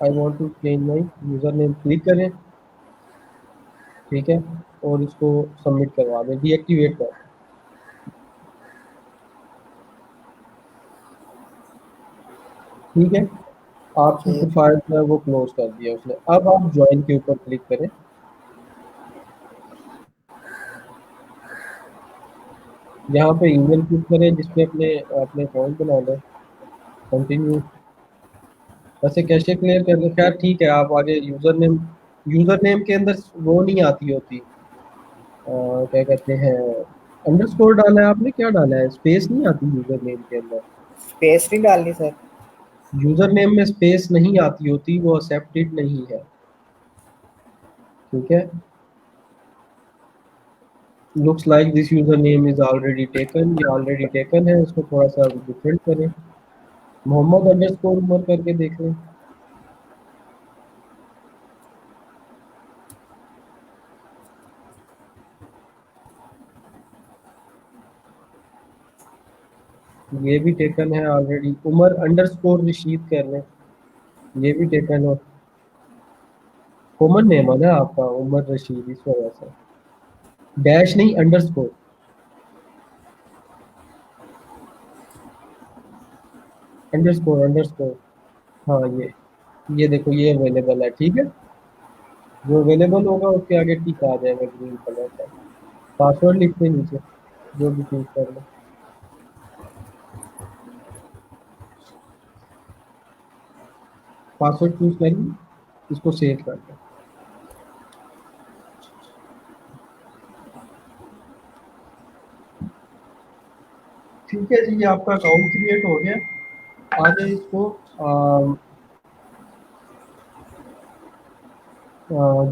I want to change my user name click करें, ठीक है? और इसको सबमिट करवा दें, डीएक्टिवेट कर दें, ठीक है? आपकी ठीक। प्रोफाइल जो है वो क्लोज कर दिया उसने। अब आप ज्वाइन के ऊपर क्लिक करें, यहाँ पे ईमेल क्लिक करें जिसपे अपने अपने अकाउंट बनाना है, कंटिन्यू। वैसे कैशे क्लियर कर लें, खैर ठीक है, आप आगे यूज़र नेम के अंदर वो नहीं आती होती, क्या कहते हैं, अंडरस्कोर डाला है आपने, क्या डाला है, स्पेस नहीं आती यूज़र नेम के अंदर, स्पेस नहीं डालनी सर? यूज़र नेम में स्पेस नहीं आती होती, वो एक्सेप्टेड नहीं है, ठीक है? Looks like this user name is already taken, ये ऑलरेडी टेकन है, इसको थोड़ा सा डिफरेंट करें, मोहम्मद अंडरस्कोर उमर करके देख लें। ये भी टेकन है ऑलरेडी, उमर अंडरस्कोर रशीद कर लें, ये भी टेकन है, कॉमन नेम है ना आपका उमर रशीद, इस वजह से डैश नहीं अंडरस्कोर, अंडरस्कोर अंडरस्कोर, हाँ ये देखो ये अवेलेबल है, ठीक है? जो अवेलेबल होगा उसके आगे टिक आ जाएगा ग्रीन कलर का, पासवर्ड लिख के नीचे जो भी चूज कर लो, पासवर्ड चूज करिए, इसको सेव कर दो। ठीक है जी, ये आपका अकाउंट क्रिएट हो गया। आगे इसको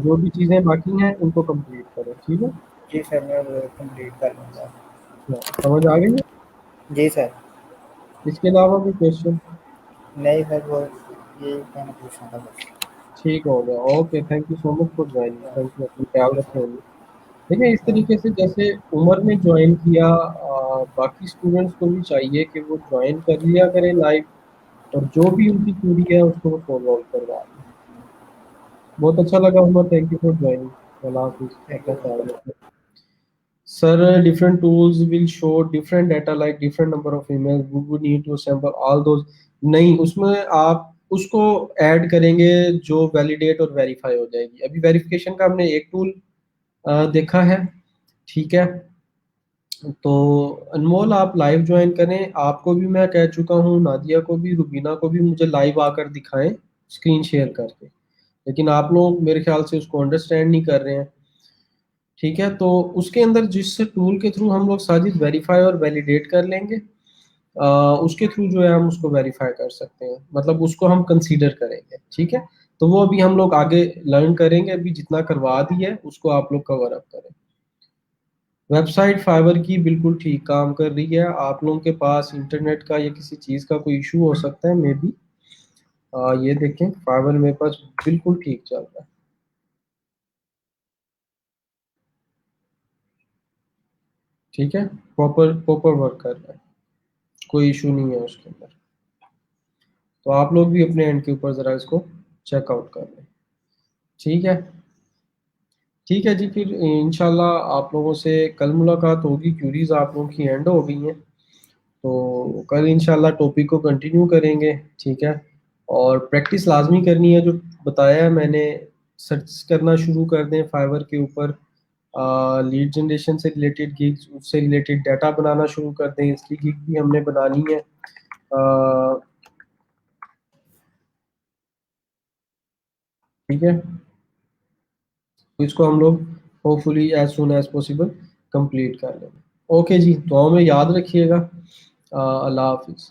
जो भी चीज़ें बाकी हैं उनको कंप्लीट करो, ठीक है? जी सर, मैं वो कंप्लीट कर लूँगा। हाँ, समझ आ गई है? जी सर। इसके अलावा कोई क्वेश्चन? नहीं सर, वो ये मैंने पूछना था बस। ठीक हो गया, okay, thank you so much for joining, thank you, अपना ख्याल रखें। देखिए इस तरीके से जैसे उमर ने ज्वाइन किया, बाकी स्टूडेंट्स को भी चाहिए कि वो ज्वाइन कर लिया करें लाइव, और जो भी उनकी क्यूरी है उसको वो सॉल्व आउट करवा दें। बहुत अच्छा लगा Umar, thank you for joining, अल्लाह हाफिज़, थैंक अपना यू ख्याल सर। रखें। Sir, different tools will show different data like different number of emails. We would need to assemble all those. नहीं, उसमें आप उसको ऐड करेंगे जो वैलिडेट और वेरीफाई हो जाएगी। अभी वेरिफिकेशन का हमने एक टूल देखा है, ठीक है? तो अनमोल आप लाइव ज्वाइन करें, आपको भी मैं कह चुका हूँ, नादिया को भी, रुबीना को भी, मुझे लाइव आकर दिखाएं स्क्रीन शेयर करके, लेकिन आप लोग मेरे ख्याल से उसको अंडरस्टैंड नहीं कर रहे हैं, ठीक है? तो उसके अंदर जिस टूल के थ्रू हम लोग साजिद वेरीफाई और वैलिडेट कर लेंगे, उसके थ्रू जो है हम उसको वेरीफाई कर सकते हैं, मतलब उसको हम कंसीडर करेंगे, ठीक है? तो वो अभी हम लोग आगे लर्न करेंगे, अभी जितना करवा दिया है उसको आप लोग कवर अप करें। वेबसाइट फाइवर की बिल्कुल ठीक काम कर रही है, आप लोगों के पास इंटरनेट का या किसी चीज़ का कोई इशू हो सकता है मे बी, ये देखें फाइवर मेरे पास बिल्कुल ठीक चल रहा है, ठीक है? प्रॉपर प्रॉपर वर्क कर रहा है, कोई इशू नहीं है उसके अंदर। तो आप लोग भी अपने एंड के ऊपर ज़रा इसको चेकआउट कर लें, ठीक है? ठीक है जी, फिर इंशाल्लाह आप लोगों से कल मुलाकात होगी, क्यूरीज आप लोगों की एंड हो गई हैं, तो कल इंशाल्लाह टॉपिक को कंटिन्यू करेंगे, ठीक है? और प्रैक्टिस लाजमी करनी है, जो बताया है मैंने, सर्च करना शुरू कर दें फाइवर के ऊपर, लीड जनरेशन से रिलेटेड गिग्स, उससे रिलेटेड डाटा बनाना शुरू कर दें, इसकी गिग भी हमने बनानी है, ठीक है? तो इसको हम लोग hopefully as soon as possible complete कर लेंगे। ओके जी, दुआ में याद रखिएगा, अल्लाह हाफिज़।